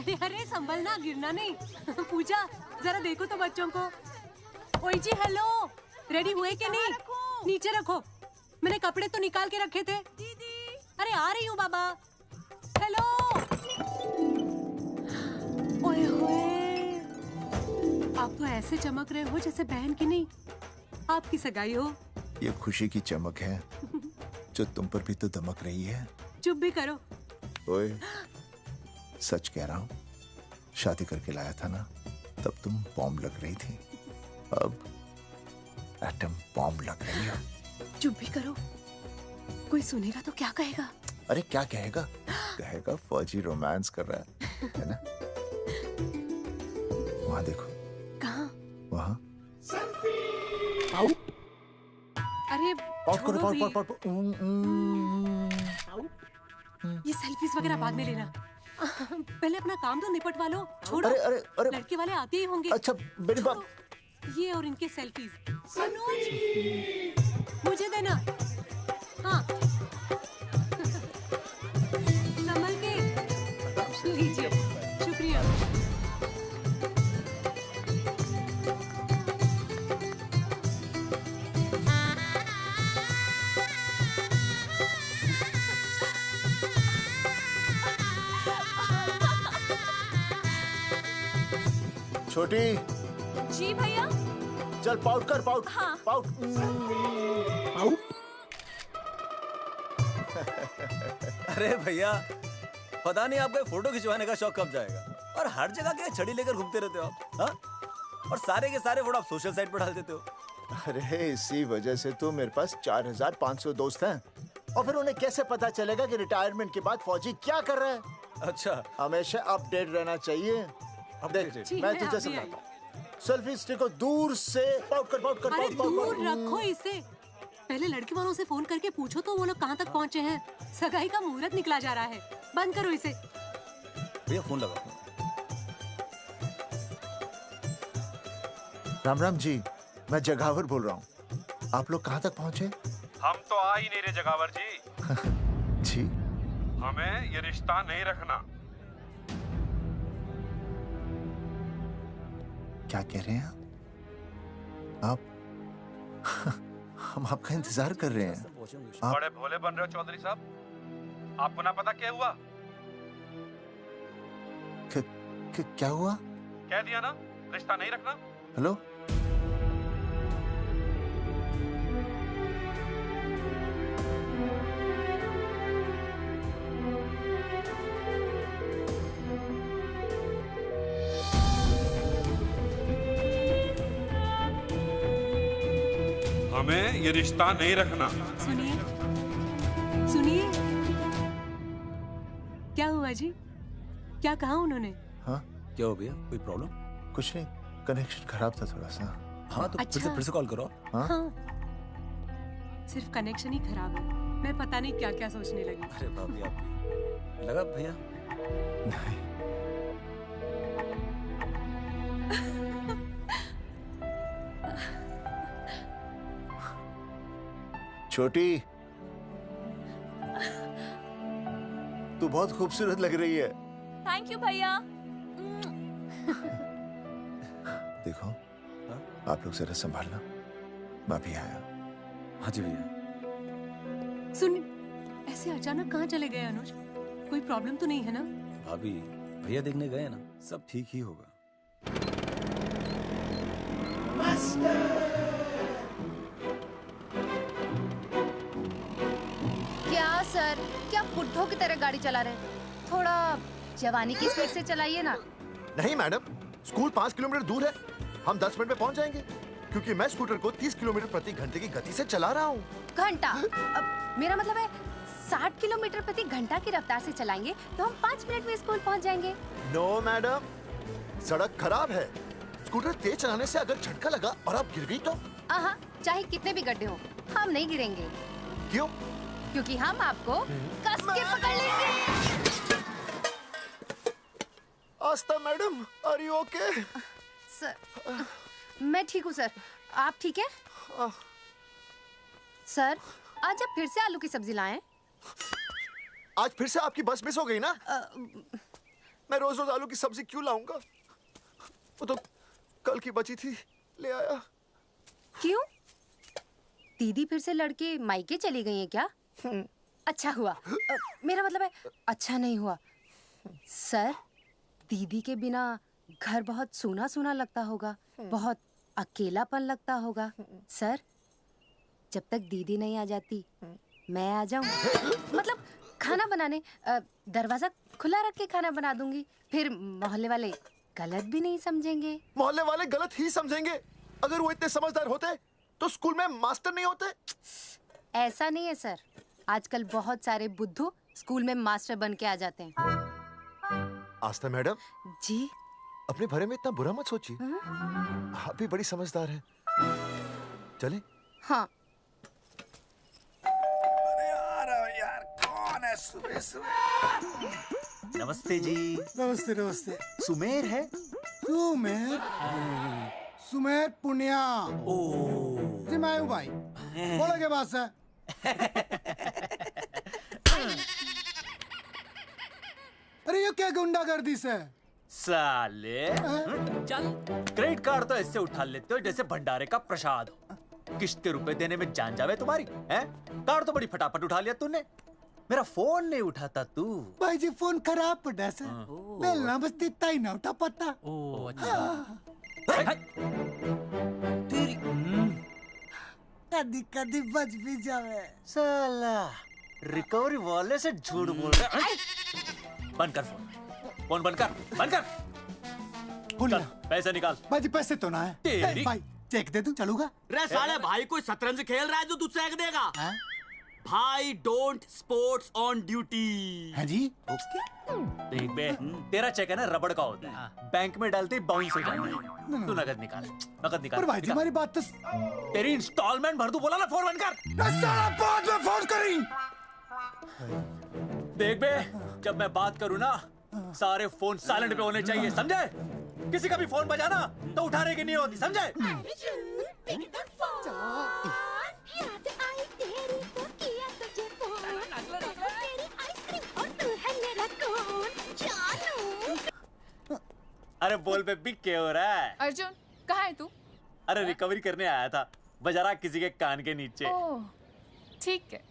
अरे अरे संभलना, गिरना नहीं। पूजा जरा देखो तो बच्चों को। ओए जी हेलो, रेडी हुए कि नहीं? नीचे रखो, मैंने कपड़े तो निकाल के रखे थे। दीदी अरे आ रही हूँ बाबा। हेलो। ओए होए, आप तो ऐसे चमक रहे हो जैसे बहन की नहीं आपकी सगाई हो। ये खुशी की चमक है जो तुम पर भी तो दमक रही है। चुप भी करो। ओए, सच कह रहा हूँ, शादी करके लाया था ना, तब तुम बॉम्ब लग रही थी, अब एटम बॉम्ब लग रही हो। चुप भी करो, कोई सुनेगा तो क्या कहेगा? अरे क्या कहेगा? कहेगा फौजी रोमांस कर रहा है ना? वहाँ देखो। कहाँ? वहाँ। अरे छोड़ो भी। ये सेल्फीज वगैरह बाद में लेना, पहले अपना काम तो निपटवा लो। छोड़ो। अरे अरे अरे, लड़के वाले आते ही होंगे। अच्छा मेरी बात। ये और इनके सेल्फीज मुझे देना। हाँ संभल के लीजिए, शुक्रिया। छोटी। जी भैया। चल पाउट कर, पाउट। हाँ। पाउट। अरे भैया, पता नहीं आपका फोटो खिंचवाने का शौक कब जाएगा, और हर जगह क्या छड़ी लेकर घूमते रहते हो आप, हाँ? और सारे के सारे फोटो आप सोशल साइट पर डाल देते हो। अरे इसी वजह से तो मेरे पास 4500 दोस्त हैं, और फिर उन्हें कैसे पता चलेगा कि रिटायरमेंट के बाद फौजी क्या कर रहा है। अच्छा, हमेशा अपडेट रहना चाहिए। देख, मैं तुझे समझाता हूँ। सेल्फी स्टिक को दूर से पाउट कर, पाउट कर, अरे पाउट, पाउट, दूर पाउट। रखो इसे। पहले लड़की वालों से फोन करके पूछो तो वो लोग कहाँ तक पहुँचे हैं। सगाई का मुहूर्त निकला जा रहा है, बंद करो इसे। भैया फोन लगा। राम राम जी, मैं जगावर बोल रहा हूँ। आप लोग कहाँ तक पहुँचे? हम तो आ ही नहीं रहे जगावर जी। जी, हमें ये रिश्ता नहीं रखना। क्या कह रहे हैं आप? हम आपका इंतजार कर रहे हैं। आप बड़े भोले बन रहे हो चौधरी साहब। आपको ना पता क्या हुआ? क्या हुआ? कह दिया ना, रिश्ता नहीं रखना। हेलो, हमें ये रिश्ता नहीं रखना। सुनिए सुनिए, क्या हुआ जी? क्या कहा उन्होंने? हाँ क्या हो भैया, कोई प्रॉब्लम? कुछ नहीं, कनेक्शन खराब था थोड़ा सा। हाँ तो अच्छा। फिर से कॉल करो। हाँ? हाँ, सिर्फ कनेक्शन ही खराब है। मैं पता नहीं क्या क्या सोचने लगी। अरे भाभी, आप भी लगा भैया? नहीं, छोटी, तू बहुत खूबसूरत लग रही है। थैंक यू भैया। देखो, आप लोग जरा संभालना, मैं भी आया। हाँ जी भैया। सुन, ऐसे अचानक कहाँ चले गए अनुज? कोई प्रॉब्लम तो नहीं है ना? भाभी, भैया देखने गए ना, सब ठीक ही होगा। क्या सर, क्या बुड्ढों की तरह गाड़ी चला रहे हैं? थोड़ा जवानी की स्पीड से चलाइए ना। नहीं मैडम, स्कूल 5 किलोमीटर दूर है, हम 10 मिनट में पहुंच जाएंगे, क्योंकि मैं स्कूटर को 30 किलोमीटर प्रति घंटे की गति से चला रहा हूँ। घंटा? अब मेरा मतलब है 60 किलोमीटर प्रति घंटा की रफ्तार से चलाएंगे तो हम 5 मिनट में स्कूल पहुंच जाएंगे। नो मैडम, सड़क खराब है, स्कूटर तेज चलाने से अगर झटका लगा और आप गिर गई तो? आहा, चाहे कितने भी गड्ढे हो, हम नहीं गिरेंगे। क्यों? क्योंकि हम आपको कस के पकड़ लेंगे। Astha madam, are you okay? Sir, मैं ठीक हूँ सर, आप ठीक है? सर, आज आप फिर से आलू की सब्जी लाएं? आज फिर से आपकी बस मिस हो गई ना? मैं रोज रोज आलू की सब्जी क्यों लाऊंगा? वो तो कल की बची थी, ले आया। क्यों? दीदी फिर से लड़के मायके चली गई हैं क्या? अच्छा हुआ। मेरा मतलब है अच्छा नहीं हुआ। सर, दीदी के बिना घर बहुत सूना सूना लगता होगा, बहुत अकेलापन लगता होगा। सर, जब तक दीदी नहीं आ जाती मैं आ जाऊं। मतलब खाना बनाने दरवाजा खुला रख के खाना बना दूंगी, फिर मोहल्ले वाले गलत भी नहीं समझेंगे। मोहल्ले वाले गलत ही समझेंगे। अगर वो इतने समझदार होते तो स्कूल में मास्टर नहीं होते। ऐसा नहीं है सर, आजकल बहुत सारे बुद्धू स्कूल में मास्टर बन के आ जाते हैं। आस्था मैडम जी? अपने बारे में इतना बुरा मत सोचिए। आप भी बड़ी समझदार हैं। चले? हाँ। यार कौन है सुबह सुबह? नमस्ते जी। नमस्ते नमस्ते। सुमेर है? सुमेर? सुमेर पुनिया। ओ जी मैं हूँ भाई। बोलो के पास है। अरे ये क्या गुंडागर्दी से? साले चल, क्रेडिट कार्ड तो ऐसे उठा लेते हो जैसे भंडारे का प्रसाद हो। किस्त के रुपए देने में जान जावे तुम्हारी हैं? कार्ड तो बड़ी फटाफट उठा लिया तूने, मेरा फोन नहीं उठाता तू। भाई जी फोन खराब पड़ा से। बेलना बस इतना ही ना उठा पाता। ओ अच्छा। तेरी कदी कदी बच भी जावे। साला रिकवरी वाले से झूठ बोल रहा है। बंद कर फोन बंद कर। बोलिए। चल पैसे निकाल। भाई जी पैसे तो ना है। तेरी- भाई चेक दे दूं, चलूगा? रे साले भाई कोई शतरंज खेल रहा है जो तुझसे चेक देगा? भाई डोंट स्पोर्ट्स ऑन ड्यूटी। है जी? देख बे, तेरा चेक है ना रबड़ का होता है, बैंक में डालते ही बाउंस हो जाता है। तू नकद निकाल। पर भाई जी हमारी बात तो तेरी इंस्टॉलमेंट भर दूं, बोला ना फोन बंद कर। साला बाद में फोन करी। देख बे, जब मैं बात करूँ ना सारे फोन साइलेंट पे होने चाहिए, समझे? किसी का भी फोन बजाना तो उठाने की नहीं होती, समझे? अरे बोल बेबी क्या हो रहा है? अर्जुन कहाँ है तू? अरे रिकवरी करने आया था, बजा रहा किसी के कान के नीचे। ओह ठीक है,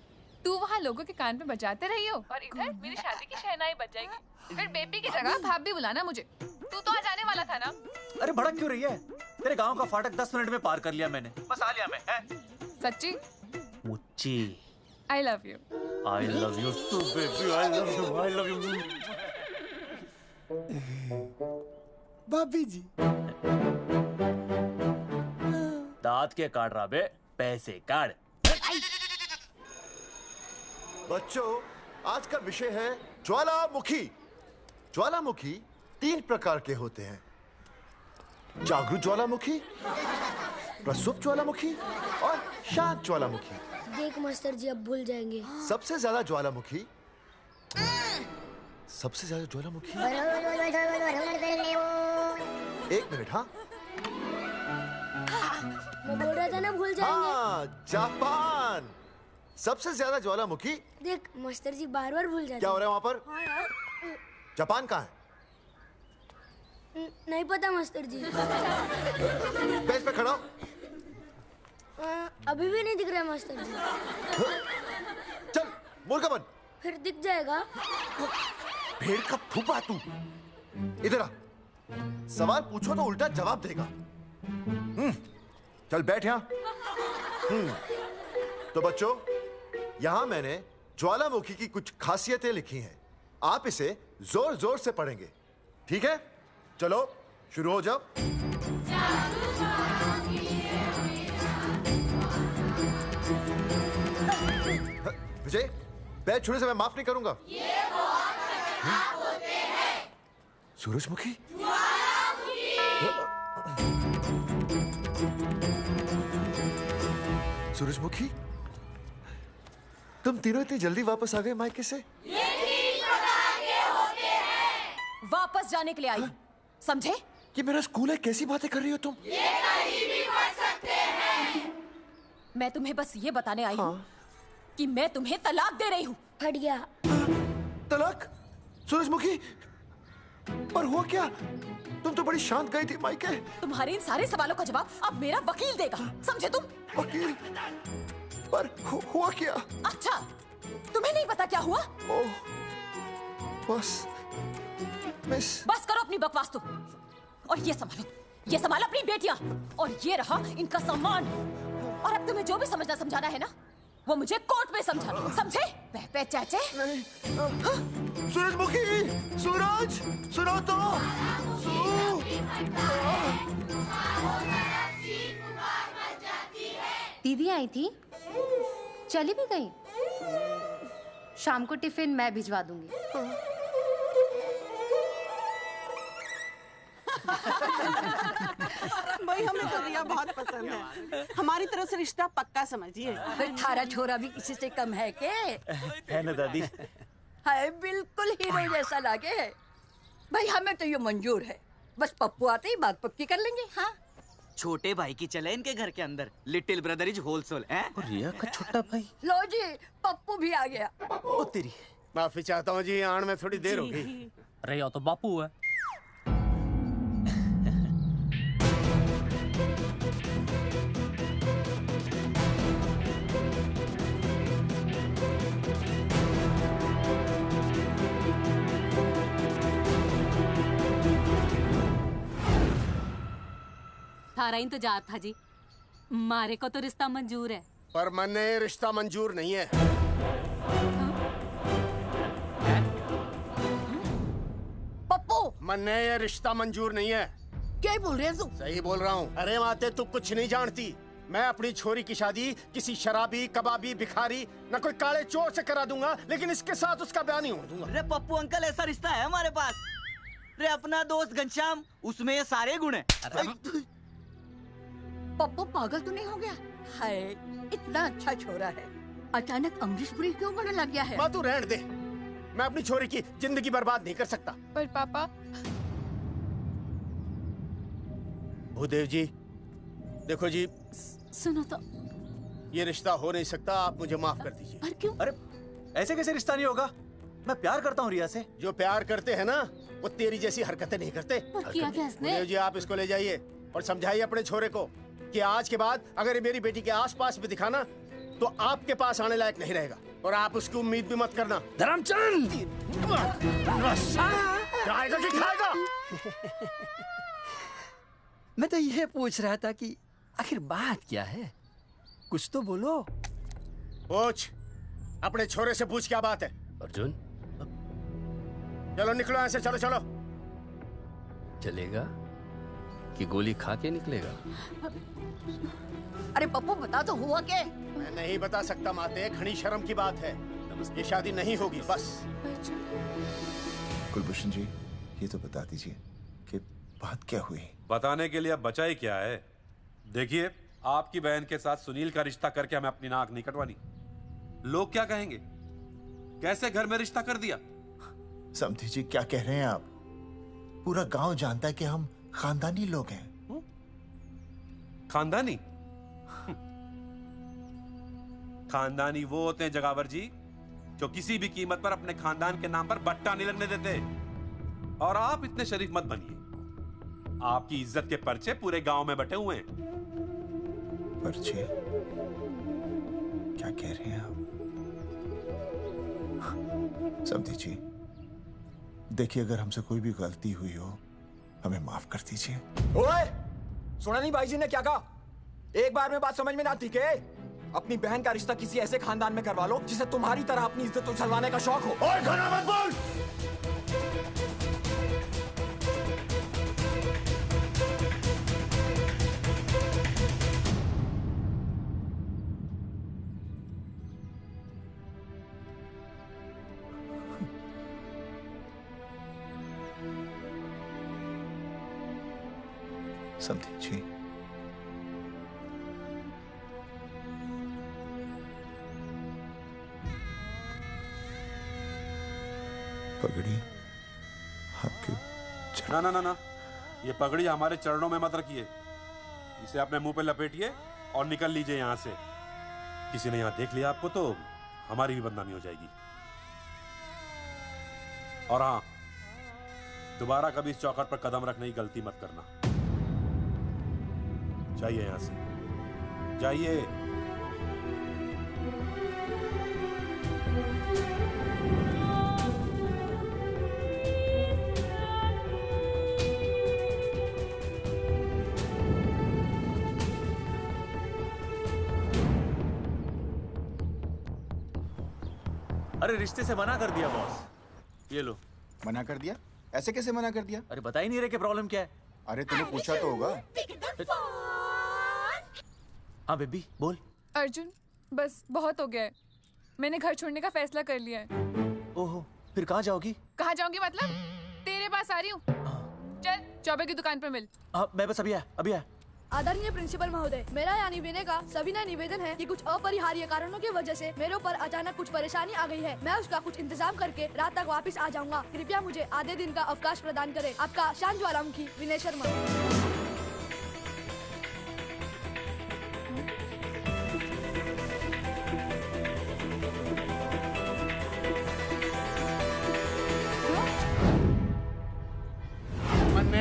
तू वहाँ लोगों के कान पे बजाते रही हो और इधर मेरी शादी की शहनाई बज जाएगी। फिर बेबी की जगह भाभी बुलाना मुझे। तू तो आ जाने वाला था ना? अरे भड़क क्यों रही है? तेरे गांव का फाटक 10 मिनट में पार कर लिया मैंने, बस आ लिया मैं। सच्ची? मुच्ची I love you. I love you too baby, I love you. भाभी जी दांत के काट रहा बे, पैसे काट। बच्चों, आज का विषय है ज्वालामुखी। ज्वालामुखी 3 प्रकार के होते हैं: जागरूक ज्वालामुखी, प्रसुप्त ज्वालामुखी और शांत ज्वालामुखी। देख मास्टर जी अब भूल जाएंगे। सबसे ज्यादा ज्वालामुखी एक मिनट। हाँ मैं बोल रहा था ना भूल जाएंगे। हाँ, जापान। सबसे ज्यादा ज्वालामुखी। देख मास्टर जी बार बार भूल जाते क्या हो रहा है वहाँ पर? हाँ यार। जापान कहाँ है? नहीं पता मास्टर जी। बेंच पे खड़ा हो। अभी भी नहीं दिख रहा है मास्टर जी। चल मुर्गा बन। फिर दिख जाएगा। भेड़ का फूफा तू। इधर आ। सवाल पूछो तो उल्टा जवाब देगा। चल बैठ यहाँ। तो बच्चों, यहाँ मैंने ज्वालामुखी की कुछ खासियतें लिखी हैं। आप इसे जोर जोर से पढ़ेंगे, ठीक है? चलो शुरू हो जाओ। विजय, बैच छूने से मैं माफ नहीं करूंगा। ये वो होते हैं। सूरजमुखी? सूरजमुखी, तुम तीनों इतनी जल्दी वापस आ गए मायके से? वापस जाने के लिए आई, समझे? ये मेरा स्कूल है, कैसी बातें कर रही हो तुम? मैं तुम्हें बस ये बताने आई हूँ कि मैं तुम्हें तलाक दे रही हूँ। फट गया। तलाक? सूरजमुखी, पर हुआ क्या? तुम तो बड़ी शांत गई थी मायके। तुम्हारे इन सारे सवालों का जवाब अब मेरा वकील देगा, समझे तुम? वकील? पर हुआ क्या? अच्छा, तुम्हें नहीं पता क्या हुआ? ओह, बस मिस। बस करो अपनी बकवास तुम, और ये संभालो अपनी बेटियां, और ये रहा इनका सामान। और अब तुम्हें जो भी समझना समझाना है ना, वो मुझे कोर्ट में समझाना, समझे? पे चाचे। सूरजमुखी, सूरज, सुनो तो। दीदी आई थी, चली भी गई। शाम को टिफिन मैं भिजवा दूंगी। भाई हमें तो रिया बहुत पसंद है, हमारी तरफ से रिश्ता पक्का समझिए। फिर थारा छोरा भी किसी से कम है के? है ना दादी? हाय, बिल्कुल हीरो जैसा लागे। भाई हमें तो ये मंजूर है, बस पप्पू आते ही बात पक्की कर लेंगे। हाँ, छोटे भाई की चले इनके घर के अंदर, लिटिल ब्रदर इज होलसेल है। रिया का छोटा भाई। लो जी, पप्पू भी आ गया। ओ तेरी। माफी चाहता हूँ जी, आने में थोड़ी देर हो गई। अरे यो तो बापू है। थारा इंतजार था जी, मारे को तो रिश्ता मंजूर है। पर मन्ने ये रिश्ता मंजूर नहीं है। पप्पू, मन्ने ये रिश्ता मंजूर नहीं है। क्या बोल रहे हैं तू? सही बोल रहा हूँ। अरे माते, तू कुछ नहीं जानती। मैं अपनी छोरी की शादी किसी शराबी, कबाबी, भिखारी, न कोई काले चोर से करा दूंगा, लेकिन इसके साथ उसका ब्याह नहीं होने दूंगा। अरे पप्पू अंकल, ऐसा रिश्ता है हमारे पास। अरे अपना दोस्त घनश्याम, उसमें ये सारे गुण हैं। पप्पू पागल तो नहीं हो गया? हाय, इतना अच्छा छोरा है, अचानक अमरीशपुरी क्यों बनने लग गया है? माँ तू रहने दे, मैं अपनी छोरी की जिंदगी बर्बाद नहीं कर सकता। पर पापा। भूदेव जी, देखो जी, सुनो तो। ये रिश्ता हो नहीं सकता, आप मुझे माफ कर दीजिए। पर क्यों? अरे ऐसे कैसे रिश्ता नहीं होगा? मैं प्यार करता हूँ रिया से। जो प्यार करते हैं ना, वो तेरी जैसी हरकतें नहीं करते। पर किया क्या इसने? भूदेव जी, आप इसको ले जाइए और समझाइए अपने छोरे को कि आज के बाद अगर ये मेरी बेटी के आसपास भी दिखाना, तो आपके पास आने लायक नहीं रहेगा, और आप उसकी उम्मीद भी मत करना। धर्मचंद! खाएगा कि खाएगा? मैं तो यह पूछ रहा था कि आखिर बात क्या है, कुछ तो बोलो। पूछ, अपने छोरे से पूछ क्या बात है। अर्जुन, चलो निकलो यहाँ से, चलो चलो। चलेगा कि गोली खा के निकलेगा? अरे पप्पू, बता तो हुआ क्या? मैं नहीं बता सकता माते, घनी शर्म की बात है। ये शादी नहीं होगी, बस। कुलभूषण जी, ये तो बता दीजिए कि बात क्या हुई। बताने के लिए अब बचा ही क्या है। देखिए, आपकी बहन के साथ सुनील का रिश्ता करके हमें अपनी नाक नहीं कटवानी। लोग क्या कहेंगे? कैसे घर में रिश्ता कर दिया? समधी जी, क्या कह रहे हैं आप? पूरा गांव जानता है कि हम खानदानी लोग हैं। खानदानी? खानदानी वो होते हैं जगावर जी, जो किसी भी कीमत पर अपने खानदान के नाम पर बट्टा नहीं लगने देते। और आप इतने शरीफ मत बनिए। आपकी इज्जत के पर्चे पूरे गांव में बटे हुए हैं। पर्चे? क्या कह रहे हैं आप? समधी जी, देखिए, अगर हमसे कोई भी गलती हुई हो, हमें माफ कर दीजिए। ओए, सुना नहीं भाई जी ने क्या कहा? एक बार में बात समझ में ना आती के? अपनी बहन का रिश्ता किसी ऐसे खानदान में करवा लो जिसे तुम्हारी तरह अपनी इज्जत उछलवाने का शौक हो। और घना मत बोल। समधी जी, पगड़ी आपके ना ना ना ना, ये पगड़ी हमारे चरणों में मत रखिए। इसे अपने मुंह पे लपेटिए और निकल लीजिए यहाँ से। किसी ने यहाँ देख लिया आपको तो हमारी भी बदनामी हो जाएगी। और हाँ, दोबारा कभी इस चौखट पर कदम रखने की गलती मत करना। जाइए यहां से, जाइए। अरे रिश्ते से मना कर दिया बॉस। ये लो। मना कर दिया? ऐसे कैसे मना कर दिया? अरे बता ही नहीं रहे कि प्रॉब्लम क्या है। अरे तूने पूछा तो होगा। हाँ बेबी बोल। अर्जुन बस बहुत हो गया है, मैंने घर छोड़ने का फैसला कर लिया है। ओहो, फिर कहाँ जाओगी? कहाँ जाऊंगी मतलब? तेरे पास आ रही हूँ। चल चौबे की दुकान पर मिल। हाँ मैं बस अभी आया। आदरणीय प्रिंसिपल महोदय, मेरा यानी विनय का सविनय निवेदन है कि कुछ अपरिहार्य कारणों की वजह से मेरे ऊपर अचानक कुछ परेशानी आ गई है। मैं उसका कुछ इंतजाम करके रात तक वापस आ जाऊंगा। कृपया मुझे आधे दिन का अवकाश प्रदान करें। आपका शांत ज्वालामुखी विनय शर्मा।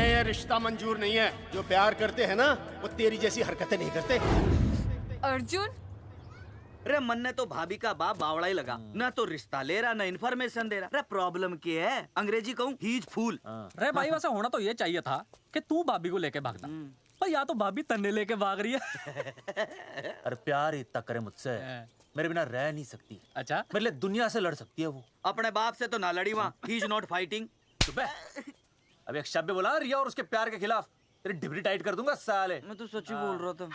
ये रिश्ता मंजूर नहीं है। जो प्यार करते हैं ना वो तेरी जैसी हरकतें नहीं करते। अर्जुन अरे मन ने तो भाभी का बाप बावड़ा ही लगा, ना तो रिश्ता ले रहा ना इन्फॉर्मेशन दे रहा। अरे प्रॉब्लम क्या है? अंग्रेजी कहूँ ही इज फूल। अरे भाई वैसे होना तो ये चाहिए था कि तू भाभी को लेके भागता, पर या तो भाभी तन्ने लेके भाग रही है। अरे प्यार इतना करे मुझसे, मेरे बिना रह नहीं सकती। अच्छा मेरे लिए दुनिया से लड़ सकती है वो। अपने बाप से तो ना लड़ी वहाँ, ही इज नॉट फाइटिंग। अब एक शब्द बोला रिया और उसके प्यार के खिलाफ, तेरी डिबरी टाइट कर दूंगा साले। मैं तो सच्ची बोल रहा था।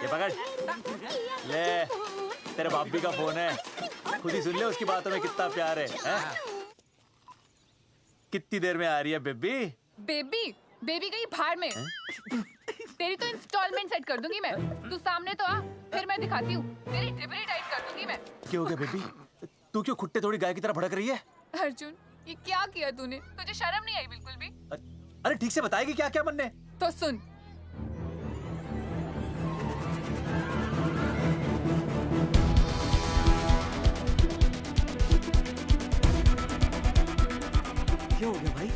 ये पकड़ ले, तेरे बापी का फोन है, खुद ही सुन ले उसकी बातों में कितना प्यार है? कितनी देर में आ रही है बेबी? बेबी गई भाड़ में। तेरी तो इंस्टॉलमेंट सेट कर दूंगी मैं। तू सामने तो आ, फिर मैं दिखाती हूँ। तेरी डिबरी टाइट कर दूंगी मैं। क्या हो गया बेबी? तू क्यों खुट्टे थोड़ी गाय की तरह भड़क रही है? अर्जुन ये क्या किया तूने? तुझे शर्म नहीं आई बिल्कुल भी? अरे ठीक से बताएगी क्या क्या मन ने? तो सुन, क्या हो गया भाई?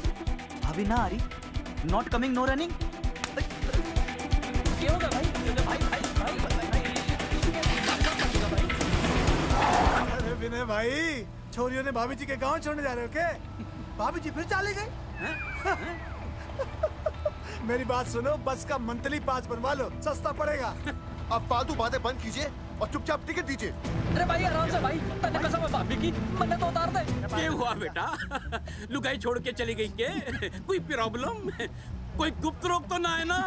अभी ना आ रही? Not coming no running? क्या हो गया भाई? अरे विनय भाई, छोरियों ने भाभी जी के गांव छोड़ने जा रहे हो क्या? भाभी जी फिर चले गए? मेरी बात सुनो, बस का मंथली पास बनवा लो, सस्ता पड़ेगा। अब फालतू बातें बंद कीजिए और चुपचाप टिकट दीजिए। अरे भाई आराम से भाई, तन्ने कसम है भाभी की, मन्ने तो उतार दे। क्या हुआ बेटा? लुगाई छोड़ के चली गई के? कोई प्रॉब्लम? कोई गुप्त रोग तो ना है ना?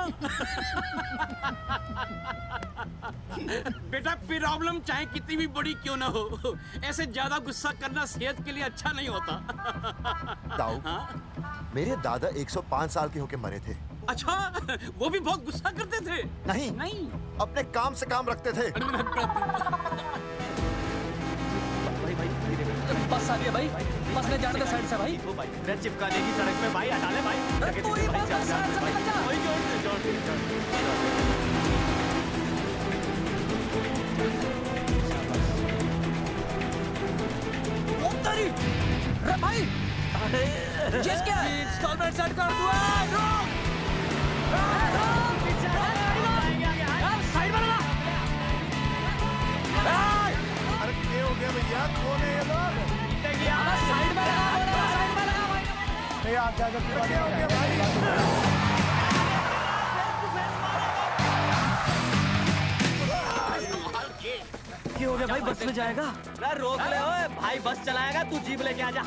बेटा प्रॉब्लम चाहे कितनी भी बड़ी क्यों ना हो, ऐसे ज्यादा गुस्सा करना सेहत के लिए अच्छा नहीं होता। ताऊ, मेरे दादा 105 साल के होके मरे थे। अच्छा, वो भी बहुत गुस्सा करते थे? नहीं, अपने काम से काम रखते थे। बस आ रही है भाई, बस ले जाने दे साइड से भाई। मैं चिपका देगी सड़क पे भाई, हटा ले भाई। तू ही बस साइड से निकल जा। अरे भाई, चीज क्या है? इंस्टॉलमेंट सेट कर दो। साइड में लगा। अरे क्या हो गया भैया? कौन है ये लोग? साइड में लगा, साइड में लगा भाई। नहीं आप क्या हो गया भाई? क्या हो गया भाई? बस में जाएगा? अरे रोक ले ओए भाई, बस चलाएगा, तू जीप लेके आ जा।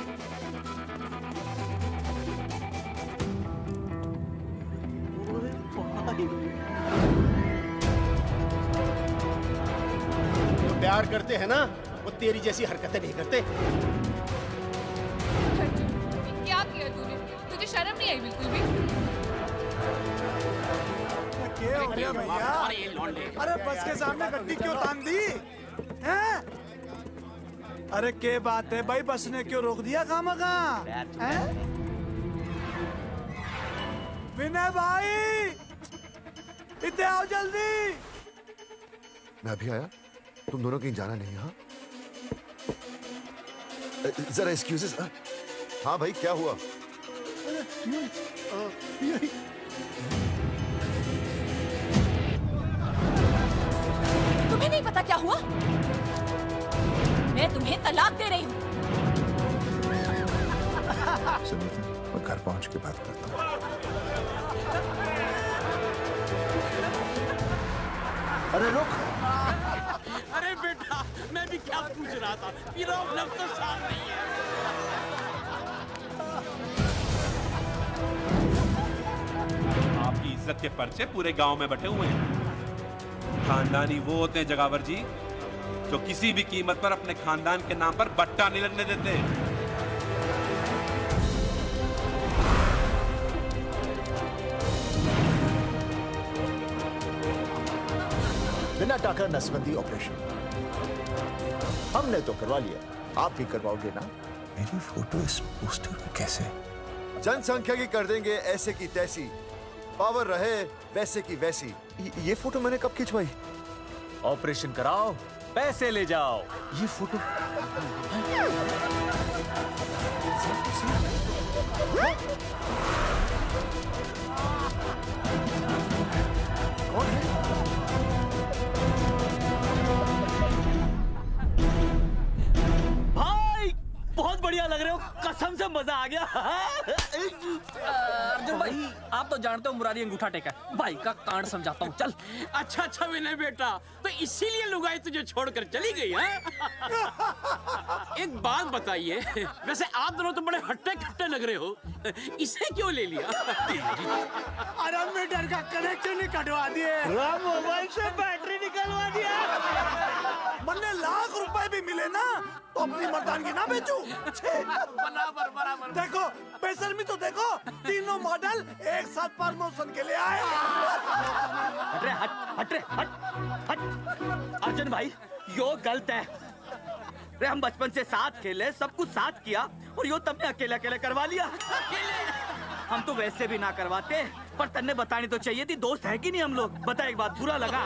जो प्यार करते हैं ना वो तेरी जैसी हरकतें नहीं करते। क्या किया तूने? तुझे शर्म नहीं आई बिल्कुल भी? क्या हो गया भैया? अरे बस के सामने गड्डी क्यों तान दी? हैं? अरे क्या बात है भाई, बस ने क्यों रोक दिया खामखा? विनय भाई, इतने आओ जल्दी। मैं अभी आया, तुम दोनों कहीं जाना नहीं। हाँ जरा एक्सक्यूजेस। हाँ भाई, क्या हुआ? तुम्हें नहीं पता क्या हुआ? मैं तुम्हें तलाक दे रही हूँ। सुनिए तो, मैं घर पहुंच के बात करता हूँ। अरे रुक। अरे बेटा, मैं भी क्या पूछ रहा था, प्रॉब्लम तो साफ नहीं है। आपकी इज्जत के पर्चे पूरे गांव में बटे हुए हैं। खानदानी वो होते हैं जगावर जी जो किसी भी कीमत पर अपने खानदान के नाम पर बट्टा नहीं लगने देते। बिना टाका नसबंदी ऑपरेशन हमने तो करवा लिया, आप भी करवाओगे ना? मेरी फोटो इस पोस्टर में कैसे? जनसंख्या की कर देंगे ऐसे की तैसी, पावर रहे वैसे की वैसी। ये फोटो मैंने कब खिंचवाई? ऑपरेशन कराओ, पैसे ले जाओ। ये फोटो भाई बहुत बढ़िया लग रहे हो, कसम से मजा आ गया। अर्जुन भाई, आप तो जानते हो मुरारी अंगूठा टेका, भाई का कांड समझाता हूँ, चल। अच्छा अच्छा विनय बेटा, तो इसीलिए लुगाई तुझे छोड़कर चली गई है? एक बात बताइए, वैसे आप दोनों तो बड़े हट्टे कट्टे लग रहे हो, इसे क्यों ले लिया? अरे मीटर का कनेक्शन ही कटवा दिए, मोबाइल से बैटरी निकलवा दिया। मन्ने लाख रुपए भी मिले ना तो अपनी मर्दानगी ना बेचू। बराबर बराबर। देखो बेशर्मी तो देखो, तीनों मॉडल एक साथ प्रमोशन के लिए आए। हट रे, हट रे, हट। अर्जुन भाई, यो गलत है। रे हम बचपन से साथ खेले, सब कुछ साथ किया, और यो तुमने अकेले अकेले करवा लिया। हम तो वैसे भी ना करवाते, पर तन्ने बतानी तो चाहिए थी, दोस्त है कि नहीं हम लोग? बता एक बात, बुरा लगा?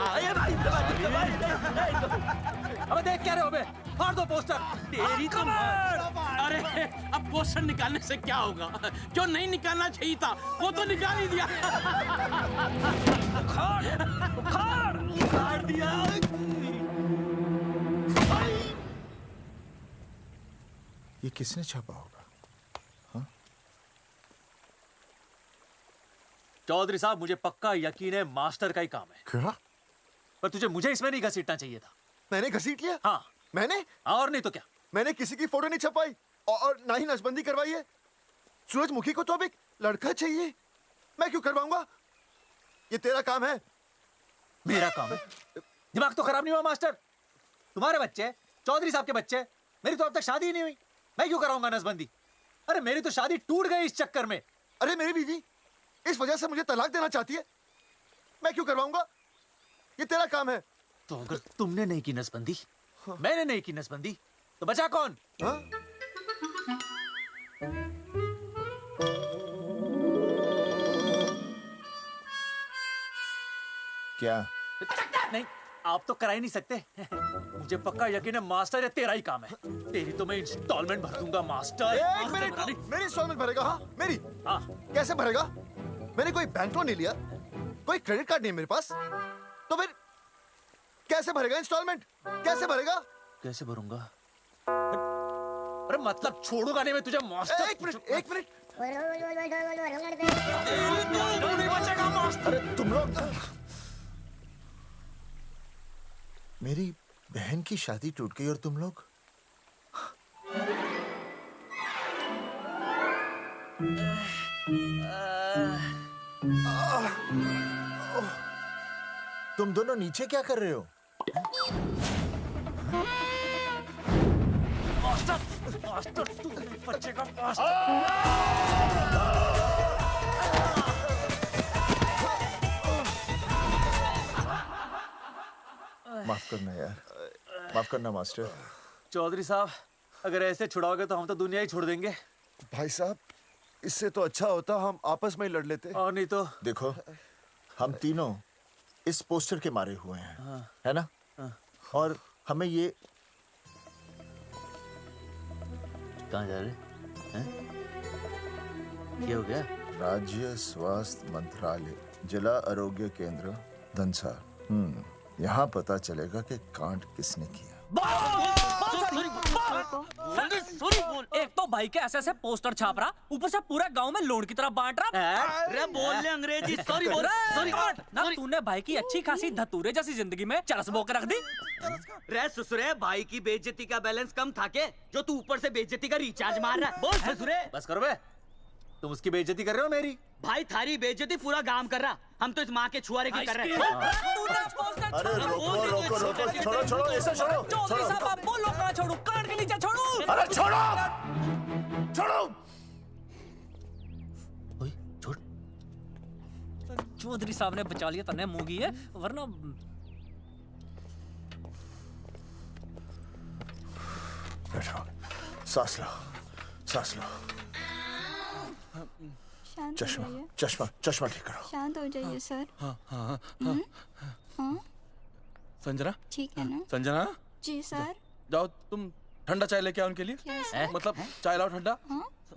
अबे देख क्या रहे हो बे? फाड़ दो पोस्टर। तेरी तो अरे अब पोस्टर निकालने से क्या होगा? जो नहीं निकालना चाहिए था वो तो निकाल ही दिया। उखाड़ दिया। ये किसने छापा होगा? चौधरी साहब, मुझे पक्का यकीन है मास्टर का ही काम है। क्या? पर तुझे मुझे इसमें नहीं घसीटना चाहिए था। मैंने घसीट लिया? हाँ। मैंने? और नहीं तो क्या? मैंने किसी की फोटो नहीं छपाई और ना ही नसबंदी करवाई है। सूरजमुखी को तो अब एक लड़का चाहिए, मैं क्यों करवाऊंगा? ये तेरा काम है। मेरा काम है? दिमाग तो खराब नहीं हुआ मास्टर? तुम्हारे बच्चे, चौधरी साहब के बच्चे, मेरी तो अब तक शादी ही नहीं हुई, मैं क्यों कराऊंगा नसबंदी? अरे मेरी तो शादी टूट गई इस चक्कर में। अरे मेरी बीवी इस वजह से मुझे तलाक देना चाहती है, मैं क्यों करवाऊंगा? ये तेरा काम है। तो अगर तुमने नहीं की नसबंदी, मैंने नहीं की नसबंदी, तो बचा कौन? हाँ? क्या? नहीं, आप तो करा ही नहीं सकते। मुझे पक्का यकीन है मास्टर, ये तेरा ही काम है। तेरी तो मैं इंस्टॉलमेंट भर दूंगा मास्टर। एक मिनट, मेरी इंस्टॉलमेंट भरेगा? हाँ मेरी? हाँ। कैसे भरेगा? मैंने कोई बैंक लोन नहीं लिया, कोई क्रेडिट कार्ड नहीं मेरे पास, तो फिर कैसे भरेगा इंस्टॉलमेंट? कैसे भरेगा? कैसे भरूंगा? अरे मतलब छोड़ूंगा नहीं मैं तुझे मास्टर। एक मिनट, एक मिनट। नहीं बचेगा मास्टर। अरे तुम लोग, मेरी बहन की शादी टूट गई और तुम लोग? तुम दोनों नीचे क्या कर रहे हो? मास्टर, मास्टर तू नहीं बचेगा मास्टर। माफ करना यार, माफ करना मास्टर। चौधरी साहब, अगर ऐसे छुड़ाओगे तो हम तो दुनिया ही छोड़ देंगे। भाई साहब, इससे तो अच्छा होता हम आपस में ही लड़ लेते। और नहीं तो। देखो, हम तीनों इस पोस्टर के मारे हुए हैं, हाँ। है ना? हाँ। और हमें ये कहाँ जा रहे हैं? क्या हो गया? राज्य स्वास्थ्य मंत्रालय, जिला आरोग्य केंद्र धनसा। यहाँ पता चलेगा कि कांड किसने किया। सॉरी बोल। एक तो भाई के ऐसे ऐसे पोस्टर छाप रहा, ऊपर से पूरा गांव में लोन की तरह बांट रहा। अरे बोल ले अंग्रेजी। सॉरी बोल। सॉरी ना, तूने भाई की अच्छी खासी धतूरे जैसी जिंदगी में चरस बो के रख दी। रे ससुरे, भाई की बेइज्जती का बैलेंस कम था के जो तू ऊपर से बेइज्जती का रिचार्ज मार रहा है? बोल ससुरे। बस करो बे, तुम उसकी बेइज्जती कर रहे हो मेरी। भाई थारी बेइज्जती पूरा गांव कर रहा, हम तो इस माँ के छुआरे की कर रहे हैं। अरे रोको रोको रोको, छोड़ो छोड़ो, ऐसे छोड़ो चौधरी साहब आप बोलो, कहाँ छोड़ू? कान के नीचे छोड़ू। अरे छोड़ो छोड़ो। छोड़। चौधरी साहब ने बचा लिया, तने मूंगी है, वरना बैठो, सांस लो, सांस लो। शांत चश्मा हो जाइए। चश्मा चश्मा ठीक करो। शांत हो जाइए सर। हाँ हाँ हाँ संजना, ठीक है ना? संजना जी सर। जाओ तुम ठंडा चाय लेके आओ उनके लिए। Yes, sir. मतलब चाय लाओ ठंडा।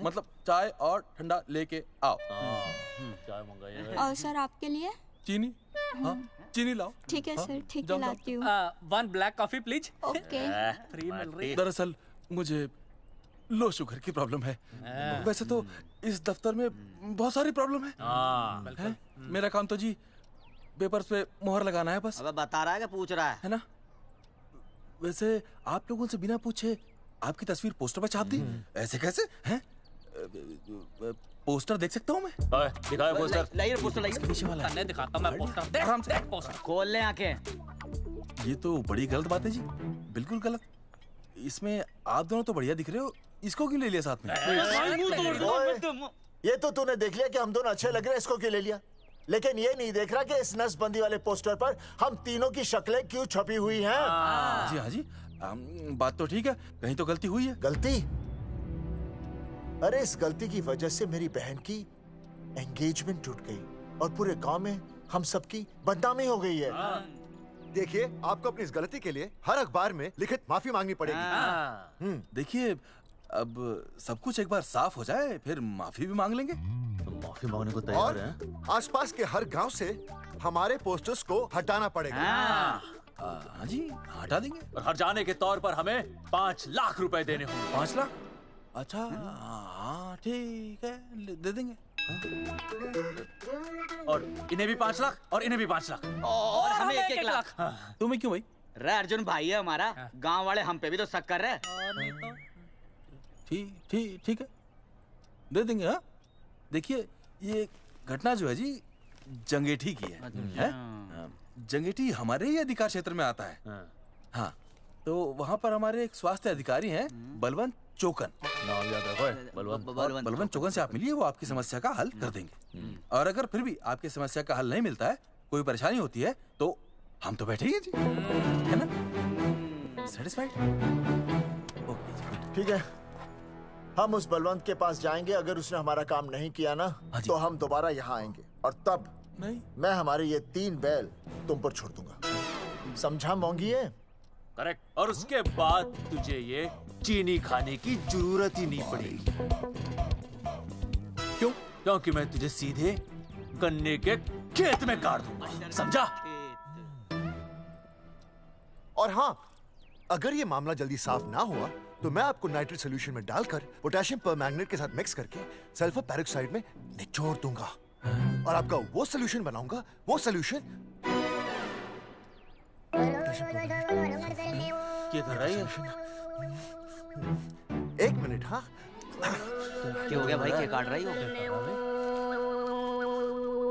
मतलब चाय और ठंडा लेके आओ। चाय मंगाइए। और सर आपके लिए? चीनी? हाँ चीनी लाओ। ठीक है हाँ, सर, ठीक है जाओ, लाती हूँ। 1 black coffee please. Okay. Free मिल रही। दरअसल मुझे लो शुगर की प्रॉब्लम है। वैसे तो इस दफ्तर में बहुत सारी प्रॉब्लम है। मेरा काम तो जी पेपर्स पे मोहर लगाना है बस। अब बता रहा है कि पूछ रहा है ना? वैसे आप लोगों से बिना पूछे आपकी तस्वीर पोस्टर पर छाप दी, ऐसे कैसे हैं? पोस्टर देख सकता हूँ मैं? दिखाओ पोस्टर। लाइए पोस्टर लाइए। पीछे वाला तन्ने दिखाता मैं पोस्टर। देख आराम से। देख पोस्टर। खोल ले आंखें। ये तो बड़ी गलत बात है जी, बिल्कुल गलत। इसमें आप दोनों तो बढ़िया दिख रहे हो, इसको क्यों ले लिया साथ में? ये तो तूने देख लिया कि हम दोनों अच्छे लग रहे हैं, इसको क्यों ले लिया? लेकिन ये नहीं देख रहा कि इस नसबंदी वाले पोस्टर पर हम तीनों की शक्लें क्यों छपी हुई हैं। जी हाँ जी, बात तो ठीक है, कहीं तो गलती हुई है। गलती? अरे इस गलती की वजह से मेरी बहन की एंगेजमेंट टूट गई और पूरे गांव में हम सबकी बदनामी हो गई है। देखिए, आपको अपनी इस गलती के लिए हर अखबार में लिखित माफी मांगनी पड़ेगी। देखिए, अब सब कुछ एक बार साफ हो जाए फिर माफी भी मांग लेंगे। तो माफी मांगने को तैयार हैं? आसपास के हर गांव से हमारे पोस्टर्स को हटाना पड़ेगा। हाँ जी, हटा देंगे। और हर जाने के तौर पर हमें 5 लाख रुपए देने होंगे। 5 लाख? अच्छा हाँ ठीक है, दे देंगे। और इन्हें भी 5 लाख और इन्हें भी 5 लाख और हमें 1-1 लाख। तुम्हें क्यों भाई? रे अर्जुन भाई है हमारा, गांव वाले हम पे भी तो शक कर रहे हैं। ठीक है, दे देंगे। हाँ देखिए, ये घटना जो है जी जंगेठी की है? जंगेठी हमारे ही अधिकार क्षेत्र में आता है। हाँ तो वहाँ पर हमारे एक स्वास्थ्य अधिकारी हैं, बलवंत चौकन। नाम याद रखो, बलवंत चौकन से आप मिलिए, वो आपकी समस्या का हल कर देंगे। और अगर फिर भी आपकी समस्या का हल नहीं मिलता है, कोई परेशानी होती है, तो हम तो बैठे ही हैं जी, है ना? सेटिस्फाइड? ठीक है, हम उस बलवंत के पास जाएंगे। अगर उसने हमारा काम नहीं किया ना, तो हम दोबारा यहाँ आएंगे और तब नहीं, मैं हमारे ये 3 बैल तुम पर छोड़ दूंगा। समझा मोंगी है? करेक्ट। और उसके बाद तुझे ये चीनी खाने की जरूरत ही नहीं पड़ेगी। क्यों? क्योंकि मैं तुझे सीधे गन्ने के खेत में काट दूंगा, समझा? और हाँ, अगर ये मामला जल्दी साफ ना हुआ तो मैं आपको नाइट्रेट सोल्यूशन में डालकर पोटेशियम परमैंगनेट के साथ मिक्स करके सल्फर पेरोक्साइड में निचोड़ दूंगा और आपका वो सोल्यूशन बनाऊंगा, वो सोल्यूशन। क्या कर रहा है? 1 मिनट। हाँ क्या हो गया भाई, क्या काट रही हो?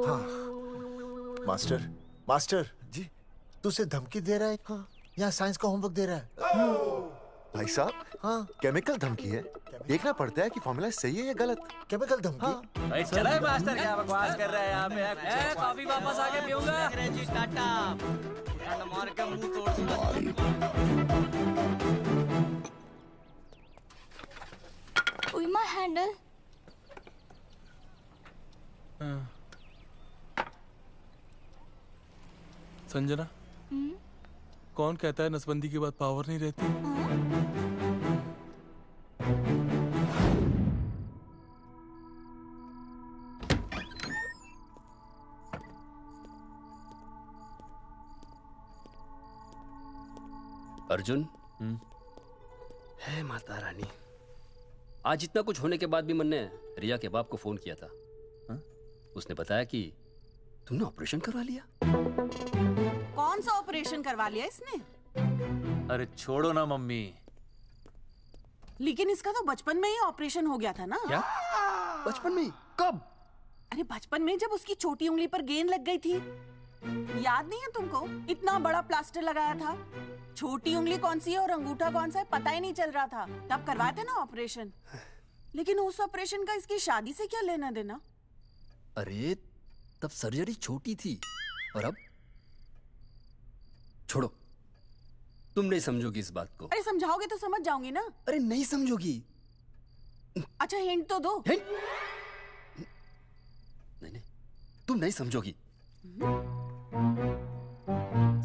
हाँ मास्टर जी, तू उसे धमकी दे रहा है? हाँ, यहाँ साइंस का होमवर्क दे रहा है। भाई साहब, हाँ केमिकल धमकी है, देखना पड़ता है कि फॉर्मूला सही है या गलत। केमिकल धमकी? हाँ। भाई चला है मास्टर, क्या बकवास कर रहा है यहाँ पे? कॉफी वापस आके पीऊंगा। अंग्रेजी टाटा, ठंड मार के मुंह तोड़ दूंगा। उई माय हैंडल। संजना, कौन कहता है नसबंदी के बाद पावर नहीं रहती? अर्जुन, है माता रानी, आज इतना कुछ होने के बाद भी मैंने रिया के बाप को फोन किया था। उसने बताया कि तुमने ऑपरेशन करवा लिया। कौन सा ऑपरेशन करवा लिया इसने? अरे छोड़ो ना मम्मी। लेकिन इसका तो बचपन में ही ऑपरेशन हो गया था ना? क्या? बचपन में? कब? अरे बचपन में, जब उसकी छोटी उंगली पर गेंद लग गई थी। याद नहीं है तुमको? इतना बड़ा प्लास्टर लगाया था। छोटी उंगली कौन सी है और अंगूठा कौन सा है पता ही नहीं चल रहा था। तब करवाए थे ना ऑपरेशन। लेकिन उस ऑपरेशन का इसकी शादी से क्या लेना देना? अरे तब सर्जरी छोटी थी और अब? छोड़ो, तुम नहीं समझोगी इस बात को। अरे समझाओगे तो समझ जाऊंगी ना। अरे नहीं समझोगी। अच्छा हिंट तो दो। हिंट? नहीं, तुम नहीं समझोगी।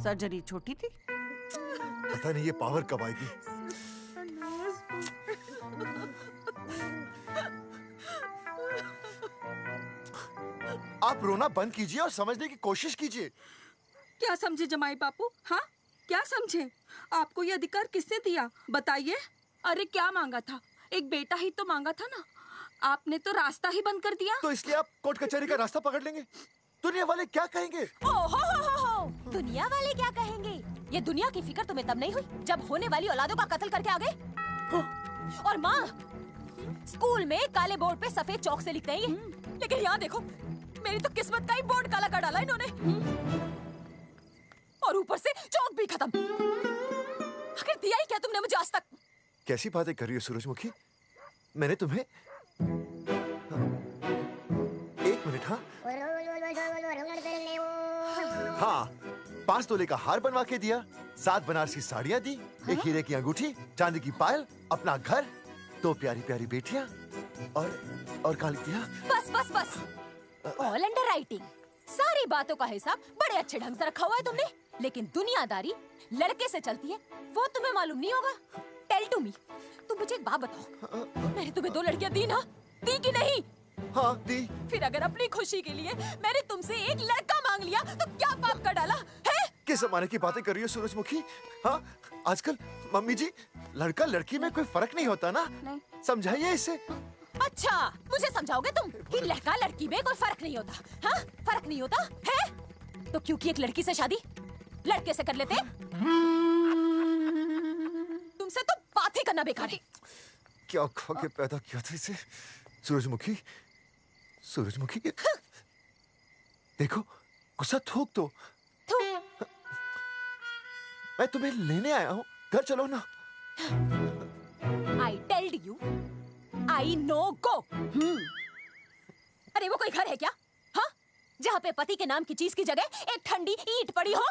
सर्जरी छोटी थी। पता नहीं ये पावर कब आएगी। आप रोना बंद कीजिए और समझने की कोशिश कीजिए। क्या समझे जमाई बापू? हाँ, क्या समझे? आपको ये अधिकार किसने दिया बताइए? अरे क्या मांगा था? एक बेटा ही तो मांगा था ना। आपने तो रास्ता ही बंद कर दिया। तो इसलिए आप कोर्ट कचहरी का रास्ता पकड़ लेंगे। दुनिया वाले क्या कहेंगे? हो। दुनिया वाले क्या कहेंगे? ये दुनिया की फिक्र तुम्हें तब नहीं हुई जब होने वाली औलादों का कत्ल करके आ गए। और माँ, स्कूल में काले बोर्ड पे सफेद चौक से लिखते हैं ये, लेकिन यहाँ देखो, मेरी तो किस्मत का ही बोर्ड काला कर डाला इन्होंने। और ऊपर से चौक भी खत्म। आखिर दिया ही क्या तुमने मुझे आज तक? कैसी बातें कर रही हो सूरजमुखी? मैंने तुम्हें एक मिनट। हाँ, 5 तोले का हार बनवा के दिया, 7 बनारसी साड़ियाँ दी, एक हीरे की अंगूठी, चांदी की पायल, अपना घर, 2 प्यारी प्यारी बेटियाँ और कालिया। बस। All under writing. सारी बातों का हिसाब बड़े अच्छे ढंग से रखा हुआ है तुमने, लेकिन दुनियादारी लड़के से चलती है वो तुम्हें मालूम नहीं होगा। टेल टू मी, तुम मुझे एक बात बताओ, मैंने तुम्हें 2 लड़कियां दी ना? दी कि नहीं? हाँ दी। फिर अगर अपनी खुशी के लिए मैंने तुमसे एक लड़का मांग लिया तो क्या पाप कर डाला है? किस जमाने की बातें कर रही हो सूरजमुखी? हाँ, आजकल मम्मी जी, लड़का लड़की में कोई फर्क नहीं होता ना। नहीं। समझाइए इसे। अच्छा, मुझे समझाओगे तुम कि लड़का लड़की में कोई फर्क नहीं होता? हाँ, फर्क नहीं होता है? तो क्योंकि एक लड़की से शादी लड़के से कर लेते? तुमसे तो बात ही करना बेकार है। क्या खा के पैदा किया था इसे? सूरजमुखी, देखो, गुस्सा थूक दो। मैं तुम्हें लेने आया हूँ, घर चलो ना। I told you, I know go। अरे वो कोई घर है क्या? हाँ, जहाँ पे पति के नाम की चीज की जगह एक ठंडी ईंट पड़ी हो।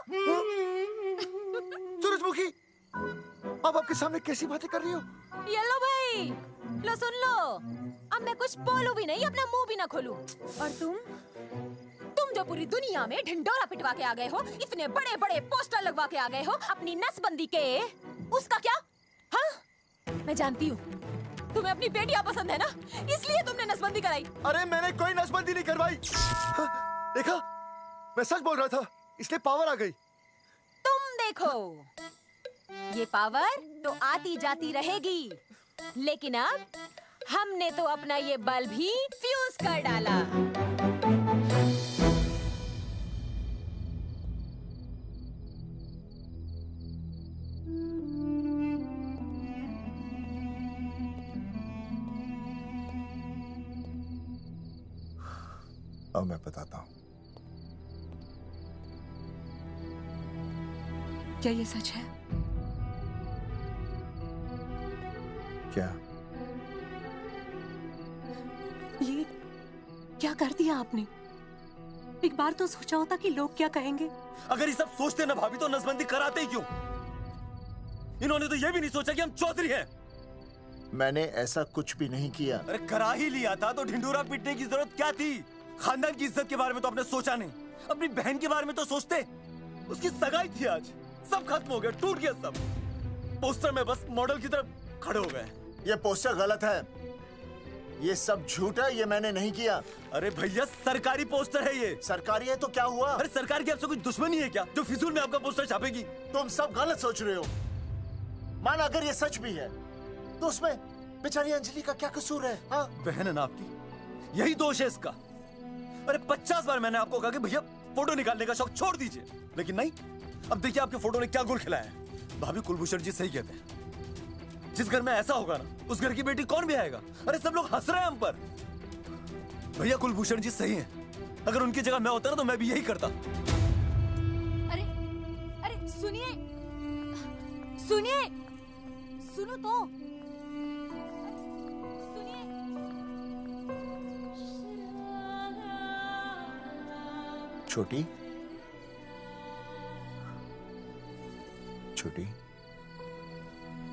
सूरजमुखी, अब आपके सामने कैसी बातें कर रही हो? ये लो भाई, लो सुन लो, अब मैं कुछ बोलूं भी नहीं, अपना मुंह भी ना खोलूं। और तुम जो पूरी दुनिया में ढिंडोरा पिटवा के आ गए हो, इतने बड़े बड़े पोस्टर लगवा के आ गए हो अपनी नसबंदी के, उसका क्या? हाँ, मैं जानती हूँ तुम्हें अपनी बेटियां पसंद है ना, इसलिए तुमने नसबंदी कराई। अरे मैंने कोई नसबंदी नहीं करवाई। देखा, मैं सच बोल रहा था, इसलिए पावर आ गई। तुम देखो, ये पावर तो आती जाती रहेगी, लेकिन अब हमने तो अपना ये बल्ब ही फ्यूज कर डाला। अब मैं बताता हूँ। क्या ये सच है? क्या? ये क्या कर दिया आपने? एक बार तो सोचा होता कि लोग क्या कहेंगे। अगर ये सब सोचते ना भाभी तो नसबंदी कराते ही क्यों? इन्होंने तो ये भी नहीं सोचा कि हम चौधरी हैं। मैंने ऐसा कुछ भी नहीं किया। अरे करा ही लिया था तो ढिंडोरा पीटने की जरूरत क्या थी? खानदान की इज्जत के बारे में तो आपने सोचा नहीं, अपनी बहन के बारे में तो सोचते। उसकी सगाई थी आज, सब खत्म हो गया, टूट गया सब। पोस्टर में बस मॉडल की तरफ खड़े हो गए। ये पोस्टर गलत है, ये सब झूठ है, ये मैंने नहीं किया। अरे भैया सरकारी पोस्टर है ये। सरकारी है तो क्या हुआ? अरे सरकार की आपसे कोई दुश्मनी है क्या जो फिजूल में आपका पोस्टर छापेगी? तुम सब गलत सोच रहे हो। माना अगर ये सच भी है तो उसमें बेचारी अंजलि का क्या कसूर है? हाँ? बहन है ना आपकी, यही दोष है इसका। अरे 50 बार मैंने आपको कहा कि भैया फोटो निकालने का शौक छोड़ दीजिए, लेकिन नहीं। अब देखिए आपके फोटो ने क्या गुल खिलाया है। भाभी कुलभूषण जी सही कहते हैं, जिस घर में ऐसा होगा ना उस घर की बेटी कौन भी आएगा। अरे सब लोग हंस रहे हैं हम पर। भैया कुलभूषण जी सही हैं, अगर उनकी जगह मैं होता ना तो मैं भी यही करता। अरे अरे सुनिए सुनिए, सुनो तो सुनिए। छोटी छोटी,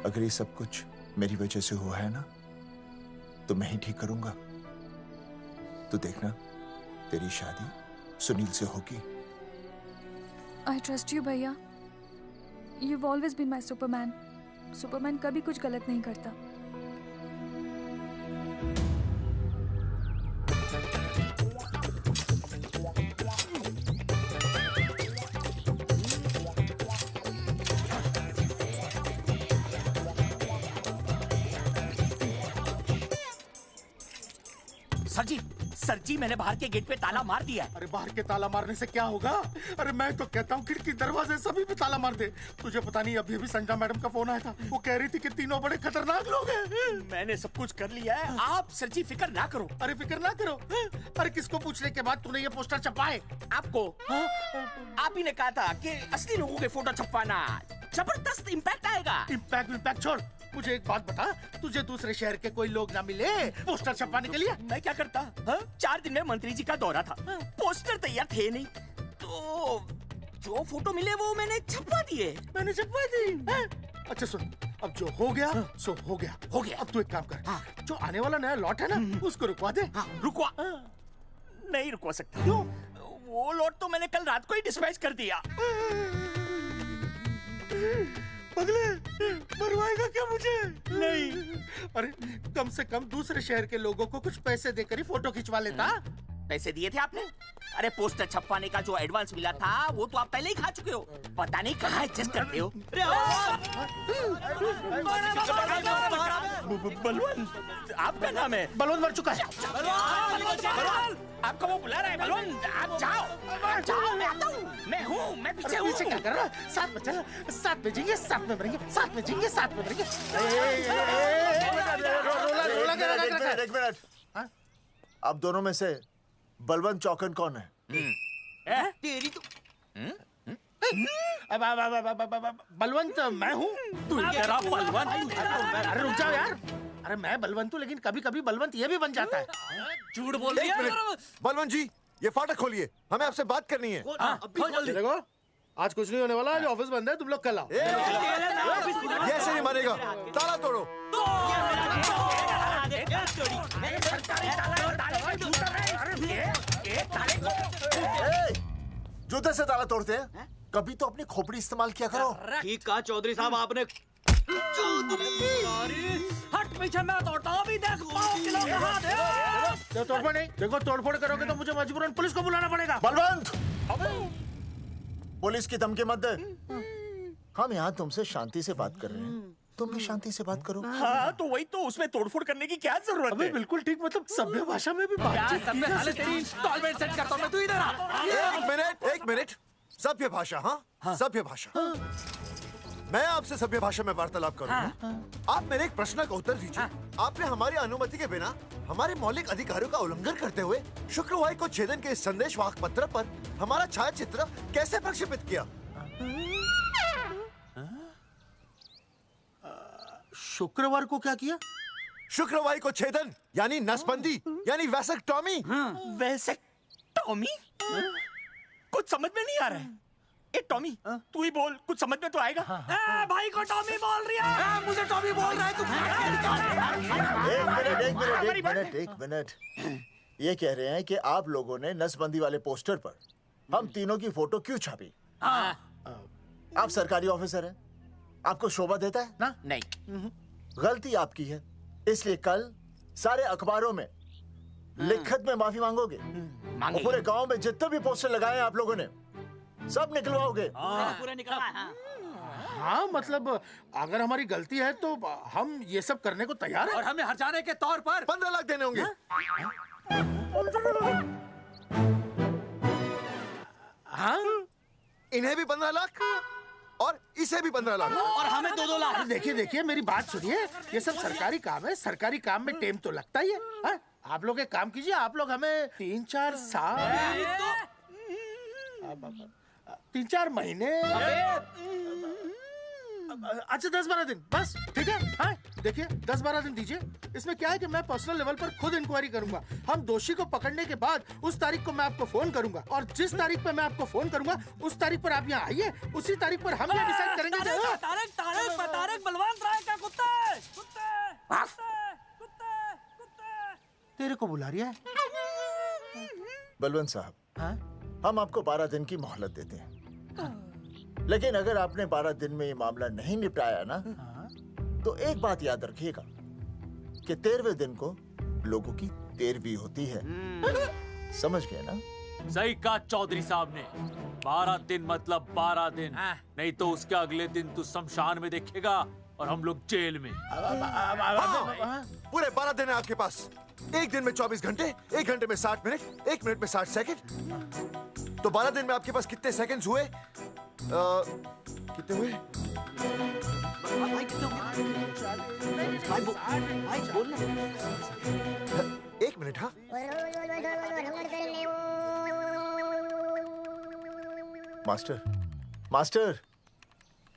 अगर ये सब कुछ मेरी वजह से हुआ है ना तो मैं ही ठीक करूंगा। तो देखना तेरी शादी सुनील से होगी। आई ट्रस्ट यू भैया, you've always been my Superman. Superman कभी कुछ गलत नहीं करता। सर जी मैंने बाहर के गेट पे ताला मार दिया है। अरे बाहर के ताला मारने से क्या होगा? अरे मैं तो कहता हूँ खिड़की दरवाजे सभी पे ताला मार दे। तुझे पता नहीं अभी अभी संजना मैडम का फोन आया था, वो कह रही थी कि तीनों बड़े खतरनाक लोग हैं। मैंने सब कुछ कर लिया है, आप सर जी फिक्र ना करो। अरे फिक्र ना करो। अरे किसको पूछने के बाद तूने ये पोस्टर छपाए? आपको आप ही ने कहा था कि असली लोगों के फोटो छपवाना जबरदस्त इम्पैक्ट आएगा। इम्पैक्ट छोड़, मुझे एक बात बता, तुझे दूसरे शहर के कोई लोग ना मिले पोस्टर छपवाने के लिए? मैं क्या करता? 4 दिन में मंत्री जी का दौरा था, पोस्टर तैयार थे नहीं, तो जो फोटो मिले वो मैंने छपवा दिए। मैंने छपवा दी? अच्छा सुन, अब जो हो गया सो हो गया। हो गया। अब तू एक काम कर, जो आने वाला नया लॉट है ना उसको रुकवा दे। रुकवा? नहीं रुकवा सकता। क्यों? वो लॉट तो मैंने कल रात को ही डिस्पैच कर दिया। पगले, मरवाएगा क्या मुझे? नहीं। अरे कम से कम दूसरे शहर के लोगों को कुछ पैसे देकर ही फोटो खिंचवा लेता। पैसे दिए थे आपने? अरे पोस्टर छपवाने का जो एडवांस मिला था वो तो आप पहले ही खा चुके हो, पता नहीं कहाँ एडजस्ट करते हो। बलवंत आपका नाम है? बलवंत मर चुका है। आपको वो बुला रहा है बलवंत, आप जाओ जाओ, मैं आता हूँ। मैं पीछे हूँ। पीछे क्या कर रहा है? साथ में चल, साथ में जिएंगे, साथ में मरेंगे, साथ में जिएंगे, साथ में मरेंगे। एक मिनट, अब दोनों में से बलवंत चौकन कौन है? तेरी तो बलवंत मैं हूँ। तू तेरा बलवंत? अरे रुक जाओ यार। अरे मैं बलवंत हूँ, लेकिन कभी कभी बलवंत ये भी बन जाता है। झूठ बोल रही है। बलवंत जी, ये फाटक खोलिए, हमें आपसे बात करनी है। देखो आज कुछ नहीं होने वाला, आज ऑफिस बंद है, तुम लोग कल आओ। ये ऐसे नहीं मानेगा, ताला तोड़ो। जूते से ताला तोड़ते हैं? कभी तो अपनी खोपड़ी इस्तेमाल किया करो। ठीक कहा चौधरी साहब आपने। हट पीछे, मैं तोड़ता हूँ अभी, देख पाँव किलो का हाथ है। तोड़फोड़ नहीं, देखो तोड़फोड़ करोगे तो मुझे मजबूरन पुलिस को बुलाना पड़ेगा। बलवंत, पुलिस की धमकी मत दे। हम यहाँ तुमसे शांति से बात कर रहे हैं, तुम भी शांति से बात करो। हाँ तो वही तो, उसमें तोड़फोड़ करने की क्या जरूरत है? बिल्कुल ठीक, मतलब सभ्य भाषा में भी बातचीत। सेट करता हूँ मैं, तू इधर आ। एक मिनट, सभ्य भाषा? हाँ, सभ्य भाषा। मैं आपसे सभ्य भाषा में वार्तालाप करूंगा। आप मेरे एक प्रश्न का उत्तर दीजिए। आपने हमारी अनुमति के बिना हमारे मौलिक अधिकारों का उल्लंघन करते हुए शुक्रवार को छेदन के संदेश वाहक पत्र पर हमारा छायाचित्र कैसे प्रक्षेपित किया? शुक्रवार को क्या किया? शुक्रवार को छेदन यानी नसबंदी यानी वैसेक्टॉमी। वैसेक्टॉमी? कुछ समझ में नहीं आ रहा है। ए टॉमी, तू ही बोल, कुछ समझ में तो आएगा। भाई को टॉमी बोल रही है, मुझे टॉमी बोल रहा है तू। एक मिनट। ये कह रहे हैं कि आप लोगों ने नसबंदी वाले पोस्टर पर हम तीनों की फोटो क्यों छापी? आप सरकारी ऑफिसर हैं, आपको शोभा देता है ना? नहीं। गलती आपकी है, इसलिए कल सारे अखबारों में लिखत में माफी मांगोगे। और पूरे गांव में जितने भी पोस्टर लगाए हैं आप लोगों ने सब निकलवाओगे। पूरे निकला। हाँ मतलब अगर हमारी गलती है तो हम ये सब करने को तैयार हैं। और हमें हर्जाने के तौर पर 15 लाख देने होंगे। हाँ? इन्हें भी 15 लाख और इसे भी 15 लाख और हमें 2-2 लाख। देखिए देखिए मेरी बात सुनिए, ये सब सरकारी काम है, सरकारी काम में टाइम तो लगता ही है। हाँ? आप लोग एक काम कीजिए, आप लोग हमें 3-4 साल 3-4 महीने अच्छा 10-12 दिन बस, ठीक है। हाँ देखिए 10-12 दिन दीजिए। इसमें क्या है कि मैं पर्सनल लेवल पर खुद इंक्वायरी करूंगा। हम दोषी को पकड़ने के बाद उस तारीख को मैं आपको फोन करूंगा और जिस तारीख पर मैं आपको फोन करूंगा उस तारीख पर आप यहाँ आइए। उसी तारीख पर हम ये डिसाइड करेंगे। तारक बलवंत राय का कुत्ता है। तेरे को बुला रही है। बलवंत साहब, हम आपको 12 दिन की मोहलत देते हैं, लेकिन अगर आपने 12 दिन में ये मामला नहीं निपटाया ना, तो एक बात याद रखिएगा कि 13वें दिन को लोगों की 13वीं होती है। समझ गए ना? सही कहा चौधरी साहब ने। 12 दिन मतलब 12 दिन, नहीं तो उसके अगले दिन तू शमशान में देखेगा और हम लोग जेल में। पूरे 12 दिन है आपके पास। एक दिन में 24 घंटे, 1 घंटे में 60 मिनट, 1 मिनट में 60 सेकंड। तो 12 दिन में आपके पास कितने सेकंड्स हुए? कितने हुए? एक मिनट। हाँ मास्टर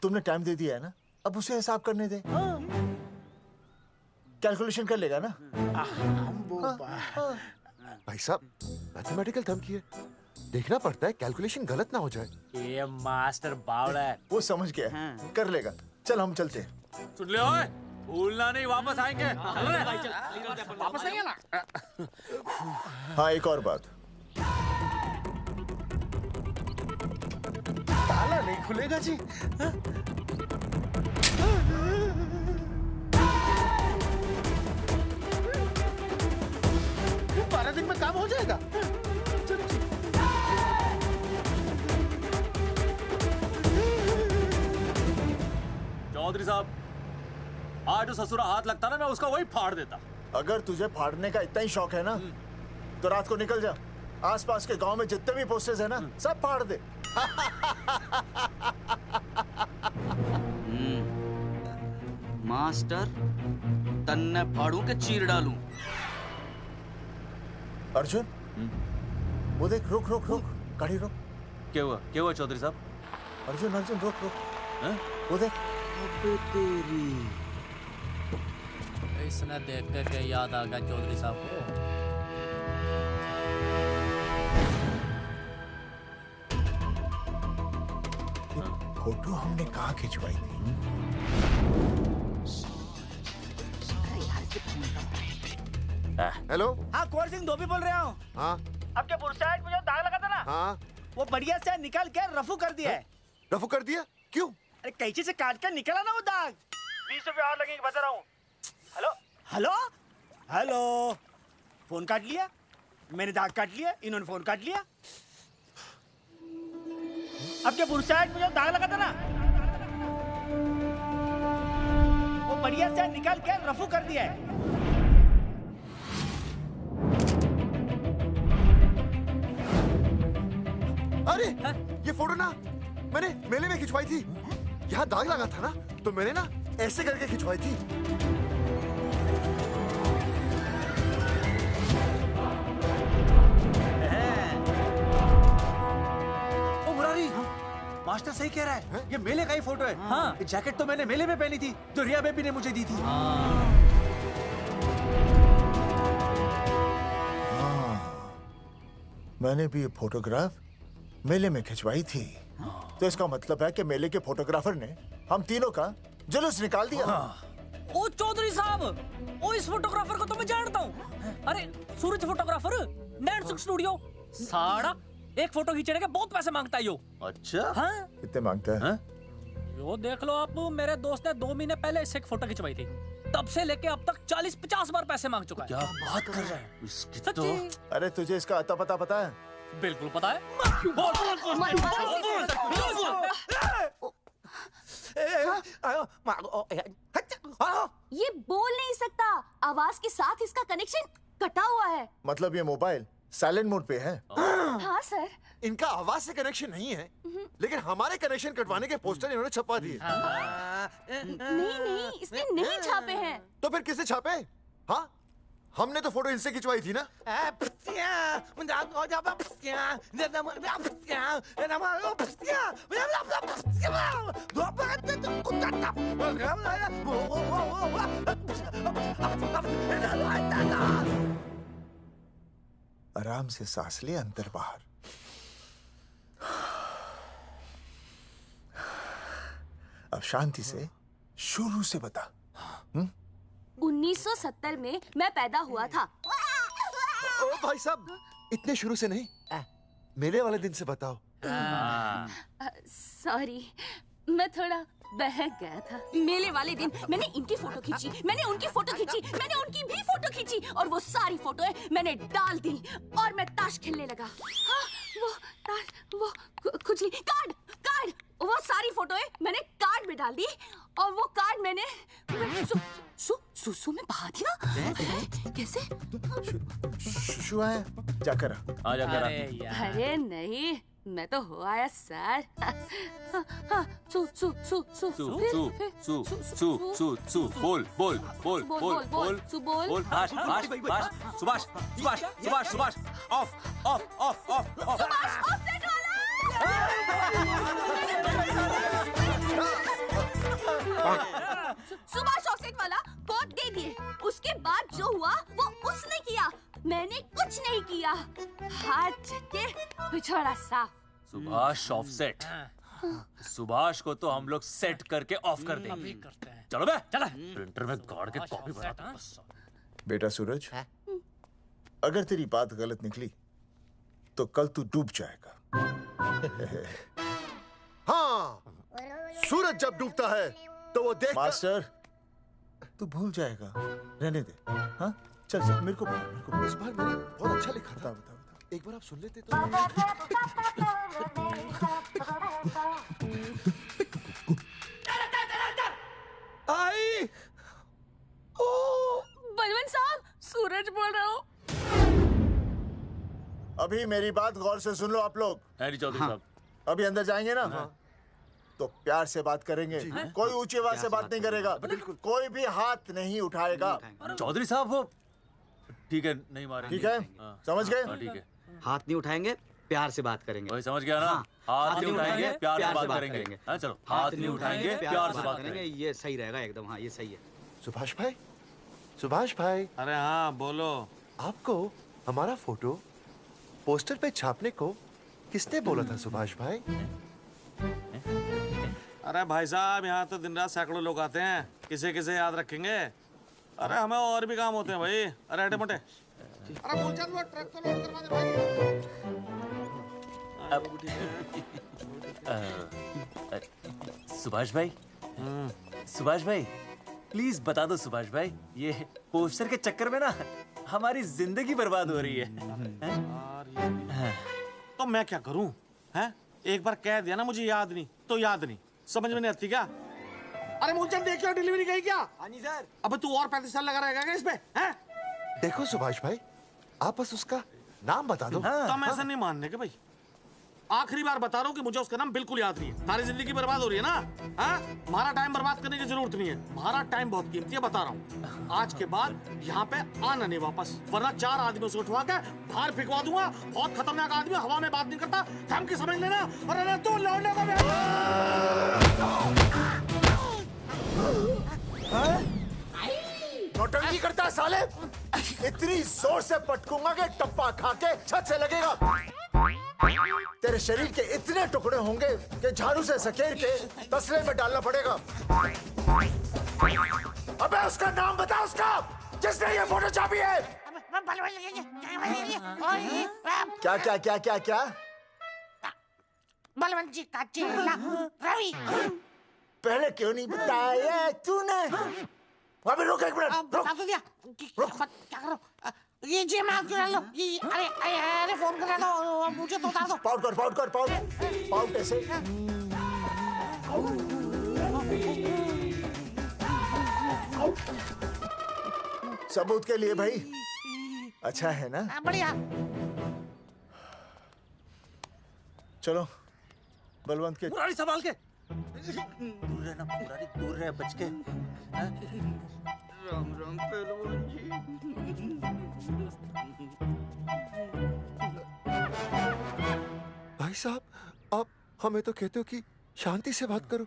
तुमने टाइम दे दिया है ना, अब उसे हिसाब करने दे। कैलकुलेशन कर लेगा ना। भाई साहब मैथमेटिकल थंब की है, देखना पड़ता है कैलकुलेशन गलत ना हो जाए। ये मास्टर बावड़ा है। वो समझ गया, कर लेगा। चल हम चलते हैं। सुन ले ओए, भूलना नहीं, वापस आएंगे। वापस आइए ना। हाँ एक और बात, ताला नहीं खुलेगा जी। 12 दिन में काम हो जाएगा। चौधरी साहब, आज जो ससुरा हाथ लगता ना, मैं उसका वही फाड़ देता। अगर तुझे फाड़ने का इतना ही शौक है ना, तो रात को निकल जा, आसपास के गांव में जितने भी पोस्टर्स है ना, सब फाड़ दे। मास्टर, तन्ने फाड़ू के चीर डालूं। अर्जुन, वो देख, रुक रुक रुक, गाड़ी रुक। क्या हुआ चौधरी साहब? अर्जुन रुक रुक, वो देख। अबे तेरी, इसने देख के याद आ गया चौधरी साहब को। फोटो हमने कहाँ खिंचवाई थी? हेलो। हाँ कुंवर सिंह धोबी बोल रहा हूँ। हाँ आपके बुरसाइड में जो दाग लगा था ना, हाँ वो बढ़िया से निकाल के रफू कर दिया है। रफू कर दिया? क्यों? अरे कैंची से काट कर निकला ना वो दाग। 20 रुपए और लगेंगे, बता रहा हूँ। हेलो हेलो हेलो, फोन काट लिया, मैंने दाग काट लिया, इन्होंने फोन काट लिया। आपके बुरसाइड में जो दाग लगा था ना, वो बढ़िया से निकाल के रफू कर दिया है। अरे ये फोटो ना मैंने मेले में खिंचवाई थी। यहाँ दाग लगा था ना, तो मैंने ना ऐसे करके खिंचवाई थी। ओ मुरारी, मास्टर सही कह रहा है, ये मेले का ही फोटो है। हाँ, ये जैकेट तो मैंने मेले में पहनी थी, जो रिया बेबी ने मुझे दी थी। मैंने भी ये फोटोग्राफ मेले में खिंचवाई थी। तो इसका मतलब है कि मेले के फोटोग्राफर ने हम तीनों का जुलूस निकाल दिया। ओ चौधरी साहब, ओ इस फोटोग्राफर को तो मैं जानता हूँ। अरे सूरज फोटोग्राफर, नैनसुख स्टूडियो। साड़ा एक फोटो खींचने के बहुत पैसे मांगता है यो। अच्छा? हाँ? कितने मांगता है? यो देख लो आप, मेरे दोस्त ने 2 महीने पहले इससे एक फोटो खिंचवाई थी, तब से लेके अब तक 40-50 बार पैसे मांग चुका है। क्या बात कर रहा है? इसकी तो... अरे तुझे इसका अता पता पता है? बिल्कुल पता है। ये बोल नहीं सकता, आवाज के साथ इसका कनेक्शन कटा हुआ है। मतलब ये मोबाइल साइलेंट मोड पे है? हाँ सर। इनका आवाज से कनेक्शन नहीं है, लेकिन हमारे कनेक्शन कटवाने के पोस्टर इन्होंने छपवा दिए। नहीं, इसने नहीं छापे हैं। तो फिर किसने छापे? हाँ, हमने तो फोटो इनसे खिंचवाई थी ना। आराम से सांस ले, अंदर बाहर। अब शांति से शुरू से बता। 1970 में मैं पैदा हुआ था। ओ भाई साहब, इतने शुरू से नहीं, मेरे वाले दिन से बताओ। सॉरी, मैं थोड़ा बहक गया था। मेले वाले दिन मैंने इनकी फोटो खींची, मैंने उनकी फोटो खींची, मैंने उनकी भी फोटो खींची, और वो सारी फोटोएं मैंने डाल दी और मैं ताश खेलने लगा। हाँ, वो खुजली, कार्ड, वो सारी फोटोएं मैंने कार्ड में डाल दी, और वो कार्ड मैंने सुसु में बहा दिया। कैसे? शुशु है, जाकर आ जाकर। अरे नहीं, मैं तो हो आया सर। सु बोल Subhash of offset Subhash offset वाला कोड दे दिए। उसके बाद जो हुआ वो उसने किया, मैंने कुछ नहीं किया। हाथ के पिछड़ा साफ। सुभाष ऑफसेट। सुभाष को तो हम लोग सेट करके ऑफ कर देंगे। चलो बे, चला प्रिंटर में गाड़ के कॉपी बनाता हूं। बेटा सूरज, अगर तेरी बात गलत निकली तो कल तू डूब जाएगा। हाँ, सूरज जब डूबता है तो वो देख। मास्टर, तू भूल जाएगा, रहने दे। हाँ, चल मेरे को इस बार मैंने बहुत अच्छा लिखा था। बता। एक बार आप सुन लेते तो। आई, बलवंत साहब, सूरज बोल रहा हूँ। अभी मेरी बात गौर से सुन लो आप लोग। चौधरी साहब, अभी अंदर जाएंगे ना, तो प्यार से बात करेंगे। कोई ऊंची आवाज से बात नहीं करेगा, कोई भी हाथ नहीं उठाएगा। चौधरी साहब वो ठीक है, नहीं मारेंगे। ठीक है, समझ गए? ठीक है, हाथ नहीं उठाएंगे, प्यार से बात करेंगे। वही समझ गया ना? हाथ नहीं उठाएंगे, प्यार से बात करेंगे। हाँ, चलो, हाथ नहीं उठाएंगे, प्यार से बात करेंगे। ये सही रहेगा एकदम। हाँ, ये सही है। सुभाष भाई। अरे हाँ, बोलो। आपको हमारा फोटो पोस्टर पे छापने को किसने बोला था सुभाष भाई? अरे भाई साहब, यहाँ तो दिन रात सैकड़ों लोग आते हैं, किसे किसे याद रखेंगे। अरे हमें और भी काम होते हैं भाई। अरे हटे मोटे। अरे मूलचंद, वो ट्रक तो लोड करवा दे भाई। सुभाष भाई, प्लीज बता दो सुभाष भाई, ये पोस्टर के चक्कर में ना हमारी जिंदगी बर्बाद हो रही है। तो मैं क्या करूं? हैं? एक बार कह दिया ना मुझे याद नहीं तो याद नहीं, समझ में नहीं आती क्या? अरे मूलचंद, देखियो डिलीवरी गई क्या? हाँ जी सर। अब तू और 35 साल लगा रहेगा क्या इस पे? हैं? देखो सुभाष भाई, आप बस उसका नाम बता दो। तो हम ऐसा नहीं मानने के भाई। आखिरी बार बता रहा हूँ कि मुझे उसका नाम बिल्कुल याद नहीं है। सारी जिंदगी बर्बाद हो रही है ना? हाँ? हमारा टाइम बर्बाद करने की जरूरत नहीं है। हमारा टाइम बहुत कीमती है, बता रहा हूँ। आज के बाद यहाँ पे आना नहीं वापस, वरना 4 आदमियों से उठवा के बाहर फेंकवा दूंगा। बहुत खतरनाक आदमी, हवा में बात नहीं करता, धमकी समझ लेना। और अरे तू लौटने का नौटंकी करता है साले। इतनी जोर से पटकूंगा कि टप्पा खा के छत से लगेगा। तेरे शरीर के इतने टुकड़े होंगे कि झाड़ू से सकेर के तसले में डालना पड़ेगा। अबे उसका नाम बता, उसका जिसने ये फोटो छापी है। क्या क्या क्या क्या क्या? बलवंत जी का चेला रवि। पहले क्यों नहीं बताया तूने? अबे रुक एक मिनट, रुक। क्या करो? ये जी माफ करा लो। अरे फोन करा दो, मुझे तो उतार दो। पाउट कर, पाउट ऐसे। सबूत के लिए भाई अच्छा है ना? बढ़िया। चलो बलवंत के मुरारी संभाल के। दूर रहना मुरारी, दूर रह बच के। राम राम पहलवान जी। भाई साहब, आप हमें तो कहते हो कि शांति से बात करो,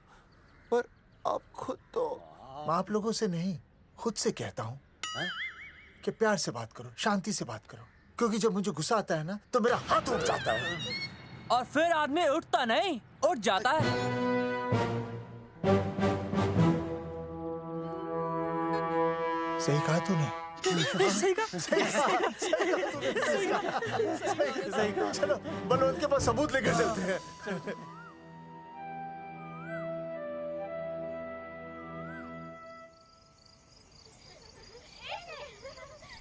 पर आप खुद तो। आप लोगों से नहीं, खुद से कहता हूँ कि प्यार से बात करो, शांति से बात करो, क्योंकि जब मुझे गुस्सा आता है ना तो मेरा हाथ उठ जाता है। और फिर आदमी उठता नहीं, उठ जाता है। सही कहा तूने। सही कहा। सही कहा। चलो बलवंत के पास सबूत लेकर चलते हैं।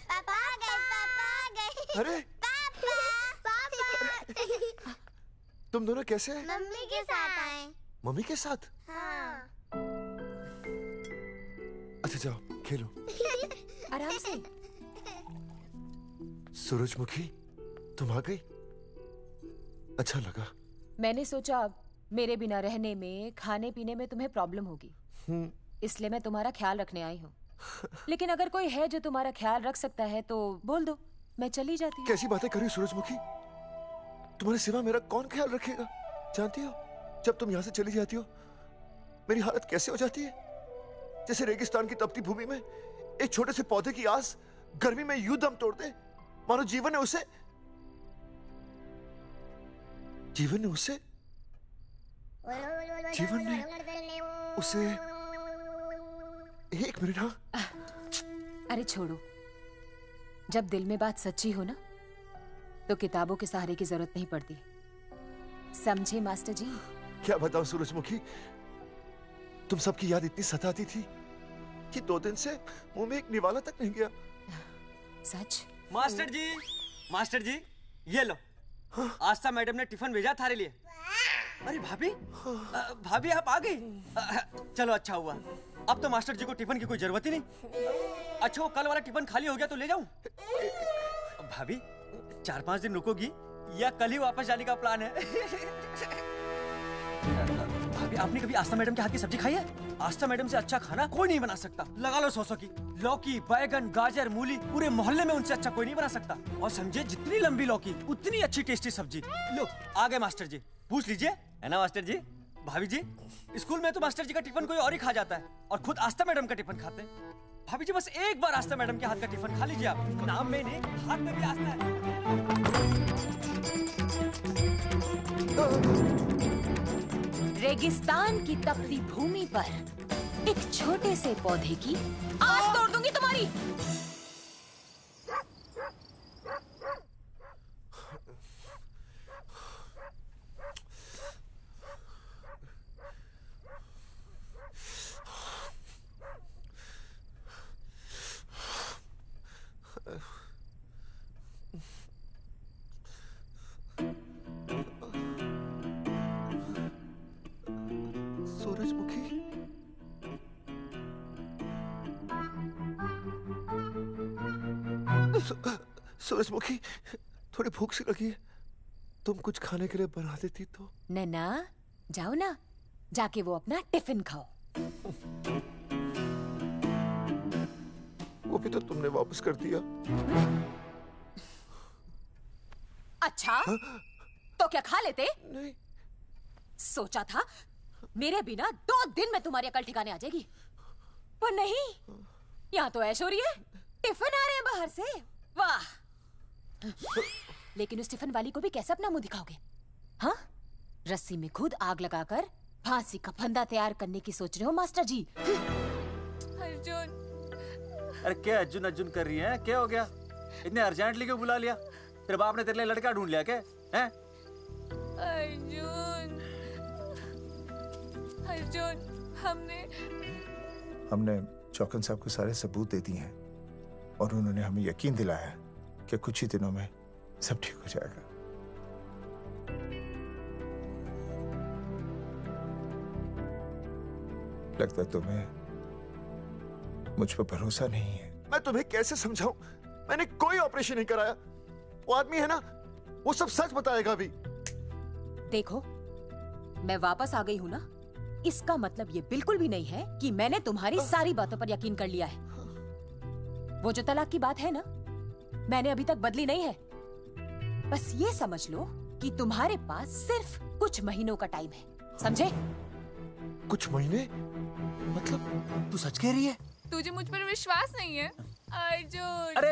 पापा आ गए, पापा आ गए। अरे तुम दोनों कैसे हैं? मम्मी के साथ आए। मम्मी के साथ? हाँ। अच्छा जाओ खेलो। आराम से। सूरजमुखी, तुम आ गई? अच्छा लगा। मैंने सोचा मेरे बिना रहने में, खाने पीने में तुम्हें प्रॉब्लम होगी, इसलिए मैं तुम्हारा ख्याल रखने आई हूँ। लेकिन अगर कोई है जो तुम्हारा ख्याल रख सकता है तो बोल दो, मैं चली जाती हूँ। कैसी बातें कर रही हो सूरजमुखी? तुम्हारे सिवा मेरा कौन ख्याल रखेगा? जानती हो, जब तुम यहाँ से चली जाती हो मेरी हालत कैसे हो जाती है? जैसे रेगिस्तान की तपती भूमि में एक छोटे से पौधे की आस गर्मी में यूं दम तोड़ दे, मानो जीवन ने उसे एक मिनट। हाँ अरे छोड़ो, जब दिल में बात सच्ची हो ना तो किताबों के सहारे की जरूरत नहीं पड़ती, समझे मास्टर जी? क्या बताऊं सूरजमुखी, तुम सबकी याद इतनी सताती थी कि 2 दिन से मुंह में एक निवाला तक नहीं गया। सच? मास्टर जी ये लो। आस्था मैडम ने टिफिन भेजा थारे लिए। अरे भाभी, भाभी आप आ गई? चलो अच्छा हुआ, अब तो मास्टर जी को टिफिन की कोई जरूरत ही नहीं। अच्छा वो कल वाला टिफिन खाली हो गया तो ले जाऊं? भाभी 4-5 दिन रुकोगी या कल ही वापस जाने का प्लान है? भाभी आपने कभी आस्था मैडम के हाथ की सब्जी खाई है? आस्था मैडम से अच्छा खाना कोई नहीं बना सकता। लगा लो 100 की। लौकी, बैगन, गाजर, मूली, पूरे मोहल्ले में उनसे अच्छा कोई नहीं बना सकता। और समझे, जितनी लंबी लौकी उतनी अच्छी टेस्टी सब्जी। लो आ गए मास्टर जी, पूछ लीजिए, है ना मास्टर जी? भाभी जी, स्कूल में तो मास्टर जी का टिफिन कोई और ही खा जाता है और खुद आस्था मैडम का टिफिन खाते हैं। भाभी जी बस एक बार आस्था मैडम के हाथ का टिफिन खा लीजिए आप। नाम में नहीं, हाथ में भी आस्था है। रेगिस्तान की तपती भूमि पर एक छोटे से पौधे की आस तोड़ दूंगी तुम्हारी। सूरजमुखी, थोड़ी भूख सी लगी है, तुम कुछ खाने के लिए बना देती तो। नैना जाओ ना, जाके वो अपना टिफिन खाओ। वो भी तो तुमने वापस कर दिया। अच्छा तो क्या खा लेते? नहीं। सोचा था मेरे बिना 2 दिन में तुम्हारी अकल ठिकाने आ जाएगी, पर नहीं, यहाँ तो ऐश हो रही है। टिफिन आ रहे हैं बाहर से, वाह। लेकिन उस टिफिन वाली को भी कैसे अपना मुंह दिखाओगे? हाँ, रस्सी में खुद आग लगाकर फांसी का फंदा तैयार करने की सोच रहे हो मास्टर जी? अर्जुन, अरे क्या अर्जुन अर्जुन कर रही है? क्या हो गया? इतने अर्जेंटली क्यों बुला लिया? तेरे बाप ने तेरे लिए लड़का ढूंढ लिया क्या? हैं? अर्जुन, अर्जुन, हमने चौकन साहब को सारे सबूत दे दिए हैं और उन्होंने हमें यकीन दिलाया कि कुछ ही दिनों में सब ठीक हो जाएगा। लगता है तुम्हें मुझ पर भरोसा नहीं है। मैं तुम्हें कैसे समझाऊं? मैंने कोई ऑपरेशन नहीं कराया। वो आदमी है ना, वो सब सच बताएगा अभी। देखो, मैं वापस आ गई हूँ ना, इसका मतलब ये बिल्कुल भी नहीं है कि मैंने तुम्हारी सारी बातों पर यकीन कर लिया है। वो जो तलाक की बात है ना, मैंने अभी तक बदली नहीं है। बस ये समझ लो कि तुम्हारे पास सिर्फ कुछ महीनों का टाइम है, समझे? कुछ महीने? मतलब तू सच कह रही है? तुझे मुझ पर विश्वास नहीं है अर्जुन? अरे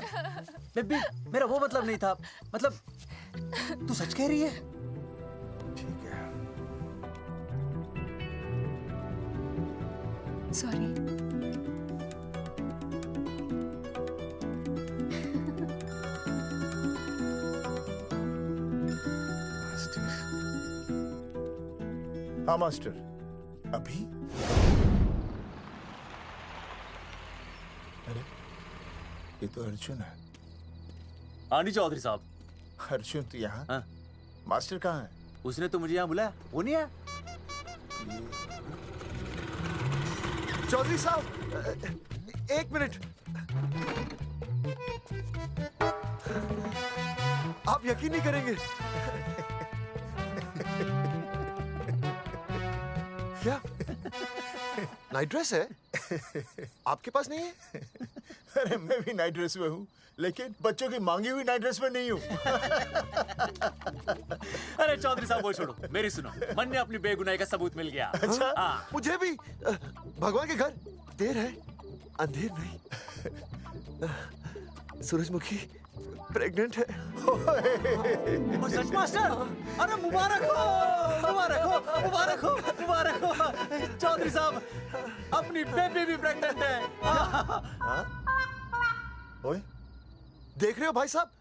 बेबी, मेरा वो मतलब नहीं था। मतलब तू सच कह रही है? ठीक है। सॉरी। हाँ मास्टर, अभी? अरे ये तो अर्जुन है। हाँ जी चौधरी साहब। अर्जुन तो यहाँ? हाँ। मास्टर कहाँ है? उसने तो मुझे यहाँ बुलाया, वो नहीं आया। चौधरी साहब, एक मिनट। आप यकीन नहीं करेंगे। क्या नाइट ड्रेस है? आपके पास नहीं है? अरे मैं भी नाइट ड्रेस में हूँ, लेकिन बच्चों की मांगी हुई नाइट ड्रेस में नहीं हूँ। अरे चौधरी साहब वो छोड़ो, मेरी सुनो। मन ने अपनी बेगुनाही का सबूत मिल गया। अच्छा? हाँ। मुझे भी। भगवान के घर देर है, अंधेर नहीं। सूरजमुखी प्रेग्नेंट है। सच मास्टर? अरे मुबारक हो, मुबारक हो, मुबारक हो, मुबारक हो। चौधरी साहब, अपनी बेबी भी प्रेग्नेंट है। ओए, देख रहे हो भाई साहब,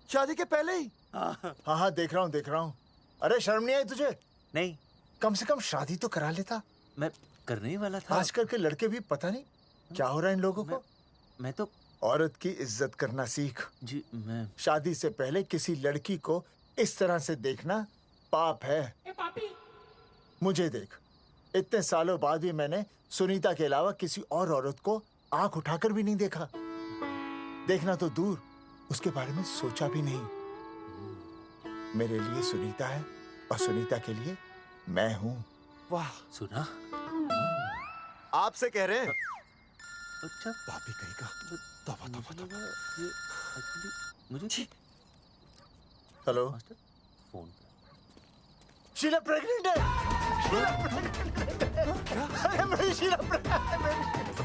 शादी के पहले ही। हाँ हाँ देख रहा हूँ, देख रहा हूँ। अरे शर्म नहीं आई तुझे? नहीं। कम से कम शादी तो करा लेता। मैं करने ही वाला था। आजकल के लड़के भी पता नहीं क्या हो रहा है इन लोगों को। मैं तो औरत की इज्जत करना सीख। जी मैं शादी से पहले किसी लड़की को इस तरह से देखना पाप है। मुझे देख, इतने सालों बाद भी मैंने सुनीता के अलावा किसी और औरत को आंख उठाकर भी नहीं देखा। देखना तो दूर, उसके बारे में सोचा भी नहीं। मेरे लिए सुनीता है और सुनीता के लिए मैं हूँ। वाह, सुना? आपसे कह रहे हैं। अच्छा, भाभी कहीं का। तौबा तौबा तौबा। ये एक्चुअली मुझे हेलो, फोन शीला प्रेग्नेंट है। अरे मेरी शीला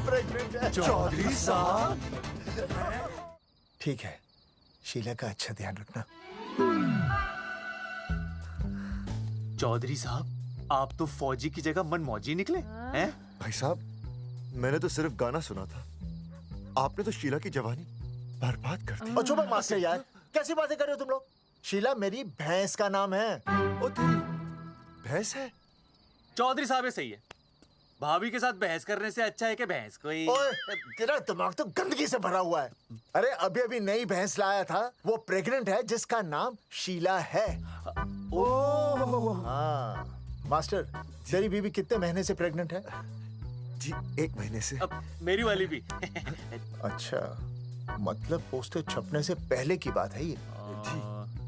प्रेग्नेंट है। चौधरी साहब, ठीक है, शीला का अच्छा ध्यान रखना। चौधरी साहब, आप तो फौजी की जगह मनमौजी निकले हैं? भाई साहब, मैंने तो सिर्फ गाना सुना था, आपने तो शीला की जवानी बर्बाद कर दी। और चुप मास्टर यार, कैसी बातें कर रहे हो तुम लोग? शीला मेरी भैंस का नाम है। ओ तेरी भैंस है? चौधरी साहब ये सही है। भाभी के साथ बहस करने से अच्छा है कि भैंस कोई। ओए, तेरा दिमाग तो गंदगी से भरा हुआ है। अरे अभी अभी नई भैंस लाया था, वो प्रेग्नेंट है, जिसका नाम शीला है। ओह हाँ मास्टर, तेरी बीवी कितने महीने से प्रेग्नेंट है? जी 1 महीने से। अब मेरी वाली भी। अच्छा, मतलब पोस्टर छपने से पहले की बात है ये।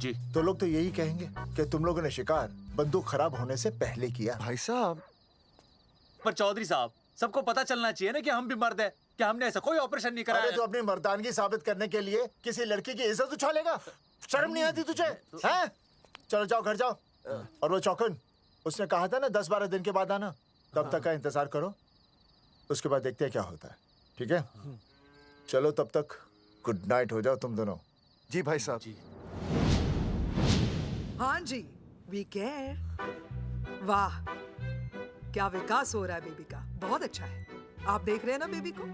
जी तो लोग तो यही कहेंगे कि तुम लोगों ने शिकार बंदूक खराब होने से पहले किया। भाई साहब, पर चौधरी साहब, सबको पता चलना चाहिए ना कि हम भी मर्द हैं, कि हमने ऐसा कोई ऑपरेशन नहीं कराया। अरे तो अपनी मर्दानगी साबित करने के लिए किसी लड़की की इज्जत उछालेगा? शर्म नहीं आती तुझे? हैं? चलो जाओ, घर जाओ। और वो चौकन, उसने कहा था ना 10-12 दिन के बाद आना, तब तक का इंतजार करो, उसके बाद देखते हैं क्या होता है। ठीक है, चलो तब तक गुड नाइट हो जाओ तुम दोनों। जी भाई साहब। जी हाँ जी, वी केयर। वाह, क्या विकास हो रहा है बेबी का, बहुत अच्छा है। आप देख रहे हैं ना बेबी को?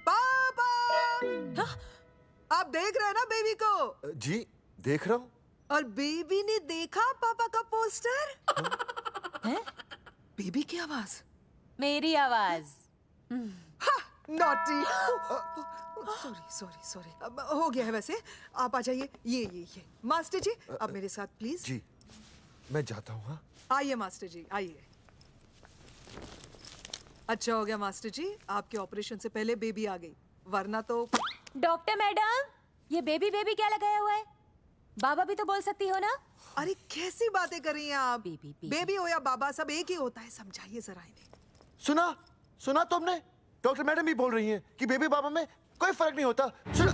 पापा, आप देख रहे हैं ना बेबी को? जी देख रहा हूँ। और बेबी ने देखा पापा का पोस्टर? हैं? बेबी की आवाज? मेरी आवाज। नॉटी। सॉरी सॉरी सॉरी, हो गया है वैसे। आप आ जाइए। ये मास्टर जी, अब मेरे साथ प्लीज। जी मैं जाता हूँ। हाँ आइए मास्टर जी, आइए। अच्छा हो गया मास्टर जी, आपके ऑपरेशन से पहले बेबी आ गई, वरना तो। डॉक्टर मैडम, ये बेबी बेबी क्या लगाया हुआ है? बाबा भी तो बोल सकती हो ना? अरे कैसी बातें कर रही हैं आप? बेबी हो या बाबा, सब एक ही होता है, समझाइए जरा इन्हें। सुना तुमने? डॉक्टर मैडम भी बोल रही हैं कि बेबी बाबा में कोई फर्क नहीं होता। सुना?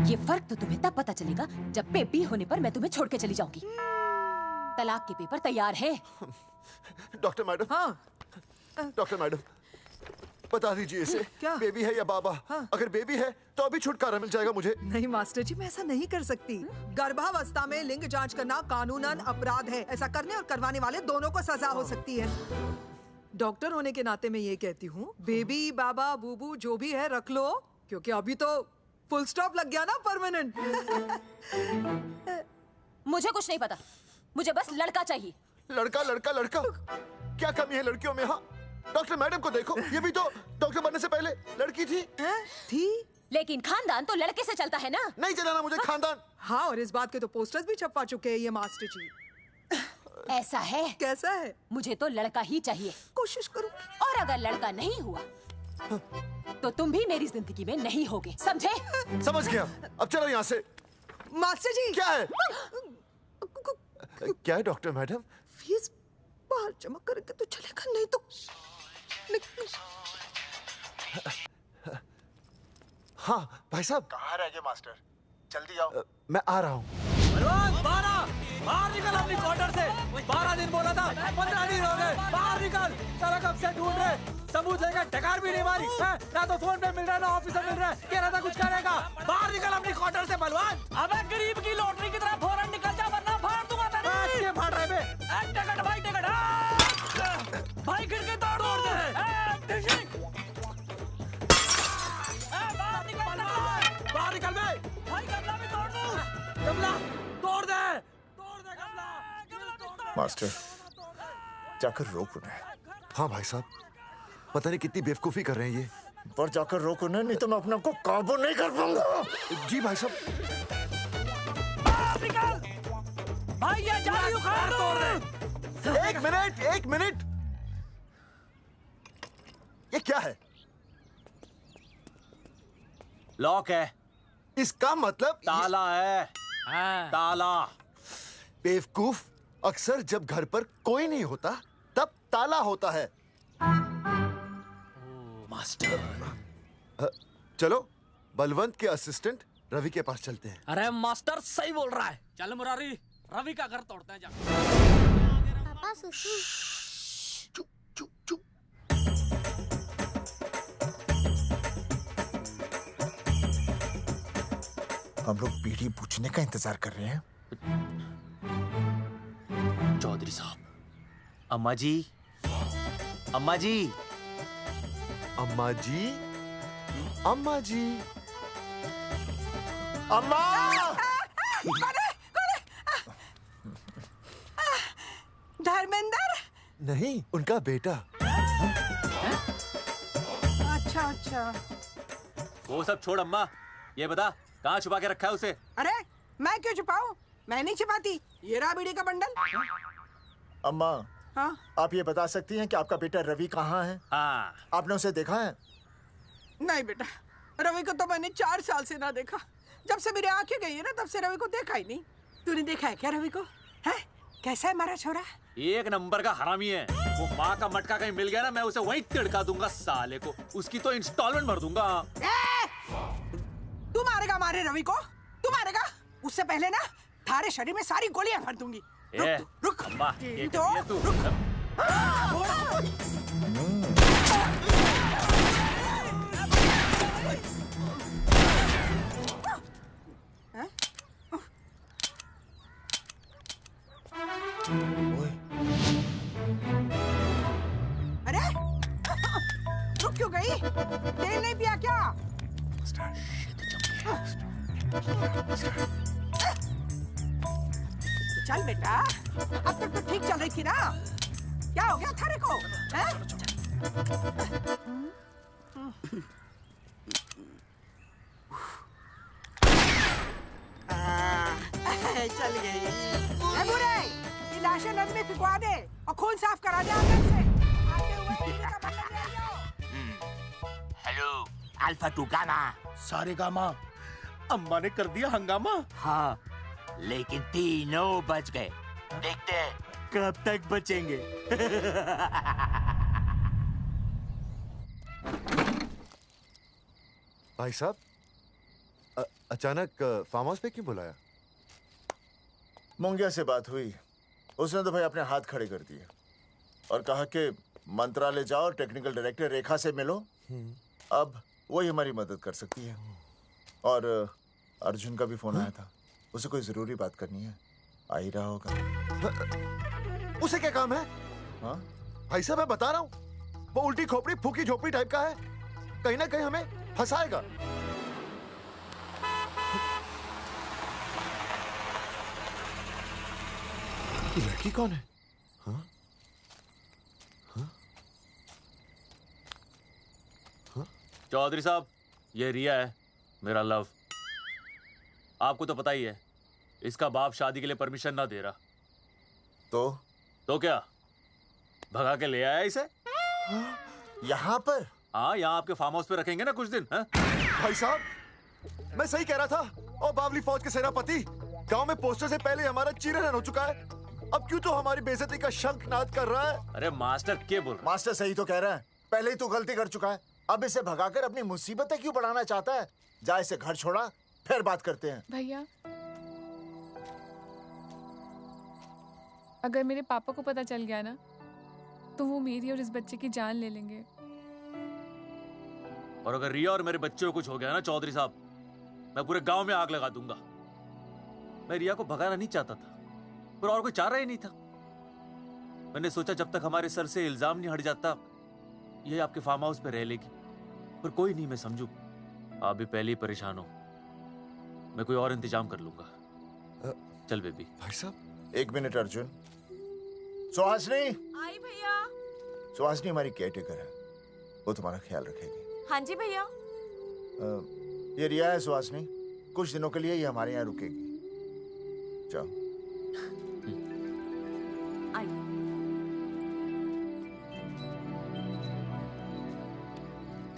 ये फर्क तो तुम्हें तब पता चलेगा जब बेबी होने पर मैं तुम्हें छोड़ के चली जाऊंगी। तलाक के पेपर तैयार है। Doctor madam. हाँ। डॉक्टर मैडम, बता दीजिए इसे, क्या? बेबी है या बाबा? हाँ। अगर बेबी है तो अभी छुटकारा मिल जाएगा मुझे। नहीं मास्टर जी, मैं ऐसा नहीं कर सकती। गर्भावस्था में लिंग जांच करना कानूनन अपराध है। ऐसा करने और करवाने वाले दोनों को सजा हो सकती है। डॉक्टर होने के नाते मैं ये कहती हूँ, बेबी बाबा बूबू जो भी है रख लो, क्योंकि अभी तो फुल स्टॉप लग गया ना परमानेंट। मुझे कुछ नहीं पता, मुझे बस लड़का चाहिए। लड़का लड़का लड़का, क्या कमी है लड़कियों में? हाँ, डॉक्टर मैडम को देखो, ये भी तो डॉक्टर बनने से पहले लड़की थी। लेकिन खानदान तो लड़के से चलता है ना। नहीं चलाना मुझे खानदान। हाँ, और इस बात के तो पोस्टर्स भी छपवा चुके हैं ये मास्टर जी। ऐसा है? कैसा है? मुझे तो लड़का ही चाहिए। कोशिश करूँ। और अगर लड़का नहीं हुआ तो तुम भी मेरी जिंदगी में नहीं होगे, समझे? समझ गया। अब चलो यहाँ से। मास्टर जी। क्या है? क्या है डॉक्टर मैडम? फीस बाहर जमा करेंगे तो चलेगा, नहीं तो हाँ भाई साहब। कहाँ रह गए मास्टर? जल्दी आओ। मैं आ रहा हूँ। बाहर निकल अपनी क्वार्टर से। 12 दिन बोला था, 15 दिन हो गए। बाहर निकल। सारा कब से ढूंढ रहे, सबूत लेकर ढकार भी नहीं मारी है? ना तो फोन पे मिल रहा है, ना ऑफिस में मिल रहा है। कह रहा था कुछ करेगा। बाहर निकल अपनी क्वार्टर से बलवान। अबे गरीब की लॉटरी की तरह फौरन निकल जा, वरना फाड़ दूंगा तेरी। क्या फाड़ रहे बे? टिकट भाई, टिकट। भाई खिड़की तोड़ दे। बाहर निकल बे। भाई गमला भी तोड़ दूं। गमला तोड़ दे। मास्टर, जाकर रोक उन्हें। हाँ भाई साहब, पता नहीं कितनी बेवकूफी कर रहे हैं ये। पर जाकर रोक उन्हें, नहीं तो मैं अपने आप को काबू नहीं कर पाऊंगा। जी भाई साहब। भाई ये जाली उखाड़ दो। एक मिनट। ये क्या है? लॉक है। इसका मतलब ताला है। ताला। बेवकूफ, अक्सर जब घर पर कोई नहीं होता तब ताला होता है। मास्टर। चलो बलवंत के असिस्टेंट रवि के पास चलते हैं। अरे मास्टर सही बोल रहा है। चल मुरारी, रवि का घर तोड़ते हैं जा। पापा सुसु। हम लोग बीड़ी पूछने का इंतजार कर रहे हैं। चौधरी साहब। अम्मा जी, अम्मा जी, अम्मा जी, अम्मा जी, अम्मा। धर्मेंद्र? नहीं, उनका बेटा। अच्छा। वो सब छोड़ अम्मा, ये बता कहाँ छुपा के रखा है उसे? अरे मैं क्यों छुपाऊं? मैं नहीं छिपाती। ये रहा बीड़ी का बंडल। अम्मा, हाँ? आप ये बता सकती हैं कि आपका बेटा रवि कहाँ है? हाँ। आपने उसे देखा है? नहीं बेटा, रवि को तो मैंने 4 साल से ना देखा। जब से मेरी आंखें गई है ना, तब से रवि को देखा ही नहीं। तूने देखा है क्या रवि को? है? कैसा है हमारा छोरा? एक नंबर का हरामी है। वो माँ का मटका कहीं मिल गया ना, मैं उसे वहीं तिड़का दूंगा साले को। उसकी तो इंस्टॉलमेंट भर दूंगा। तू मारेगा हमारे रवि को? तू मारेगा? उससे पहले ना थारे शरीर में सारी गोलियां भर दूंगी। रुक अम्मा, ये तो कर दिया तू। अरे रुक क्यों गई? तेल नहीं पिया क्या? चल बेटा, अब तक तो ठीक चल रही थी ना। क्या हो गया थारे को? चल गई। बुरे, ये लाशें नदी में फिकवा दे और खून साफ करा दे अंदर से। आते हुए अल्फा टू गामा। सारे गामा। अम्मा ने कर दिया हंगामा। हाँ, लेकिन तीनों बच गए। देखते हैं कब तक बचेंगे। भाई साहब, अचानक फार्म हाउस पे क्यों बुलाया? मुंगिया से बात हुई, उसने तो भाई अपने हाथ खड़े कर दिए और कहा कि मंत्रालय जाओ, टेक्निकल डायरेक्टर रेखा से मिलो, अब वही हमारी मदद कर सकती है। और अर्जुन का भी फोन आया था, उसे कोई जरूरी बात करनी है, आ ही रहा होगा। उसे क्या काम है? हाँ भाई साहब, मैं बता रहा हूँ, वो उल्टी खोपड़ी फूकी झोपड़ी टाइप का है, कहीं ना कहीं हमें फंसाएगा। ये लड़की कौन है? हाँ? हाँ? हाँ? चौधरी साहब, ये रिया है, मेरा लव। आपको तो पता ही है, इसका बाप शादी के लिए परमिशन ना दे रहा। तो क्या भगा के ले आया इसे? यहाँ पर? हाँ, यहाँ आपके फार्म हाउस पे रखेंगे ना कुछ दिन। हाँ? भाई साहब, मैं सही कह रहा था। और बावली फौज के सेनापति, गांव में पोस्टर से पहले हमारा चीरहरण हो चुका है, अब क्यों तो हमारी बेइज्जती का शंखनाद कर रहा है? अरे मास्टर क्या बोल रहा? मास्टर सही तो कह रहा है, पहले ही तो गलती कर चुका है, अब इसे भगाकर अपनी मुसीबतें क्यों बढ़ाना चाहता है? जा इसे घर छोड़ा, फिर बात करते हैं। भैया, अगर मेरे पापा को पता चल गया ना, तो वो मेरी और इस बच्चे की जान ले लेंगे। और अगर रिया और मेरे बच्चे को कुछ हो गया ना चौधरी साहब, मैं पूरे गांव में आग लगा दूंगा। मैं रिया को भगाना नहीं चाहता था, पर और कोई चारा ही नहीं था। मैंने सोचा जब तक हमारे सर से इल्जाम नहीं हट जाता, ये आपके फार्म हाउस पे रह लेगी। पर कोई नहीं, मैं समझू आप भी पहले ही परेशान हो, मैं कोई और इंतजाम कर लूंगा। चल बेबी। भाई साहब, 1 मिनट अर्जुन। सुहासनी। आई भैया। सुहासनी हमारी केयरटेकर है, वो तुम्हारा ख्याल रखेगी। हाँ जी भैया। ये रिया है सुहासनी, कुछ दिनों के लिए ये हमारे यहाँ रुकेगी। जाओ।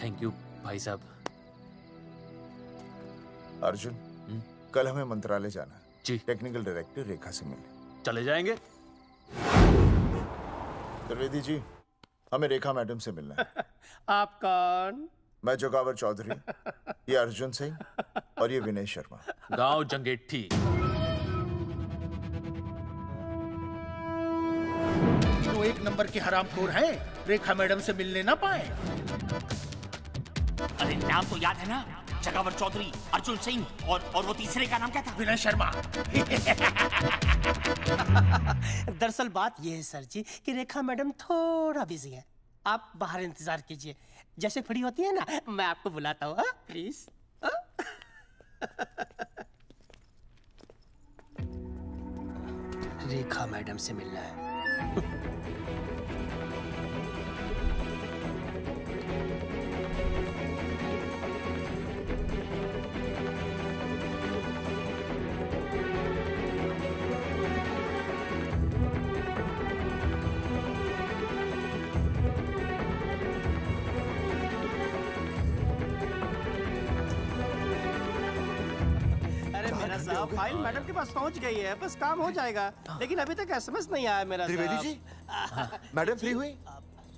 थैंक यू भाई साहब। अर्जुन, कल हमें मंत्रालय जाना है जी। टेक्निकल डायरेक्टर रेखा से मिलने चले जाएंगे। त्रिवेदी जी, हमें रेखा मैडम से मिलना है। आप कौन? मैं जोगावर चौधरी, ये अर्जुन सिंह और ये विनय शर्मा। गांव जंगेठी। वो 1 नंबर के हरामखोर हैं, रेखा मैडम से मिलने ना पाए। अरे नाम तो याद है ना, जगावर चौधरी, अर्जुन सिंह और वो तीसरे का नाम क्या था? विनय शर्मा। दरअसल बात ये है सर जी कि रेखा मैडम थोड़ा बिजी है, आप बाहर इंतजार कीजिए, जैसे फ्री होती है ना मैं आपको बुलाता हूँ, प्लीज। रेखा मैडम से मिलना है। फाइल मैडम के पास पहुंच गई है, बस काम हो जाएगा, लेकिन अभी तक एसएमएस नहीं आया मेरा। त्रिवेदी जी, मैडम फ्री हुई?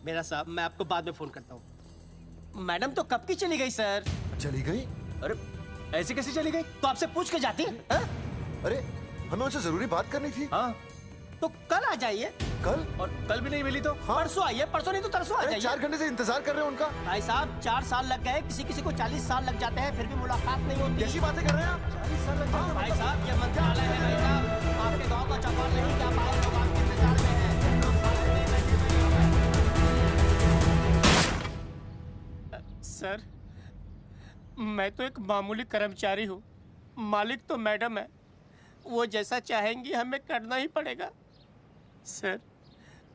मेरा साहब, मैं आपको बाद में फोन करता हूँ। मैडम तो कब की चली गई सर। चली गई? अरे ऐसे कैसे चली गई? तो आपसे पूछ के जाती। अरे हमें उनसे जरूरी बात करनी थी। हाँ, तो कल आ जाइए। कल? और कल भी नहीं मिली तो? हाँ? परसों आइए, परसों नहीं तो तरसों आ जाइए। 4 घंटे से इंतजार कर रहे हैं उनका। भाई साहब 4 साल लग गए, किसी को 40 साल लग जाते हैं, फिर भी मुलाकात नहीं होती। कैसी बातें कर रहे हैं आप? 40 साल लग जाते हैं। भाई साहब, ये मंत्रालय है भाई साहब, आपके गाँव का चौपाल नहीं क्या पाए, लोग आपके इंतजार में हैं। सर, मैं तो एक मामूली कर्मचारी हूँ, मालिक तो मैडम है, वो जैसा चाहेंगी हमें करना ही पड़ेगा। सर,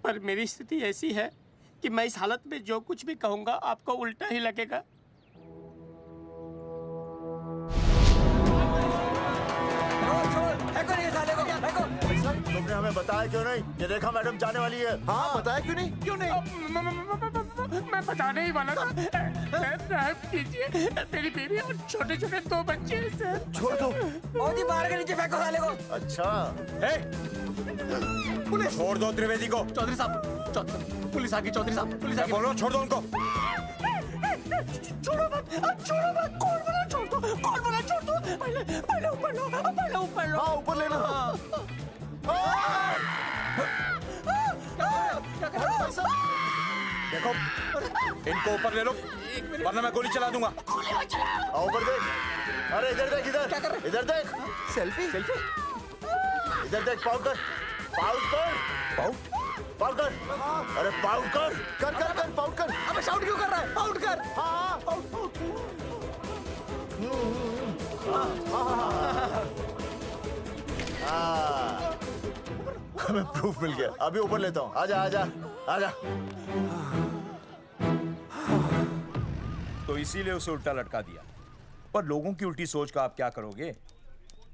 पर मेरी स्थिति ऐसी है कि मैं इस हालत में जो कुछ भी कहूँगा आपको उल्टा ही लगेगा। तुमने हमें बताया क्यों नहीं? ये रेखा मैडम जाने वाली है। हाँ, बताया क्यों नहीं? क्यों नहीं? मैं बताने ही वाला था। माफ कीजिए, मेरी बीवी और छोटे छोटे 2 बच्चे हैं सर। छोड़ दो। ओ जी बाहर के नीचे फेंको साले को। अच्छा पुलिस छोड़ दो त्रिवेदी को। चौधरी साहब, पुलिस आ गई। चौधरी साहब, पुलिस आ गई। बोलो छोड़ दो उनको। छोड़ो मत, कौन बना छोड़ दो। पहले ऊपर लो। हाँ ऊपर लेना। देखो इनको ऊपर ले लो वरना मैं गोली चला दूंगा। आओ ऊपर देख। अरे इधर देख, इधर देख। सेल्फी। इधर देख, पाउट कर। अरे पाउट कर। पाउट कर। अबे शाउट क्यों कर रहा है? पाउट कर। हाँ हमें प्रूफ मिल गया। अभी ऊपर लेता हूँ। आजा। तो इसीलिए उसे उल्टा लटका दिया। पर लोगों की उल्टी सोच का आप क्या करोगे?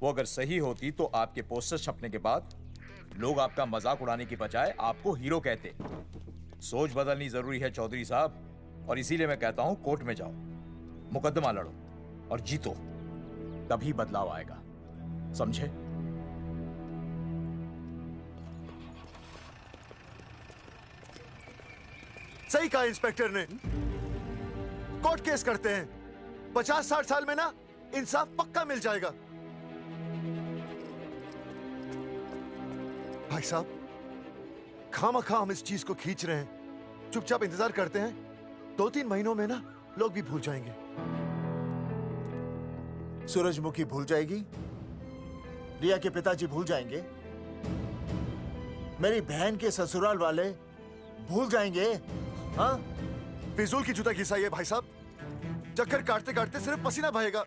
वो अगर सही होती तो आपके पोस्टर छपने के बाद लोग आपका मजाक उड़ाने की बजाय आपको हीरो कहते। सोच बदलनी जरूरी है चौधरी साहब, और इसीलिए मैं कहता हूं कोर्ट में जाओ, मुकदमा लड़ो और जीतो, तभी बदलाव आएगा। समझे? सही कहा इंस्पेक्टर ने। कोर्ट केस करते हैं, 50-60 साल में ना इंसाफ पक्का मिल जाएगा। भाई साहब, खामखा हम इस चीज को खींच रहे हैं। चुपचाप इंतजार करते हैं, 2-3 महीनों में ना लोग भी भूल जाएंगे। सूरजमुखी भूल जाएगी, रिया के पिताजी भूल जाएंगे, मेरी बहन के ससुराल वाले भूल जाएंगे। हाँ, फिजूल की जूता घिसा है भाई साहब। चक्कर काटते काटते सिर्फ पसीना बहेगा।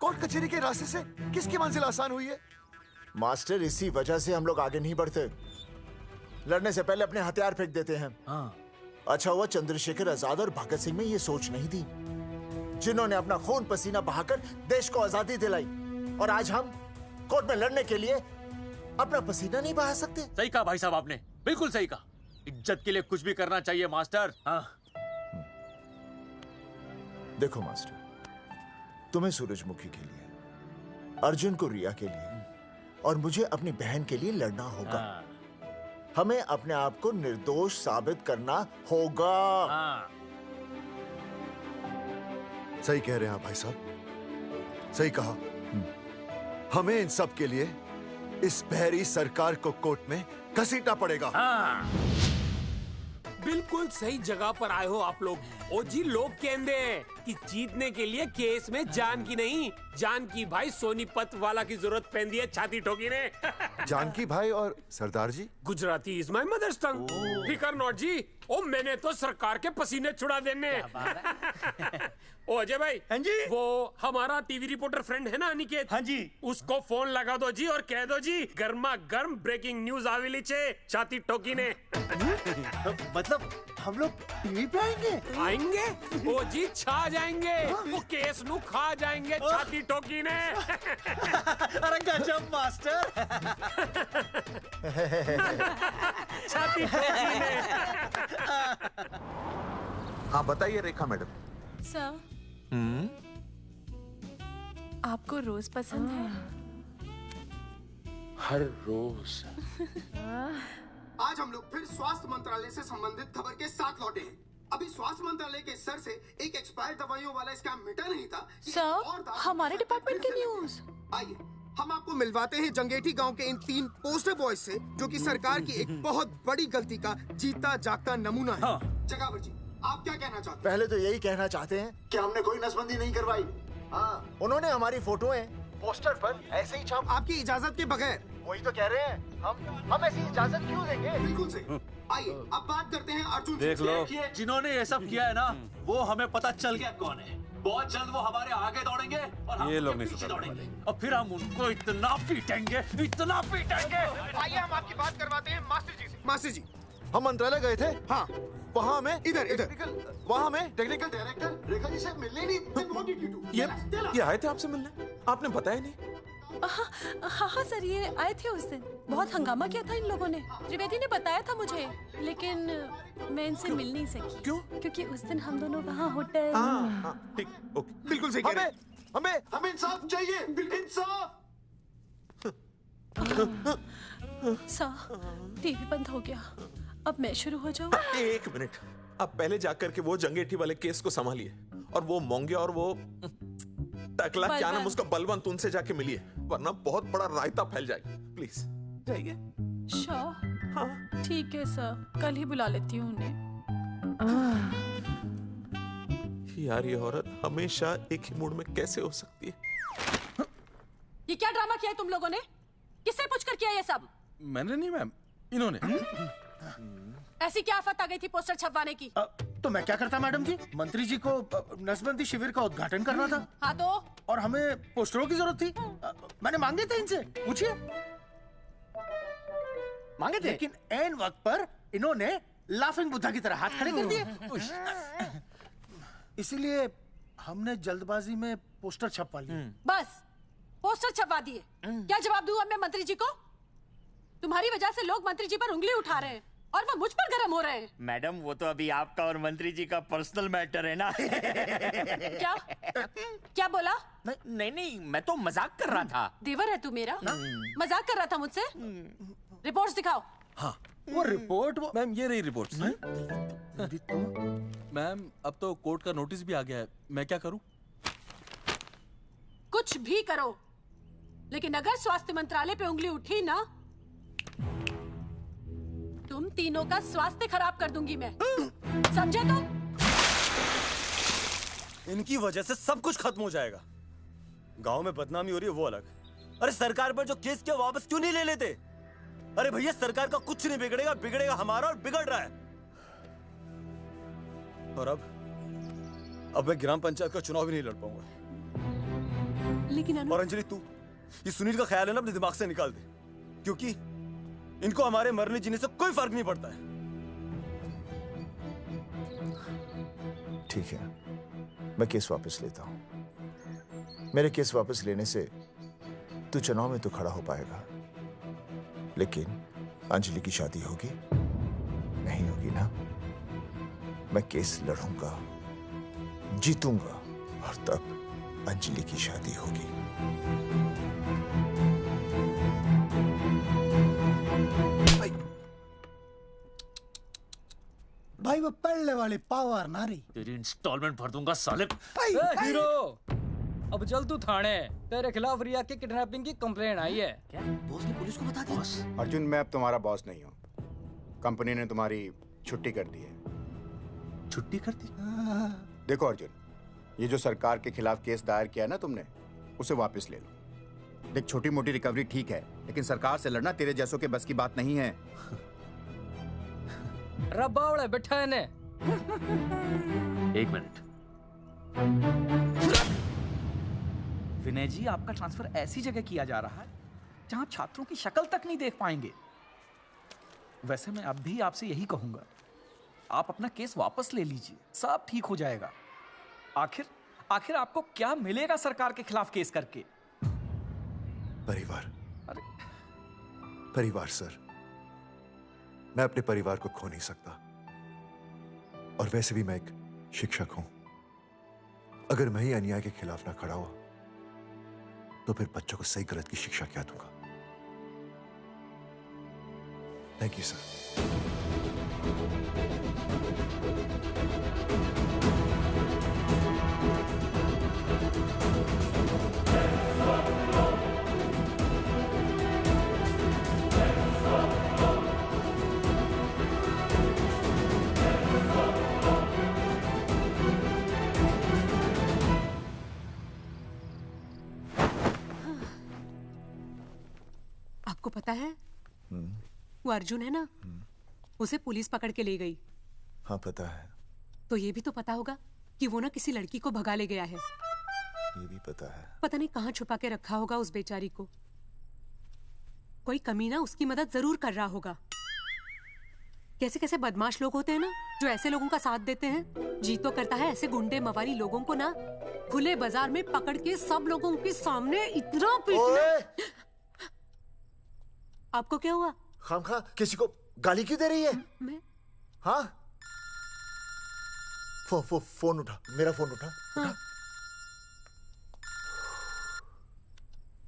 कोर्ट कचहरी के रास्ते से किसकी मंजिल आसान हुई है? मास्टर, इसी वजह से हम लोग आगे नहीं बढ़ते। लड़ने से पहले अपने हथियार फेंक देते हैं। हाँ। अच्छा हुआ चंद्रशेखर आजाद और भगत सिंह में ये सोच नहीं थी, जिन्होंने अपना खून पसीना बहाकर देश को आजादी दिलाई। और आज हम कोर्ट में लड़ने के लिए अपना पसीना नहीं बहा सकते। सही कहा भाई साहब आपने, बिल्कुल सही कहा। इज्जत के लिए कुछ भी करना चाहिए मास्टर। हाँ। देखो मास्टर, तुम्हें सूरजमुखी के लिए, अर्जुन को रिया के लिए और मुझे अपनी बहन के लिए लड़ना होगा। हमें अपने आप को निर्दोष साबित करना होगा। सही कह रहे हैं आप भाई साहब, सही कहा। हमें इन सब के लिए इस बहरी सरकार को कोर्ट में घसीटना पड़ेगा। बिल्कुल सही जगह पर आए हो आप लोग। ओ जी, लोग कहते हैं कि जीतने के लिए केस में जान की नहीं, जान की भाई सोनीपत वाला की जरूरत पैंदी है छाती ठोकी ने। जानकी भाई और सरदार जी? गुजराती इज माय मदर्स टंग। फिकर नॉट जी। ओ मैंने तो सरकार के पसीने छुड़ा देने। ओ अजय भाई। हाँ जी। वो हमारा टीवी रिपोर्टर फ्रेंड है ना अनिकेत? हाँ जी। उसको फोन लगा दो जी और कह दो जी गर्मा गर्म ब्रेकिंग न्यूज आवेली छे छाती ठोकी ने। मतलब हम लोग टीवी पे आएंगे? ओ जी छा जाएंगे। वो केस नु खा जाएंगे छाती ठोकी ने। अरे गजब मास्टर। छाती ठोकी ने। हाँ बताइए रेखा मैडम। सर, आपको रोज पसंद है? हर रोज। आज हम लोग फिर स्वास्थ्य मंत्रालय से संबंधित खबर के साथ लौटे हैं। अभी स्वास्थ्य मंत्रालय के सर से एक एक्सपायर्ड दवाइयों वाला स्कैम मिटा नहीं था। सर, हमारे डिपार्टमेंट की न्यूज। आइए हम आपको मिलवाते हैं जंगेठी गांव के इन 3 पोस्टर बॉयज से, जो कि सरकार की एक बहुत बड़ी गलती का जीता जागता नमूना है। जगावर जी, आप क्या कहना चाहते हैं? पहले तो यही कहना चाहते हैं कि हमने कोई नसबंदी नहीं करवाई। हाँ, उन्होंने हमारी फोटोएं पोस्टर पर ऐसे ही छाप, आपकी इजाजत के बगैर। वही तो कह रहे हैं, हम ऐसी इजाजत क्यों देंगे? बिल्कुल सही। आइए अब बात करते हैं अर्जुन से। देख लो, जिन्होंने ये सब किया है ना, वो हमें पता चल गया कौन है। बहुत जल्द वो हमारे आगे दौड़ेंगे और हम ये लोग उनके नहीं पीछे सुधरने दौड़ेंगे और फिर हम उनको इतना पीटेंगे, इतना पीटेंगे। आइए हम आपकी बात करवाते हैं मास्टर जी से। मास्टर जी, हम मंत्रालय गए थे। हाँ, वहाँ हमें इधर वहाँ हमें टेक्निकल डायरेक्टर रेखा जी से मिलने नहीं। ये आए थे आपसे मिलने, आपने बताया नहीं। हाँ सर, ये आए थे उस दिन। बहुत हंगामा किया था इन लोगों ने। त्रिवेदी ने बताया था मुझे, लेकिन मैं इनसे मिल नहीं सकी। क्यों? क्योंकि उस दिन हम दोनों वहाँ होटल। ठीक, ओके, बिल्कुल सही कह रहे हैं। हमें इंसाफ चाहिए, इंसाफ। सर, टीवी बंद हो गया। अब मैं शुरू हो जाऊँ? एक मिनट, आप पहले जाकर के वो जंगेठी वाले केस को संभालिए, और वो मोंगिया और वो टकला क्या नाम उसका, बलवंत, उनसे जाके मिलिए, वरना बहुत बड़ा रायता फैल जाएगा। प्लीज जाइए। हाँ ठीक है सर, कल ही बुला लेती हूँ उन्हें। यार ये औरत हमेशा एक ही मूड में कैसे हो सकती है? ये क्या ड्रामा किया है तुम लोगों ने? किससे पूछकर किया ये सब? मैंने नहीं मैम, इन्होंने। ऐसी क्या आफत आ गई थी पोस्टर छपवाने की? तो मैं क्या करता मैडम जी? मंत्री जी को नसबंदी शिविर का उद्घाटन करना था। हाँ तो? और हमें पोस्टरों की जरूरत थी। मैंने मांगे थे इनसे, पूछिए। मांगे थे, लेकिन ऐन वक्त पर इन्होंने लाफिंग बुद्धा की तरह हाथ खड़े कर दिए। इसीलिए हमने जल्दबाजी में पोस्टर छपवा लिए। बस पोस्टर छपवा दिए। क्या जवाब दूं अब मैं मंत्री जी को? तुम्हारी वजह से लोग मंत्री जी पर उंगली उठा रहे हैं और वो मुझ पर गरम हो रहे हैं। मैडम वो तो अभी आपका और मंत्री जी का पर्सनल मैटर है ना। क्या क्या बोला? नहीं, मैं तो मजाक कर रहा था। देवर है तू मेरा? मजाक कर रहा था मुझसे? रिपोर्ट्स दिखाओ। हाँ वो रिपोर्ट मैम, ये रही रिपोर्ट। मैम अब तो कोर्ट का नोटिस भी आ गया है, मैं क्या करूं? कुछ भी करो, लेकिन अगर स्वास्थ्य मंत्रालय पे उंगली उठी ना, तुम तीनों का स्वास्थ्य खराब कर दूंगी मैं। समझे तुम? इनकी वजह से सब कुछ खत्म हो जाएगा। गांव में बदनामी हो रही है वो अलग, अरे सरकार पर जो केस किया वापस क्यों नहीं ले लेते? अरे भैया सरकार का कुछ नहीं बिगड़ेगा, बिगड़ेगा हमारा, और बिगड़ रहा है। और अब मैं ग्राम पंचायत का चुनाव भी नहीं लड़ पाऊंगा। लेकिन और अंजलि तू ये सुनील का ख्याल है ना अपने दिमाग से निकाल दे, क्योंकि इनको हमारे मरने जीने से कोई फर्क नहीं पड़ता है। ठीक है, मैं केस वापस लेता हूं। मेरे केस वापस लेने से तू चुनाव में तो खड़ा हो पाएगा, लेकिन अंजलि की शादी होगी नहीं होगी ना? मैं केस लड़ूंगा, जीतूंगा, और तब अंजलि की शादी होगी। भाई वो पढ़ने वाली पावर नारी। तेरी इंस्टॉलमेंट भर दूंगा साले। हीरो, अब चल तू थाने। तेरे खिलाफ रिया के किडनैपिंग की कंप्लेंट आई है। क्या बॉस ने पुलिस को बता दिया? अर्जुन, मैं अब तुम्हारा बॉस नहीं हूँ। कंपनी ने तुम्हारी छुट्टी कर दी है। छुट्टी कर दी? देखो अर्जुन, ये जो सरकार के खिलाफ केस दायर किया है ना तुमने, उसे वापस ले लो। देख, छोटी मोटी रिकवरी ठीक है, लेकिन सरकार से लड़ना तेरे जैसों के बस की बात नहीं है। रबावड़े बैठा है ने। एक मिनट। विनय जी, आपका ट्रांसफर ऐसी जगह किया जा रहा है जहां छात्रों की शक्ल तक नहीं देख पाएंगे। वैसे मैं अब भी आपसे यही कहूंगा, आप अपना केस वापस ले लीजिए, सब ठीक हो जाएगा। आखिर आपको क्या मिलेगा सरकार के खिलाफ केस करके? परिवार। परिवार सर, मैं अपने परिवार को खो नहीं सकता, और वैसे भी मैं एक शिक्षक हूं। अगर मैं ही अन्याय के खिलाफ ना खड़ा हुआ तो फिर बच्चों को सही गलत की शिक्षा क्या दूंगा? Thank you sir. आपको पता है वो अर्जुन है ना, उसे पुलिस पकड़ के ले गई। हाँ पता है। तो ये भी तो पता होगा कि वो ना किसी लड़की को भगा ले गया है। ये भी पता है। पता नहीं कहाँ छुपा के रखा होगा उस बेचारी को। कोई कमीना उसकी मदद जरूर कर रहा होगा। कैसे कैसे बदमाश लोग होते हैं ना, जो ऐसे लोगों का साथ देते हैं। जी तो करता है ऐसे गुंडे मवाली लोगों को ना खुले बाजार में पकड़ के सब लोगों के सामने इतना पीटना। आपको क्या हुआ? खामखा किसी को गाली क्यों दे रही है? मैं? हाँ? फोन उठा, मेरा फोन उठा। हाँ।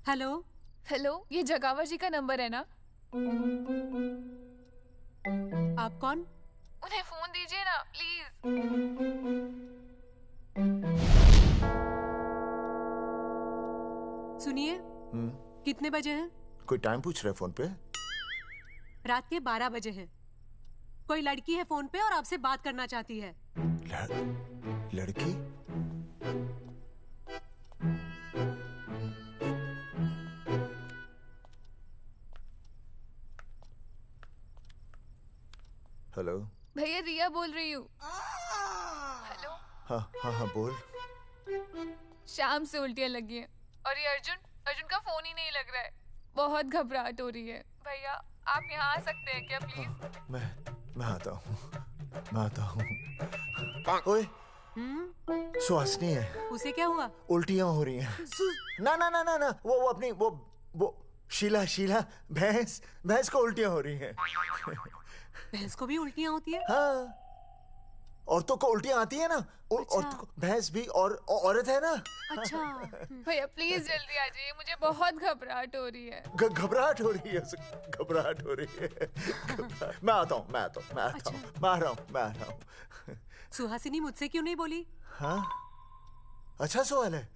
हेलो हेलो, ये जगावर जी का नंबर है ना? आप कौन? उन्हें फोन दीजिए ना प्लीज। सुनिए, कितने बजे हैं? कोई टाइम पूछ रहे फोन पे? रात के 12 बजे हैं। कोई लड़की है फोन पे और आपसे बात करना चाहती है। लड़की? हेलो भैया, रिया बोल रही हूँ। हेलो। हाँ हाँ हाँ बोल। शाम से उल्टियाँ लगी हैं और ये अर्जुन का फोन ही नहीं लग रहा है। बहुत घबराहट हो रही है। भैया आप यहाँ आ सकते हैं क्या प्लीज? मैं आता हूँ, मैं आता हूँ। ओए, सुहासिनी है। उसे क्या हुआ? उल्टियाँ हो रही हैं। ना ना ना ना ना, वो अपनी वो शीला भैंस को उल्टियाँ हो रही हैं। भैंस को भी उल्टियाँ होती है? हाँ, औरतों को उल्टियाँ आती है ना। औरतों को, भैंस भी और औरत है ना। अच्छा। भैया प्लीज जल्दी आ जाइए, मुझे बहुत घबराहट हो रही है। घबराहट हो रही है, घबराहट हो रही है। मैं आता हूँ, मैं आ रहा हूँ। सुहासिनी मुझसे क्यों नहीं बोली? हाँ, अच्छा सवाल है,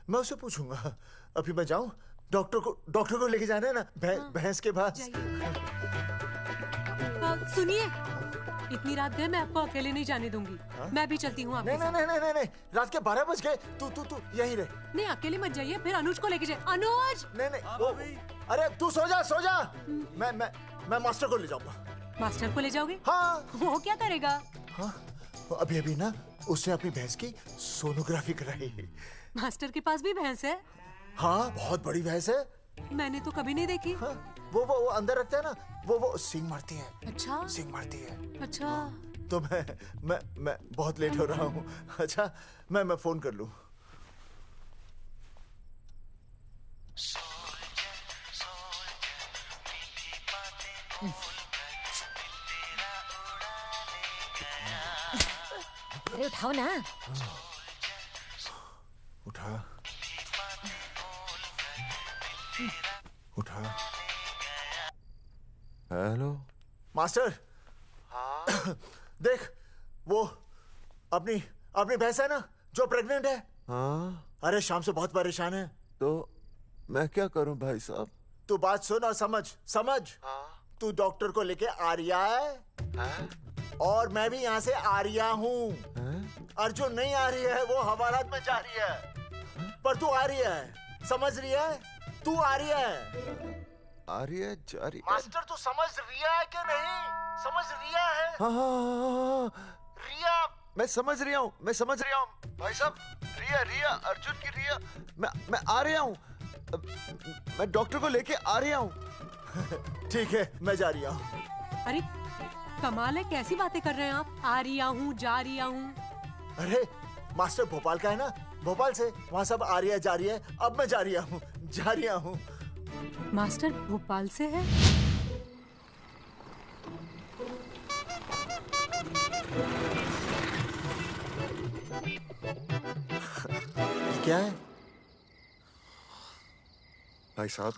मैं उसे पूछूंगा। अभी मैं जाऊँ? डॉक्टर को लेके जाना है ना भैंस के पास। सुनिए, इतनी रात गए, मैं आपको अकेले नहीं जाने दूंगी। मैं भी चलती हूँ आपके साथ। नहीं, रात के 12 बज गए। तू यहीं रह। नहीं, अकेले मत जाइए, फिर अनुज को लेके जाइए। अनुज! नहीं, अरे तू सो जा। मैं मास्टर को ले जाऊंगा। मास्टर को ले जाओगे? हाँ। वो क्या करेगा? हाँ, अभी ना उसने अपनी भैंस की सोनोग्राफी कराई। मास्टर के पास भी भैंस है? हाँ, बहुत बड़ी भैंस है। मैंने तो कभी नहीं देखी। हाँ, वो अंदर रखते हैं ना, वो सींग मारती है। अच्छा, सींग मारती है। अच्छा। तो मैं बहुत लेट हो रहा हूँ। अच्छा, मैं फोन कर लूँ। अरे उठाओ ना। उठा। Hello master. हाँ? देख, वो अपनी भैंस है ना जो प्रेग्नेंट है। हाँ? अरे शाम से बहुत परेशान है। तो मैं क्या करूं भाई साहब? तू बात सुन और समझ। हाँ? तू डॉक्टर को लेके आ रिया है? हाँ? और मैं भी यहाँ से आ रिया हूँ। अर्जुन नहीं आ रही है, वो हवालात में जा रही है। पर तू आ रही है, समझ रही है? तू आ रही है। आ रही है, जा रही है। मास्टर तू समझ रिया है कि नहीं? समझ रिया है? हाँ। रिया। मैं समझ रहा हूँ भाई साहब। रिया अर्जुन की रिया। मैं आ रहा हूँ। मैं डॉक्टर को लेके आ रहा हूँ। ठीक है, मैं जा रही हूँ। अरे कमाल है, कैसी बातें कर रहे हैं आप? आ रही हूँ, जा रही हूँ। अरे मास्टर भोपाल का है ना, भोपाल से वहाँ सब आ रही है, जा रही है। अब मैं जा रही हूँ। मास्टर भोपाल से है? क्या है भाई साहब?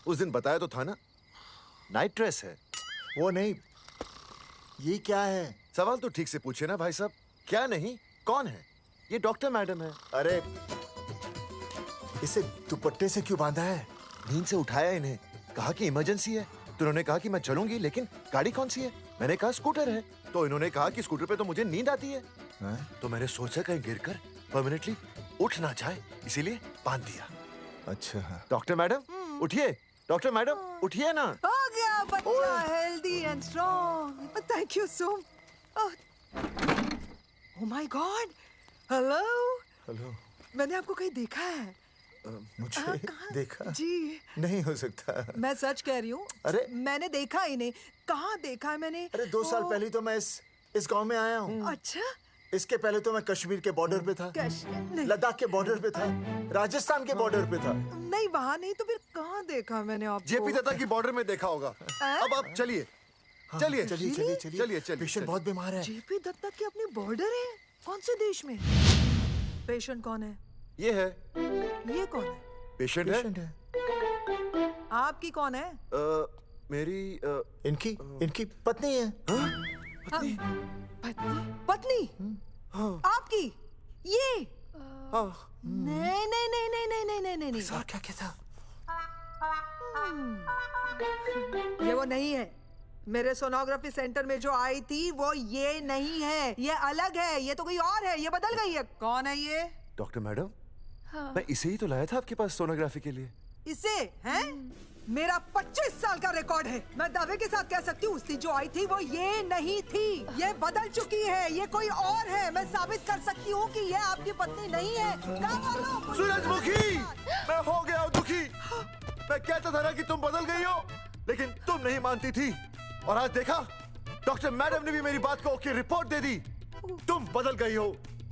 उस दिन बताया तो था ना, नाइट ड्रेस है। वो नहीं, ये क्या है? सवाल तो ठीक से पूछे ना भाई साहब। क्या नहीं, कौन है? ये डॉक्टर मैडम है। अरे इसे दुपट्टे से क्यों बांधा है? नींद से उठाया इन्हें, कहा कि इमरजेंसी है। तो उन्होंने कहा कि मैं चलूंगी, लेकिन गाड़ी कौन सी है? मैंने कहा स्कूटर है। तो इन्होंने कहा कि स्कूटर पे तो मुझे नींद आती है। तो मैंने सोचा कहीं गिरकर परमानेंटली उठ ना जाए, इसीलिए बांध दिया। अच्छा। डॉक्टर मैडम उठिए, डॉक्टर मैडम उठिए ना। हो गया बच्चा, healthy and strong. Thank you so. Oh my God, hello. Hello. मैंने आपको कहीं देखा है। मुझे देखा जी नहीं हो सकता। मैं सच कह रही हूँ। अरे मैंने देखा ही नहीं। कहाँ देखा है मैंने? अरे 2 साल पहले तो मैं इस गांव में आया हूँ। अच्छा। इसके पहले तो मैं कश्मीर के बॉर्डर पे था, नहीं। लद्दाख के बॉर्डर पे था, राजस्थान के बॉर्डर पे था। नहीं वहाँ नहीं तो फिर कहाँ देखा मैंने आपको? जेपी दत्ता की बॉर्डर में देखा होगा। अब आप चलिए चलिए चलिए चलिए चलिए चलिए। पेशेंट बहुत बीमार है। जेपी दत्ता की अपनी बॉर्डर है? कौन से देश में? पेशेंट कौन है? ये है। ये कौन है? पेशेंट है। आपकी कौन है? मेरी इनकी पत्नी है। पत्नी? पत्नी? आपकी? ये? नहीं नहीं नहीं नहीं नहीं नहीं नहीं नहीं। सर क्या था? ये वो नहीं है। मेरे सोनोग्राफी सेंटर में जो आई थी वो ये नहीं है, ये अलग है, ये तो कोई और है, ये बदल गई है। कौन है ये? डॉक्टर मैडम, हाँ। मैं इसे ही तो लाया था आपके पास सोनोग्राफी के लिए। इसे हैं? मेरा 25 साल का रिकॉर्ड है। मैं दावे के साथ कह सकती हूँ उसकी जो आई थी वो ये नहीं थी, ये बदल चुकी है, ये कोई और है। मैं साबित कर सकती हूँ कि ये आपकी पत्नी नहीं है। सूरजमुखी, मैं हो गया हूँ दुखी। मैं कहता था ना कि तुम बदल गई हो, लेकिन तुम नहीं मानती थी। और आज देखा, डॉक्टर मैडम ने भी मेरी बात को ओके रिपोर्ट दे दी। तुम बदल गई हो,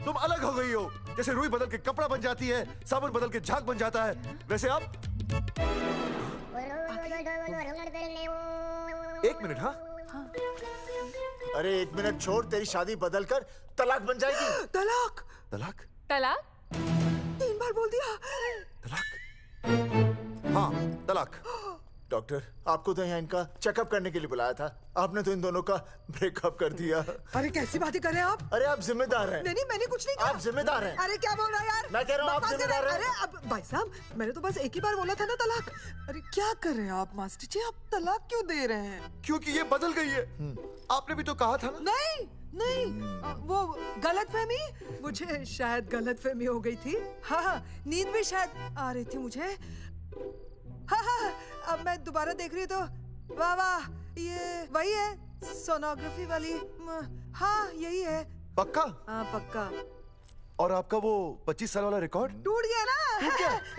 तुम अलग हो गई हो। जैसे रुई बदल के कपड़ा बन जाती है, साबुन बदल के झाग बन जाता है, वैसे अब। एक मिनट। हाँ अरे 1 मिनट छोड़, तेरी शादी बदल कर तलाक बन जाएगी। तलाक? तलाक? तलाक? 3 बार बोल दिया। हाँ तलाक। डॉक्टर, आपको तो यहाँ इनका चेकअप करने के लिए बुलाया था, आपने तो इन दोनों का ब्रेकअप कर दिया। अरे कैसी बातें कर रहे हैं आप? अरे आप जिम्मेदार हैं। नहीं मैंने कुछ नहीं कहा। आप जिम्मेदार हैं। अरे क्या बोल रहा है यार? मैं कह रहा हूँ आप जिम्मेदार हैं। अरे अब भाई साहब, मैंने तो बस एक ही बार बोला था ना तलाक। अरे क्या कर रहे हैं आप मास्टर जी? आप तलाक क्यों दे रहे हैं? क्योंकि ये बदल गई है। आपने भी तो कहा था ना। नहीं वो गलतफहमी, मुझे शायद गलतफहमी हो गई थी। हाँ नींद भी शायद आ रही थी मुझे। हाँ अब मैं दोबारा देख रही तो वाह वाह, ये वही है सोनोग्राफी वाली। हाँ यही है। पक्का? हाँ पक्का। और आपका वो 25 साल वाला रिकॉर्ड टूट गया ना?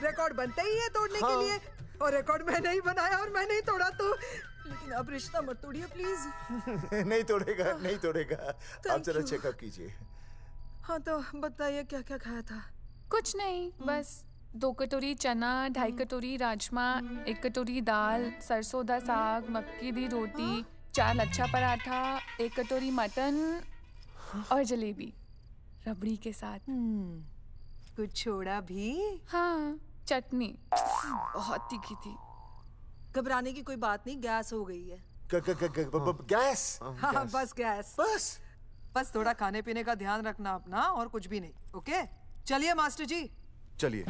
रिकॉर्ड बनता ही है तोड़ने के लिए, और रिकॉर्ड मैंने ही बनाया और मैंने ही तोड़ा। तो लेकिन अब रिश्ता मत तोड़िए प्लीज। नहीं तोड़ेगा, नहीं तोड़ेगा। आप जरा चेकअप कीजिए। हाँ तो बताइए क्या क्या खाया था? कुछ नहीं, बस 2 कटोरी चना, 2.5 कटोरी राजमा, 1 कटोरी दाल, सरसों दा साग, मक्की दी रोटी, 4 लच्छा पराठा, 1 कटोरी मटन और जलेबी रबड़ी के साथ। कुछ छोड़ा भी? हाँ चटनी बहुत तीखी थी। घबराने की कोई बात नहीं, गैस हो गई है। गैस? हाँ बस गैस। बस थोड़ा खाने पीने का ध्यान रखना अपना, और कुछ भी नहीं। ओके चलिए मास्टर जी। चलिए।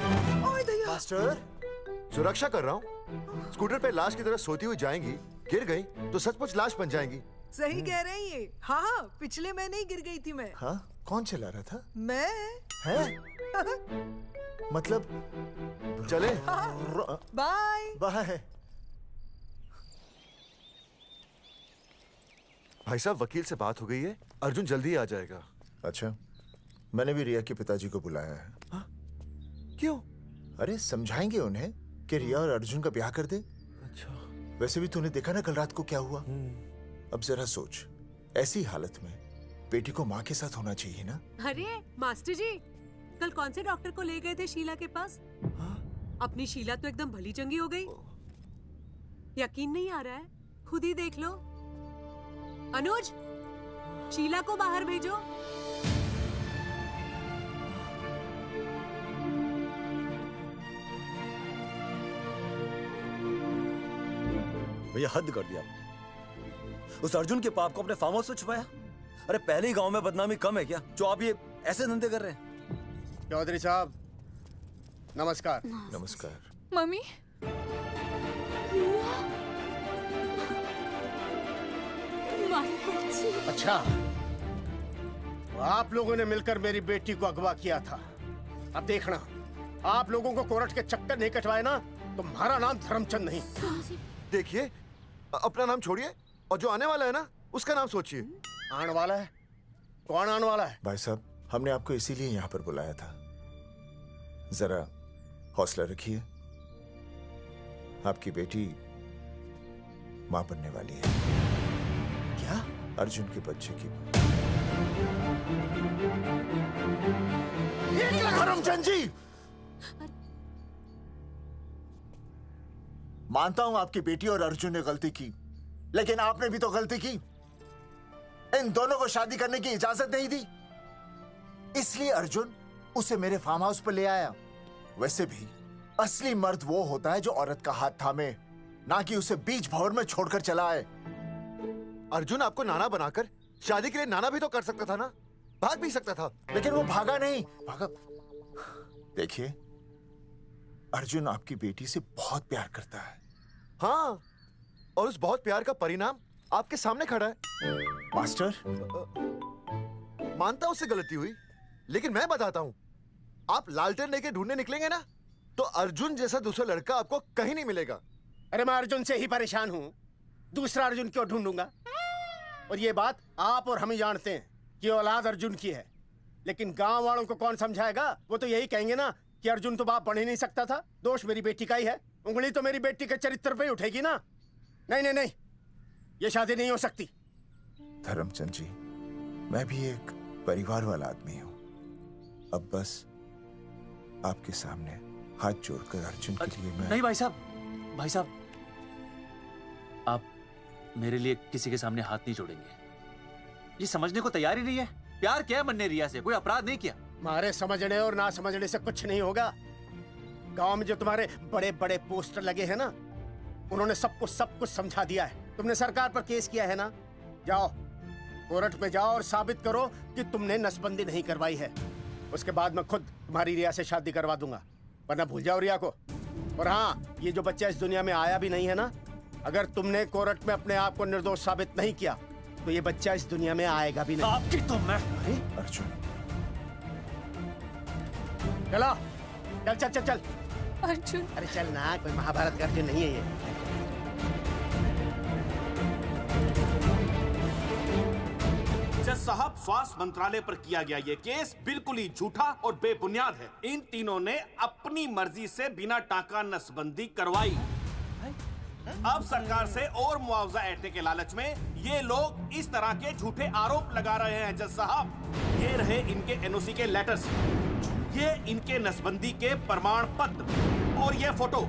मास्टर, सुरक्षा कर रहा हूँ। स्कूटर पे लाश की तरह सोती हुई जाएंगी, गिर गई तो सचमुच लाश बन जाएंगी। सही कह रही है। हाँ पिछले महीने ही गिर गई थी मैं। हाँ कौन चला रहा था? मैं। है? मतलब चले? Bye bye. भाई साहब, वकील से बात हो गई है, अर्जुन जल्दी आ जाएगा। अच्छा, मैंने भी रिया के पिताजी को बुलाया है। क्यों? अरे समझाएंगे उन्हें कि रिया और अर्जुन का ब्याह कर दे। अच्छा। वैसे भी तूने देखा ना कल रात को क्या हुआ। अब जरा सोच, ऐसी हालत में बेटी को माँ के साथ होना चाहिए ना। अरे मास्टर जी, कल कौन से डॉक्टर को ले गए थे शीला के पास? अपनी शीला तो एकदम भली चंगी हो गई। यकीन नहीं आ रहा है? खुद ही देख लो। अनुज, शीला को बाहर भेजो। भैया हद कर दिया। उस अर्जुन के पाप को अपने फार्म हाउस में छुपाया। अरे पहले ही गांव में बदनामी कम है क्या, जो आप ये ऐसे धंधे कर रहे हैं? चौधरी साहब नमस्कार। नमस्कार। मम्मी। अच्छा, तो आप लोगों ने मिलकर मेरी बेटी को अगवा किया था। अब देखना, आप लोगों को कोर्ट के चक्कर नहीं कटवाए ना, तो हमारा नाम धर्मचंद नहीं। देखिए, अपना नाम छोड़िए और जो आने वाला है ना, उसका नाम सोचिए। आने वाला है? कौन आने वाला है? भाई साहब, हमने आपको इसीलिए यहाँ पर बुलाया था। जरा हौसला रखिए, आपकी बेटी मां बनने वाली है। क्या? अर्जुन के बच्चे की। करमचंद जी, मानता हूं आपकी बेटी और अर्जुन ने गलती की, लेकिन आपने भी तो गलती की। इन दोनों को शादी करने की इजाजत नहीं दी, इसलिए अर्जुन उसे मेरे फार्म हाउस पर ले आया। वैसे भी असली मर्द वो होता है जो औरत का हाथ थामे, ना कि उसे बीच भंवर में छोड़कर चला आए। अर्जुन आपको नाना बनाकर शादी के लिए नाना भी तो कर सकता था ना, भाग भी सकता था। लेकिन वो भागा नहीं। भागा। देखिए, अर्जुन आपकी बेटी से बहुत प्यार करता है। हाँ, और उस बहुत प्यार का परिणाम आपके सामने खड़ा है। मास्टर, मानता हूं उससे गलती हुई, लेकिन मैं बताता हूं, आप लालटेन लेके ढूंढने निकलेंगे ना, तो अर्जुन जैसा दूसरा लड़का आपको कहीं नहीं मिलेगा। अरे मैं अर्जुन से ही परेशान हूँ, दूसरा अर्जुन क्यों ढूंढूंगा? और ये बात आप और हम ही जानते हैं कि औलाद अर्जुन की है, लेकिन गांव वालों को कौन समझाएगा? वो तो यही कहेंगे ना कि अर्जुन तो बाप बन ही नहीं सकता था, दोष मेरी बेटी का ही है। उंगली तो मेरी बेटी के चरित्र पे ही उठेगी ना। नहीं नहीं नहीं, ये शादी नहीं हो सकती। धर्मचंद जी, मैं भी एक परिवार वाला आदमी हूँ। अब बस आपके सामने हाथ जोड़कर अर्जुन के लिए मैं... नहीं भाई साहब, आप मेरे लिए किसी के सामने हाथ नहीं जोड़ेंगे। ये समझने को तैयार ही नहीं है। प्यार किया है मन्ने रिया से, कोई अपराध नहीं किया। तुम्हारे समझने और ना समझने से कुछ नहीं होगा। गांव में जो तुम्हारे बड़े बड़े पोस्टर लगे हैं ना, उन्होंने सब कुछ समझा दिया है। तुमने सरकार पर केस किया है ना, जाओ कोर्ट में जाओ और साबित करो कि तुमने नसबंदी नहीं करवाई है। उसके बाद मैं खुद तुम्हारी रिया से शादी करवा दूंगा, वरना भूल जाओ रिया को। और हाँ, ये जो बच्चा इस दुनिया में आया भी नहीं है ना, अगर तुमने कोर्ट में अपने आप को निर्दोष साबित नहीं किया तो ये बच्चा इस दुनिया में आएगा भी नहीं। आपकी तो मैं... अर्जुन, चलो चल चल चल चल। अर्जुन, अरे चल ना, कोई महाभारत का अर्जुन नहीं है ये। जज साहब, स्वास्थ्य मंत्रालय पर किया गया ये केस बिल्कुल ही झूठा और बेबुनियाद है। इन तीनों ने अपनी मर्जी से बिना टाका नसबंदी करवाई। अब सरकार से और मुआवजा ऐंठने के लालच में ये लोग इस तरह के झूठे आरोप लगा रहे हैं। जज साहब, ये रहे इनके एनओसी के लेटर्स, ये इनके नसबंदी के प्रमाण पत्र और ये फोटो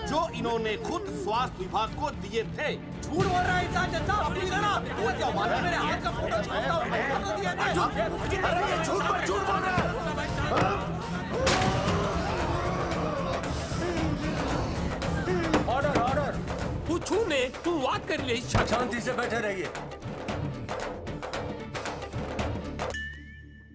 जो इन्होंने खुद स्वास्थ्य विभाग को दिए थे। झूठ बोल रहा है इंसान। जज साहब, अपनी जरा वो क्या माना मेरे हाथ का फोटो छोड़ता हूं। झूठ बोल रहा है। ऑर्डर, तू छूने, तू बात कर ले। शांति से बैठे रहिए।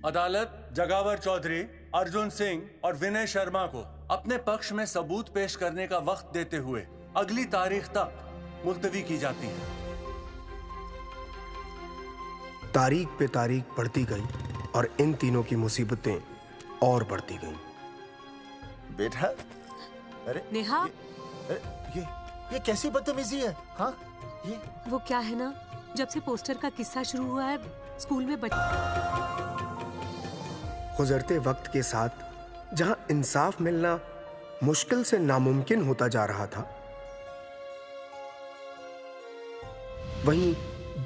अदालत जगावर चौधरी, अर्जुन सिंह और विनय शर्मा को अपने पक्ष में सबूत पेश करने का वक्त देते हुए अगली तारीख तक मुलतवी की जाती है। तारीख पे तारीख बढ़ती गई और इन तीनों की मुसीबतें और बढ़ती गईं। बेटा, अरे नेहा, ये कैसी बदतमीजी है? हाँ, ये वो क्या है ना, जब से पोस्टर का किस्सा शुरू हुआ है स्कूल में गुजरते वक्त के साथ जहां इंसाफ मिलना मुश्किल से नामुमकिन होता जा रहा था, वहीं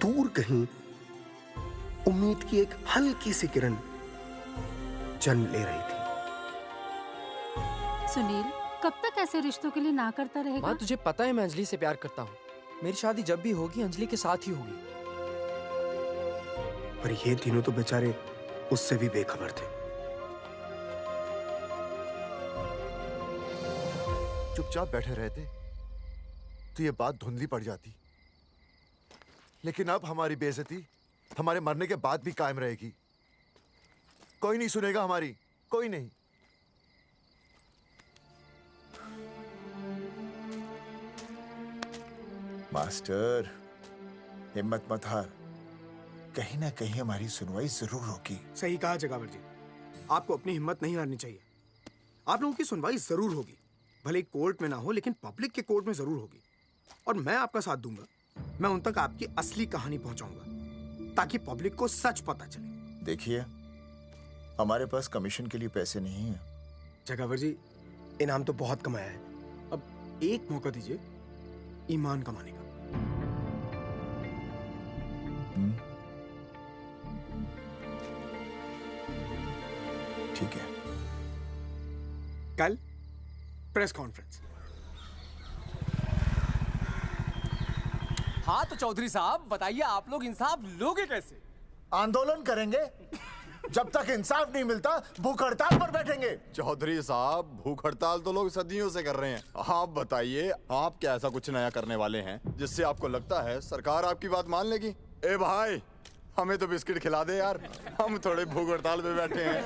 दूर कहीं उम्मीद की एक हल्की सी किरण जन्म ले रही थी। सुनील, कब तक ऐसे रिश्तों के लिए ना करता रहेगा? माँ, तुझे पता है मैं अंजलि से प्यार करता हूँ। मेरी शादी जब भी होगी अंजलि के साथ ही होगी। पर ये तीनों तो बेचारे उससे भी बेखबर थे। चुपचाप बैठे रहते तो ये बात धुंधली पड़ जाती, लेकिन अब हमारी बेइज्जती हमारे मरने के बाद भी कायम रहेगी। कोई नहीं सुनेगा हमारी, कोई नहीं। मास्टर, हिम्मत मत हार, कहीं ना कहीं हमारी सुनवाई जरूर होगी। सही कहा जगावर जी, आपको अपनी हिम्मत नहीं हारनी चाहिए। आप लोगों की सुनवाई जरूर होगी, भले कोर्ट में ना हो लेकिन पब्लिक के कोर्ट में जरूर होगी। और मैं आपका साथ दूंगा, मैं उन तक आपकी असली कहानी पहुंचाऊंगा ताकि पब्लिक को सच पता चले। देखिए, हमारे पास कमीशन के लिए पैसे नहीं है। जगावर जी, इनाम तो बहुत कमाया है, अब एक मौका दीजिए ईमान कमाने का। ठीक है, कल प्रेस कॉन्फ्रेंस। हाँ तो चौधरी साहब बताइए, आप लोग इंसाफ लोगे कैसे? आंदोलन करेंगे, जब तक इंसाफ नहीं मिलता भूख हड़ताल पर बैठेंगे। चौधरी साहब, भूख हड़ताल तो लोग सदियों से कर रहे हैं। आप बताइए, आप क्या ऐसा कुछ नया करने वाले हैं जिससे आपको लगता है सरकार आपकी बात मान लेगी? ए भाई, हमें तो बिस्किट खिला दे यार, हम थोड़े भूख हड़ताल पे बैठे हैं।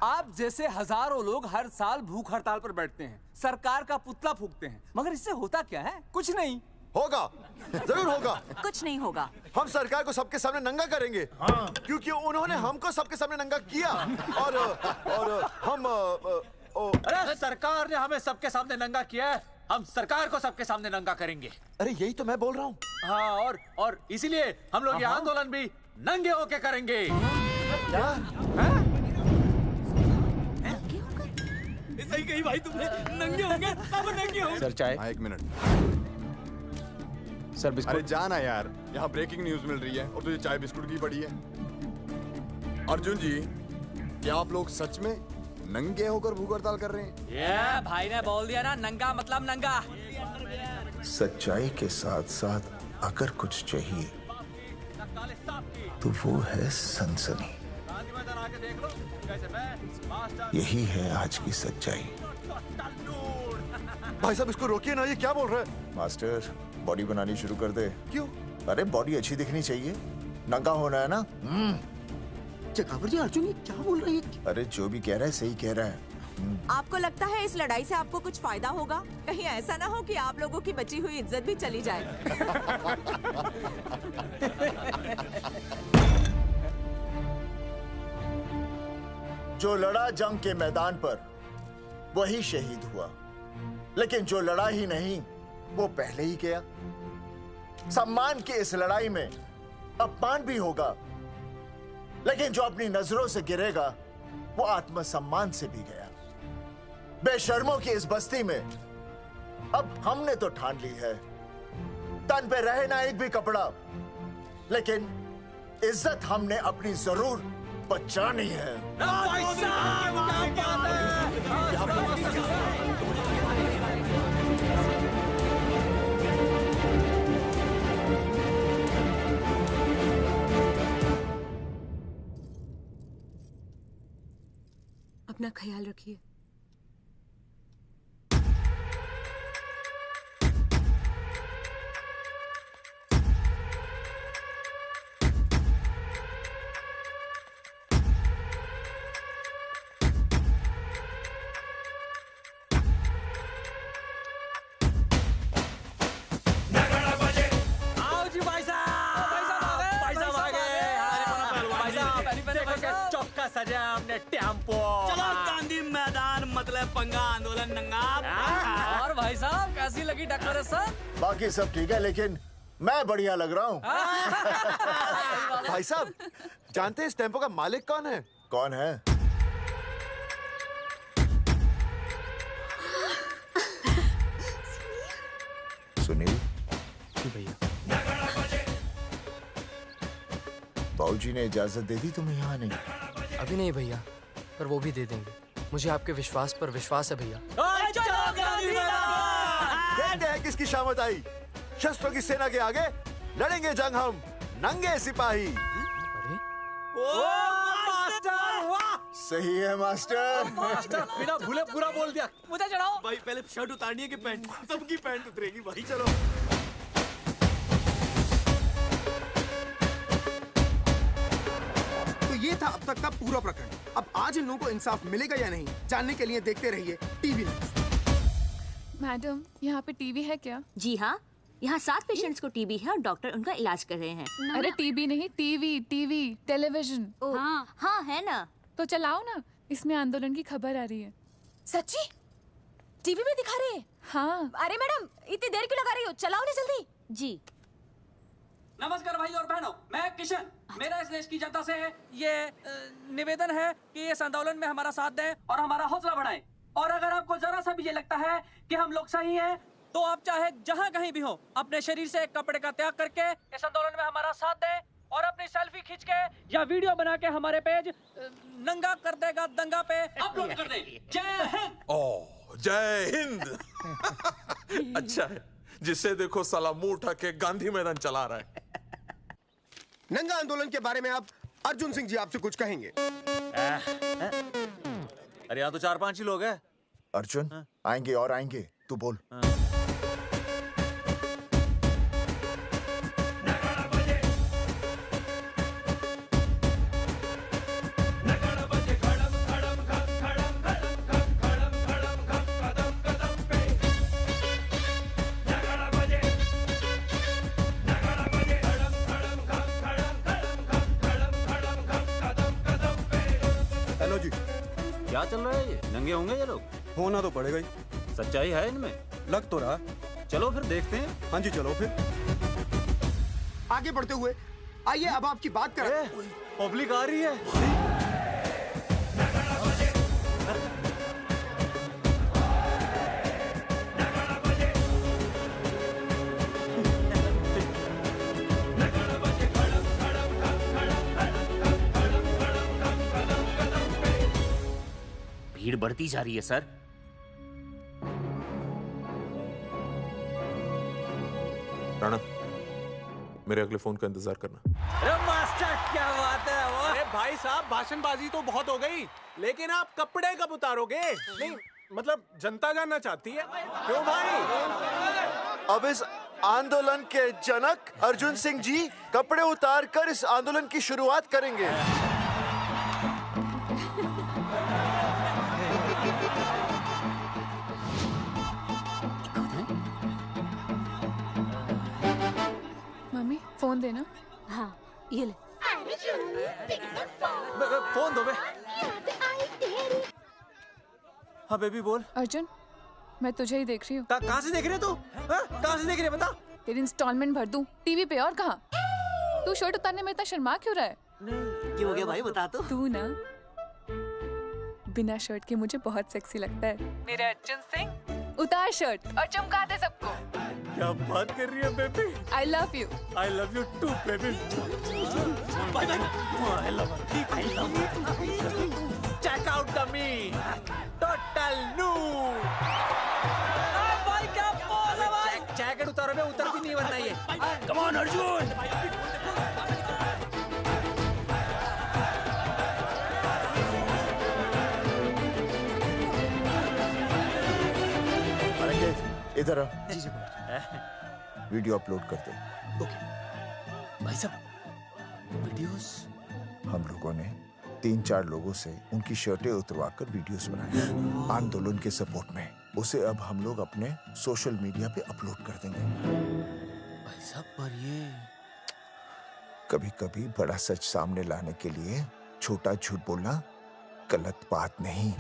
आप जैसे हजारों लोग हर साल भूख हड़ताल पर बैठते हैं, सरकार का पुतला फूंकते हैं, मगर इससे होता क्या है? कुछ नहीं होगा, जरूर होगा। कुछ नहीं होगा। हम सरकार को सबके सामने नंगा करेंगे, क्योंकि उन्होंने हमको सबके सामने नंगा किया। और हम अरे सरकार ने हमें सबके सामने नंगा किया है, हम सरकार को सबके सामने नंगा करेंगे। अरे यही तो मैं बोल रहा हूँ। हाँ, और इसीलिए हम लोग ये आंदोलन भी नंगे होके करेंगे। सही कही भाई तुमने, नंगे होंगे, अब नंगे होंगे। सर चाय? एक मिनट सर, बिस्कुट। अरे जाना यार, यहाँ ब्रेकिंग न्यूज मिल रही है और तुझे चाय बिस्कुट की पड़ी है। अर्जुन जी, क्या आप लोग सच में नंगे होकर भूख हड़ताल कर रहे हैं? ये भाई ने बोल दिया ना, नंगा मतलब नंगा। सच्चाई के साथ साथ अगर कुछ चाहिए तो वो है सनसनी। यही है आज की सच्चाई। भाई साहब इसको रोकिए ना, ये क्या बोल रहा है? मास्टर, बॉडी बनानी शुरू कर दे। क्यों? अरे बॉडी अच्छी दिखनी चाहिए, नंगा होना है ना। चकावर जी, अर्जुन ये क्या बोल रहे हैं? अरे जो भी कह रहा है सही कह रहा है। आपको लगता है इस लड़ाई से आपको कुछ फायदा होगा? कहीं ऐसा ना हो कि आप लोगों की बची हुई इज्जत भी चली जाए। जो लड़ा जंग के मैदान पर वही शहीद हुआ, लेकिन जो लड़ा ही नहीं वो पहले ही गया। सम्मान की इस लड़ाई में अपमान भी होगा, लेकिन जो अपनी नजरों से गिरेगा वो आत्मसम्मान से भी गया। बेशर्मों की इस बस्ती में अब हमने तो ठान ली है, तन पे रहे ना एक भी कपड़ा, लेकिन इज्जत हमने अपनी जरूर बचानी है। अपना ख्याल रखिए। सजा हमने टेम्पो। चलो गांधी मैदान, मतलब पंगा आंदोलन नंगा। और भाई साहब कैसी लगी डेकोरेशन? बाकी सब ठीक है, लेकिन मैं बढ़िया लग रहा हूँ। भाई साहब, जानते हैं इस टेम्पो का मालिक कौन है? कौन है? सुनील। भैया। बाबूजी ने इजाजत दे दी तुम्हें यहाँ आने की? अभी नहीं भैया, पर वो भी दे देंगे। मुझे आपके विश्वास पर विश्वास है भैया। कहते हैं किसकी शामत आई, शस्त्रों की सेना के आगे लड़ेंगे जंग हम नंगे सिपाही। सही है मास्टर। मास्टर बिना भूले पूरा बोल दिया। मुझे चढ़ाओ भाई, पहले शर्ट उतारनी है कि पैंट? सबकी पैंट उतरेगी भाई। चलो ये था अब तक का पूरा प्रकरण। अब आज इन लोगों को इंसाफ मिलेगा या नहीं, जानने के लिए देखते रहिए टीवी न्यूज़। मैडम, यहाँ पे टीवी है क्या? जी हाँ, यहाँ 7 पेशेंट्स को टीबी है और डॉक्टर उनका इलाज कर रहे हैं। अरे टीबी नहीं, टीवी, टेलीविजन। हाँ हाँ है ना। तो चलाओ ना, इसमें आंदोलन की खबर आ रही है। सच्ची? टीवी में दिखा रहे हैं? हाँ। अरे मैडम, इतनी देर क्यों लगा रही हो? चलाओ ना जल्दी। जी। नमस्कार भाई और बहनों, मैं किशन। मेरा इस देश की जनता से ये निवेदन है कि इस आंदोलन में हमारा साथ दें और हमारा हौसला बढ़ाएं। है कि हम लोग सही हैं, तो आप चाहे जहाँ कहीं भी हो अपने शरीर से एक कपड़े का त्याग करके इस आंदोलन में हमारा साथ दें और अपनी सेल्फी खींच के या वीडियो बना के हमारे पेज नंगा कर देगा दंगा पे अपलोड कर दे। जय हिंद। ओह जय हिंद। अच्छा है, जिसे देखो साला मुंह उठा के गांधी मैदान चला रहा है। नंगा आंदोलन के बारे में आप अर्जुन सिंह जी आपसे कुछ कहेंगे। अरे यहाँ तो 4-5 ही लोग हैं। अर्जुन आएंगे और आएंगे, तू बोल। हेलो जी, क्या चल रहा है ये? नंगे होंगे ये लोग? होना तो पड़ेगा ही। सच्चाई है इनमें? लग तो रहा। चलो फिर देखते हैं। हाँ जी चलो फिर। आगे बढ़ते हुए आइए अब आपकी बात करें। पब्लिक आ रही है। भीड़ बढ़ती जा रही है सर। राणा, मेरे अगले फोन का इंतजार करना। अरे मास्टर क्या बात है वो। अरे भाई साहब, भाषणबाजी तो बहुत हो गई, लेकिन आप कपड़े कब उतारोगे? नहीं मतलब जनता जानना चाहती है। क्यों भाई? अब इस आंदोलन के जनक अर्जुन सिंह जी कपड़े उतार कर इस आंदोलन की शुरुआत करेंगे। मम्मी फोन देना। हाँ ये ले। फोन दो बे। हाँ बेबी बोल। अर्जुन मैं तुझे ही देख रही हूँ। कहाँ से देख रहे तू? कहाँ से देख रही है बता? तेरी इंस्टॉलमेंट भर दूं टीवी पे और कहाँ? तू शर्ट उतारने में इतना शर्मा क्यों रहा है? क्यों हो गया भाई, बता तो। तू ना बिना शर्ट के मुझे बहुत सेक्सी लगता है। मेरे अर्जुन सिंह उतार शर्ट और चमका दे सबको। क्या बात कर रही है baby? I love you. I love you too baby. Bye bye. I love you. Check out the me. Total new. भाई क्या बोल रहा भाई? जैकेट उतारो बे, उतर भी नहीं वरना ये। Come on Arjun. इधर आ। वीडियो अपलोड करते। भाई साहब वीडियोस? हम लोगों ने 3-4 लोगों से उनकी शर्टें उतरवाकर वीडियोस बनाए आंदोलन के सपोर्ट में। उसे अब हम लोग अपने सोशल मीडिया पे अपलोड कर देंगे। भाई साहब पर ये कभी-कभी बड़ा सच सामने लाने के लिए छोटा झूठ बोलना गलत बात नहीं।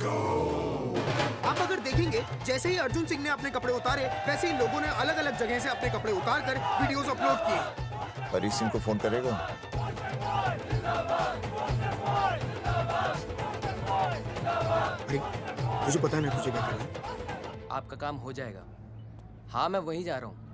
आप अगर देखेंगे जैसे ही अर्जुन सिंह ने अपने कपड़े उतारे वैसे ही लोगों ने अलग अलग जगह से अपने कपड़े उतार कर वीडियोस अपलोड किए। हरी सिंह को फोन करेगा? अरे मुझे पता नहीं तुझे क्या करना है। आपका काम हो जाएगा। हाँ मैं वहीं जा रहा हूँ।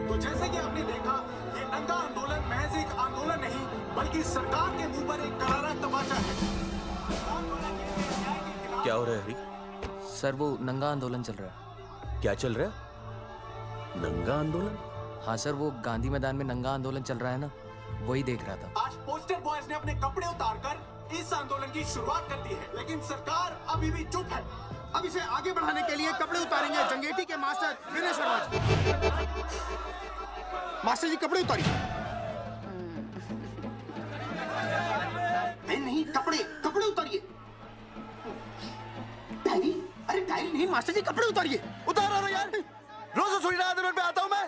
तो जैसे कि आपने देखा, ये नंगा आंदोलन महज एक आंदोलन नहीं बल्कि सरकार के मुंह पर एक करारा तमाचा है। क्या हो रहा है हरी? सर वो नंगा आंदोलन चल रहा है। क्या चल रहा है? नंगा आंदोलन? हाँ सर वो गांधी मैदान में नंगा आंदोलन चल रहा है ना, वही देख रहा था। आज पोस्टर बॉयज ने अपने कपड़े उतारकर इस आंदोलन की शुरुआत कर दी है, लेकिन सरकार अभी भी चुप है। अब इसे आगे बढ़ाने के लिए कपड़े उतारेंगे जंगेटी के मास्टर विनय शर्मा जी। मास्टर जी कपड़े उतारिए। नहीं कपड़े कपड़े उतारिए। डायरी? अरे डायरी नहीं मास्टर जी, कपड़े उतारिए। उतारो ना यार, रोज रसोई आंदोलन पे आता हूँ मैं।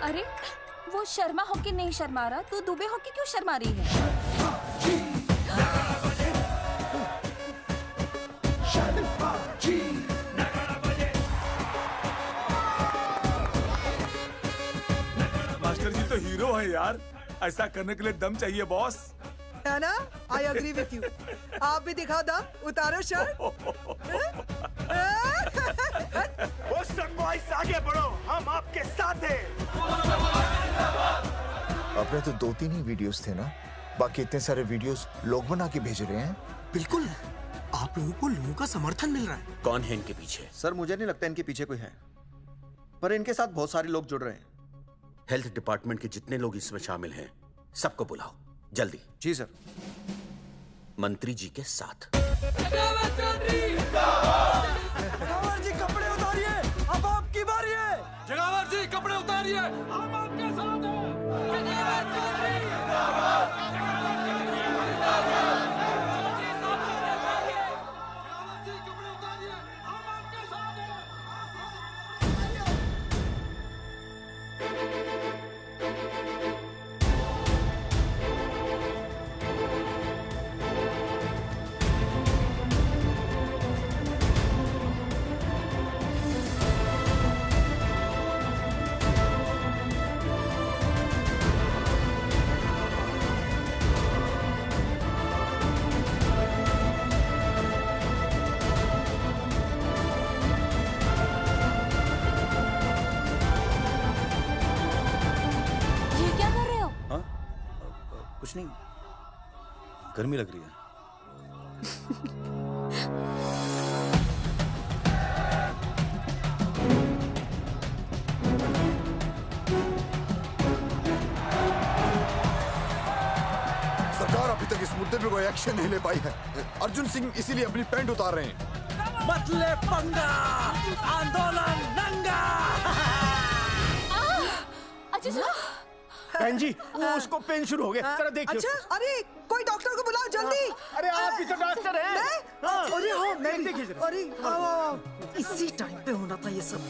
अरे वो शर्मा होके नहीं शर्मा रहा, तो दुबे होके क्यों शर्मा रही है? मास्टर जी तो हीरो है यार, ऐसा करने के लिए दम चाहिए बॉस। है ना? I agree with you. आप भी दिखाओ दम, उतारो शर्ट। बॉयज आगे बढ़ो, हम आपके साथ हैं। अपने तो 2-3 ही वीडियोस थे ना, बाकी इतने सारे वीडियोस लोग बना के भेज रहे हैं। बिल्कुल, आप लोगों को लोगों का समर्थन मिल रहा है। कौन है इनके पीछे? सर मुझे नहीं लगता इनके पीछे कोई है, पर इनके साथ बहुत सारे लोग जुड़ रहे हैं। हेल्थ डिपार्टमेंट के जितने लोग इसमें शामिल हैं, सबको बुलाओ जल्दी। जी सर। मंत्री जी के साथ। जगावर जी कपड़े उतारिए, अब आपकी बारी है। जगावर जी कपड़े उतारिए, हम आपके साथ हैं। जगावर चौधरी कुछ नहीं, गर्मी लग रही है। सरकार अभी तक इस मुद्दे पे कोई एक्शन नहीं ले पाई है। अर्जुन सिंह इसीलिए अपनी पैंट उतार रहे हैं। मत ले पंगा, आंदोलन नंगा। अच्छा सुनो। बहन जी, वो उसको पेन शुरू हो गया, जरा देखिए। अच्छा, अरे कोई डॉक्टर को बुलाओ जल्दी। अरे आप भी तो डॉक्टर हैं। अरे हाँ, मैं भी। देखिए जरा। अरे इसी टाइम पे होना था ये सब।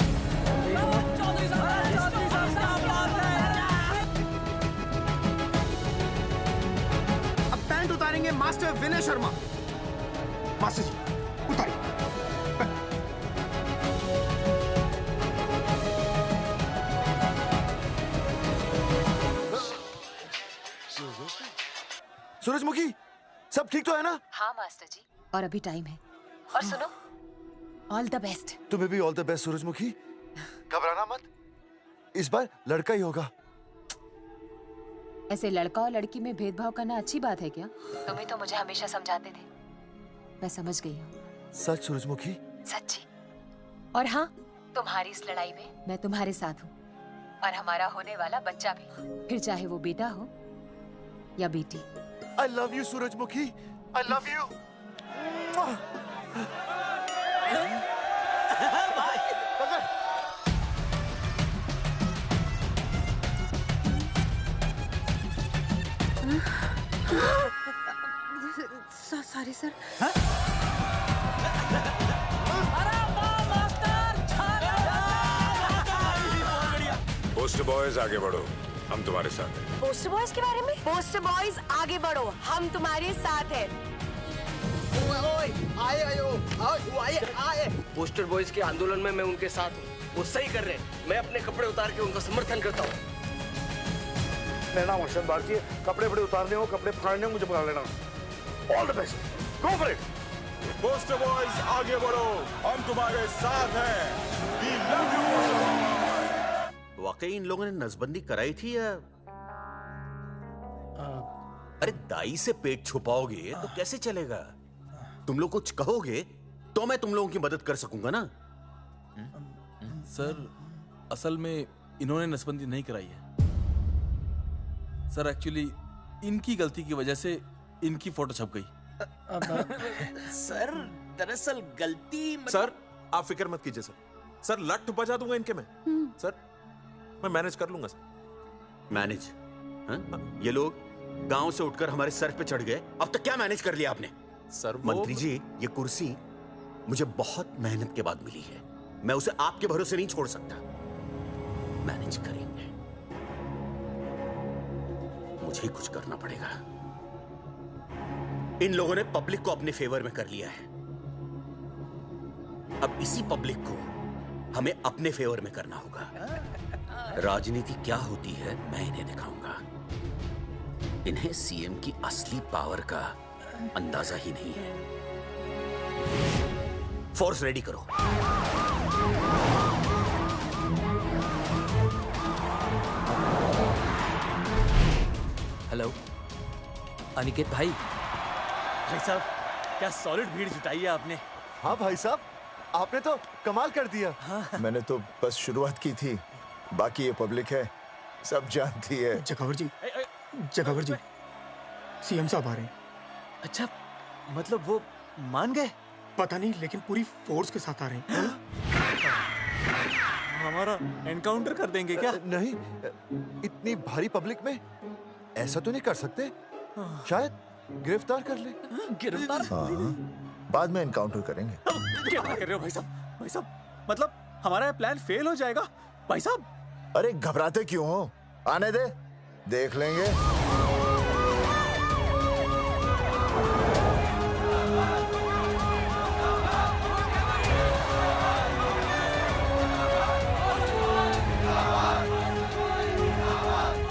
अब पैंट उतारेंगे मास्टर विनय शर्मा। मास्टर जी उतारिए। सूरजमुखी, सब ठीक तो है ना? हाँ मास्टर जी, और अभी टाइम है। और सुनो, ऑल द बेस्ट। तुम्हें भी ऑल द बेस्ट सूरजमुखी। घबराना मत, इस बार लड़का ही होगा। ऐसे लड़का और लड़की में भेदभाव करना अच्छी बात है क्या? तुम्हें तो मुझे हमेशा समझाते थे। मैं समझ गई हूँ। सच सूरजमुखी? सच्ची। और हाँ, तुम्हारी इस लड़ाई में मैं तुम्हारे साथ हूँ, और हमारा होने वाला बच्चा भी, फिर चाहे वो बेटा हो या बेटी। I love you, सूरजमुखी। I love you. Sorry sir. Post boys आगे बढ़ो, हम तुम्हारे साथ हैं। पोस्टर बॉयज के बारे में? पोस्टर बॉयज आगे बढ़ो, हम तुम्हारे साथ हैं। आए। पोस्टर बॉयज के आंदोलन में मैं उनके साथ हूँ, वो सही कर रहे हैं। मैं अपने कपड़े उतार के उनका समर्थन करता हूँ। मेरा नाम अर्शद बागची है। कपड़े उतारने हो, कपड़े फाड़ने हो, मुझे बुला लेना। All the best, go for it. Poster boys आगे बढ़ो, हम तुम्हारे साथ हैं। We love you. वाकई इन लोगों ने नसबंदी कराई थी या? अरे दाई से पेट छुपाओगे तो कैसे चलेगा? तुम लोग कुछ कहोगे तो मैं तुम लोगों की मदद कर सकूंगा ना। सर, असल में इन्होंने नसबंदी नहीं कराई है सर। एक्चुअली इनकी गलती की वजह से इनकी फोटो छप गई। सर दरअसल गलती सर आप फिक्र मत कीजिए सर। सर लट बजा दूंगा इनके में। सर मैं मैनेज कर लूंगा सर। मैनेज? ये लोग गांव से उठकर हमारे सर पे चढ़ गए, अब तक क्या मैनेज कर लिया आपने? सर मंत्री जी, ये कुर्सी मुझे बहुत मेहनत के बाद मिली है, मैं उसे आपके भरोसे नहीं छोड़ सकता। मैनेज करेंगे। मुझे ही कुछ करना पड़ेगा। इन लोगों ने पब्लिक को अपने फेवर में कर लिया है। अब इसी पब्लिक को हमें अपने फेवर में करना होगा। राजनीति क्या होती है मैं इन्हें दिखाऊंगा। इन्हें सीएम की असली पावर का अंदाजा ही नहीं है। फोर्स रेडी करो। हेलो अनिकेत भाई। भाई साहब क्या सॉलिड भीड़ जुटाई है आपने। हाँ भाई साहब, आपने तो कमाल कर दिया। मैंने तो बस शुरुआत की थी, बाकी ये पब्लिक है, सब जानती है। जगावर जी, जगावर जी, सीएम साहब आ रहे हैं। अच्छा, मतलब वो मान गए? पता नहीं, लेकिन पूरी फोर्स के साथ आ रहे हैं। हमारा एनकाउंटर कर देंगे क्या? नहीं, इतनी भारी पब्लिक में ऐसा तो नहीं कर सकते। शायद गिरफ्तार कर ले। गिरफ्तार? हाँ, बाद में एनकाउंटर करेंगे। क्या कर रहे हो भाई साहब? भाई साहब मतलब हमारा प्लान फेल हो जाएगा भाई साहब। अरे घबराते क्यों हो, आने दे, देख लेंगे।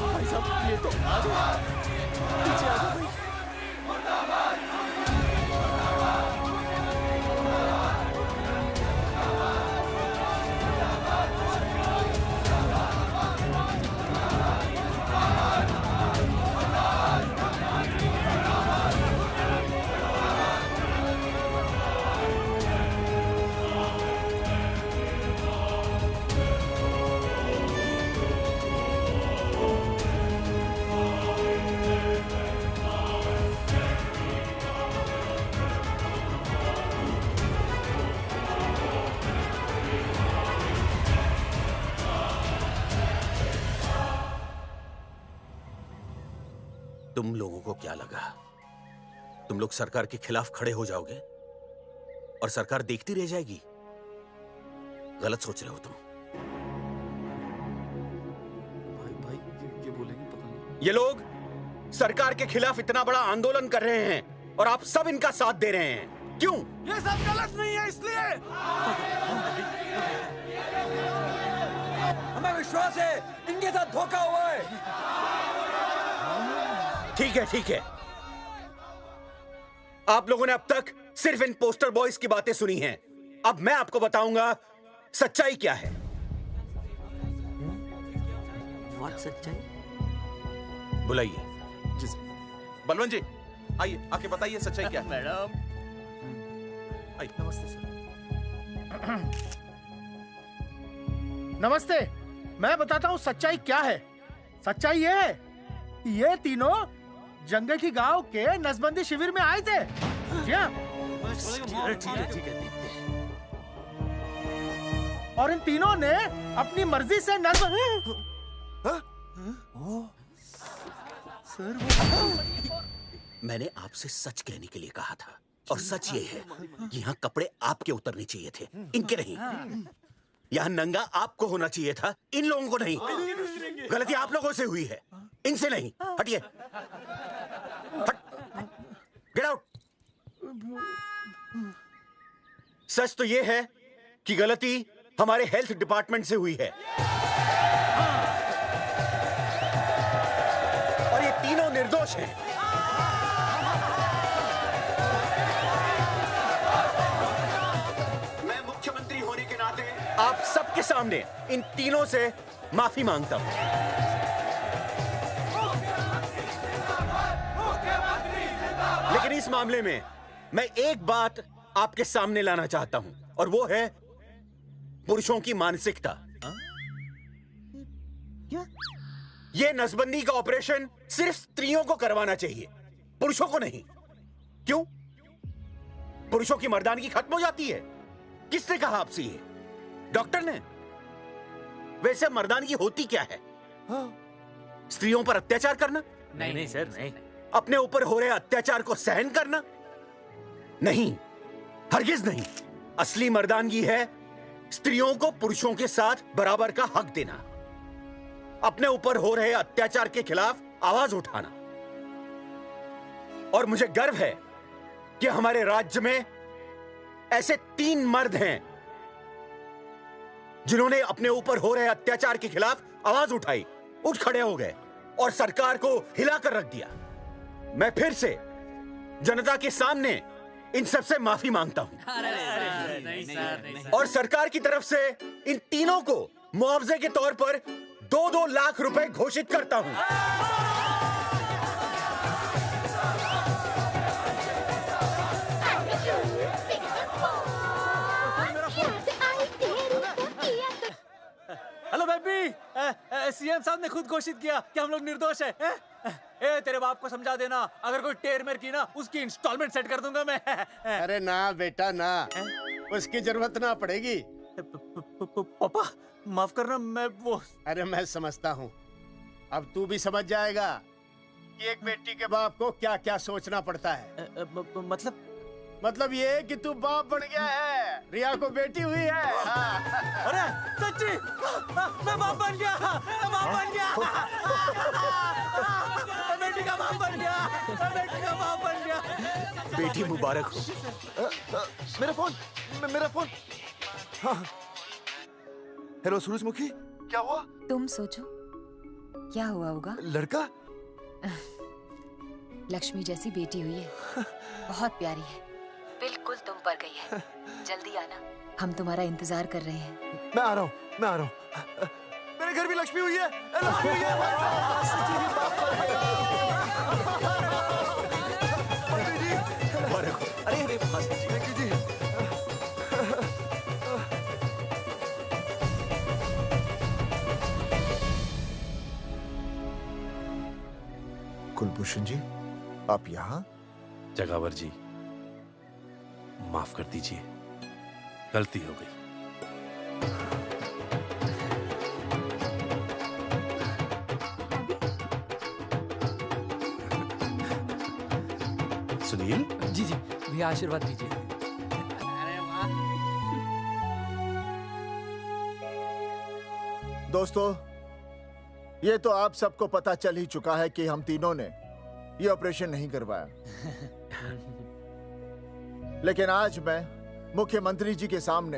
भाई साहब ये तो आ गया। पीछे आ जाओ भाई। तुम लोगों को क्या लगा तुम लोग सरकार के खिलाफ खड़े हो जाओगे और सरकार देखती रह जाएगी? गलत सोच रहे हो तुम। भाई ये बोलेंगे पता नहीं। ये लोग सरकार के खिलाफ इतना बड़ा आंदोलन कर रहे हैं और आप सब इनका साथ दे रहे हैं, क्यों? ये सब गलत नहीं है इसलिए। हमें विश्वास है इनके साथ धोखा हुआ है। ठीक है, ठीक है। आप लोगों ने अब तक सिर्फ इन पोस्टर बॉयज की बातें सुनी हैं। अब मैं आपको बताऊंगा सच्चाई क्या है। सच्चाई? बुलाइए। बलवंत जी आइए, आके बताइए सच्चाई क्या है। मैडम आइए। नमस्ते सर। नमस्ते, मैं बताता हूँ सच्चाई क्या है। सच्चाई ये है, ये तीनों जंगे की गांव के नसबंदी शिविर में आए थे। जी हाँ। ठीक है। और इन तीनों ने अपनी मर्जी से मैंने आपसे सच कहने के लिए कहा था और सच ये है कि यहाँ कपड़े आपके उतरने चाहिए थे, इनके नहीं। यहाँ नंगा आपको होना चाहिए था, इन लोगों को नहीं। गलती आप लोगों से हुई है, इनसे नहीं। हटिए, गेट आउट। सच तो ये है कि गलती हमारे हेल्थ डिपार्टमेंट से हुई है और ये तीनों निर्दोष हैं। मैं मुख्यमंत्री होने के नाते आप सबके सामने इन तीनों से माफी मांगता हूं। लेकिन इस मामले में मैं एक बात आपके सामने लाना चाहता हूं और वो है पुरुषों की मानसिकता। क्या? ये नसबंदी का ऑपरेशन सिर्फ स्त्रियों को करवाना चाहिए, पुरुषों को नहीं। क्यों? पुरुषों की मर्दानगी खत्म हो जाती है? किसने कहा आपसे ये? डॉक्टर ने? वैसे मर्दानगी होती क्या है? स्त्रियों पर अत्याचार करना? नहीं सर, नहीं। अपने ऊपर हो रहे अत्याचार को सहन करना? नहीं, हरगिज नहीं। असली मर्दानगी है स्त्रियों को पुरुषों के साथ बराबर का हक देना। अपने ऊपर हो रहे अत्याचार के खिलाफ आवाज उठाना। और मुझे गर्व है कि हमारे राज्य में ऐसे 3 मर्द हैं जिन्होंने अपने ऊपर हो रहे अत्याचार के खिलाफ आवाज उठाई, उठ खड़े हो गए और सरकार को हिलाकर रख दिया। मैं फिर से जनता के सामने इन सबसे माफी मांगता हूं और सरकार की तरफ से इन तीनों को मुआवजे के तौर पर 2-2 लाख रुपए घोषित करता हूं। हेलो बेबी, सीएम साहब ने खुद घोषित किया कि हम लोग निर्दोष हैं। ए, तेरे बाप को समझा देना, अगर कोई टेर मेर की ना, उसकी इंस्टॉलमेंट सेट कर दूंगा मैं। अरे ना बेटा ना, उसकी जरूरत ना पड़ेगी। पापा माफ करना, मैं वो। अरे मैं समझता हूँ, अब तू भी समझ जाएगा कि एक बेटी के बाप को क्या क्या सोचना पड़ता है। मतलब ये कि तू बाप बन गया है, रिया को बेटी हुई है। अरे सच्ची, मैं बाप बन गया, मैं बाप बन गया, बेटी का बाप बन गया, बेटी का बाप बन गया। बेटी मुबारक हो। मेरा फोन। हाँ। हेलो सूरजमुखी, क्या हुआ? तुम सोचो क्या हुआ होगा। लड़का? लक्ष्मी जैसी बेटी हुई है, बहुत प्यारी है, बिल्कुल तुम पर गई है। जल्दी आना, हम तुम्हारा इंतजार कर रहे हैं। मैं आ रहा हूँ। मेरे घर भी लक्ष्मी हुई है। लक्ष्मी हुई है। अरे कुलभूषण जी, आप यहाँ? जगावर जी, माफ कर दीजिए, गलती हो गई। सुनील जी भैया आशीर्वाद दीजिए। दोस्तों, ये तो आप सबको पता चल ही चुका है कि हम तीनों ने ये ऑपरेशन नहीं करवाया। लेकिन आज मैं मुख्यमंत्री जी के सामने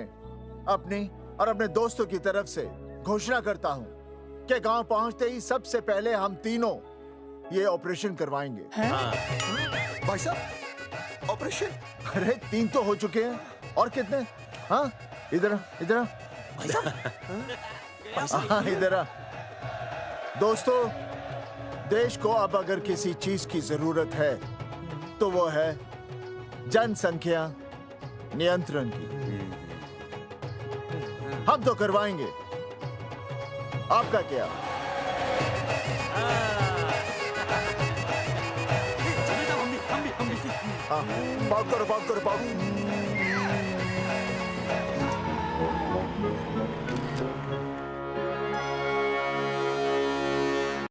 अपनी और अपने दोस्तों की तरफ से घोषणा करता हूं कि गांव पहुंचते ही सबसे पहले हम तीनों ये ऑपरेशन करवाएंगे। भाई साहब, ऑपरेशन? अरे 3 तो हो चुके हैं, और कितने? हाँ, इधर हाँ, इधर। दोस्तों, देश को अब अगर किसी चीज की जरूरत है तो वो है जनसंख्या नियंत्रण की। हम तो करवाएंगे, आपका क्या? बात करो।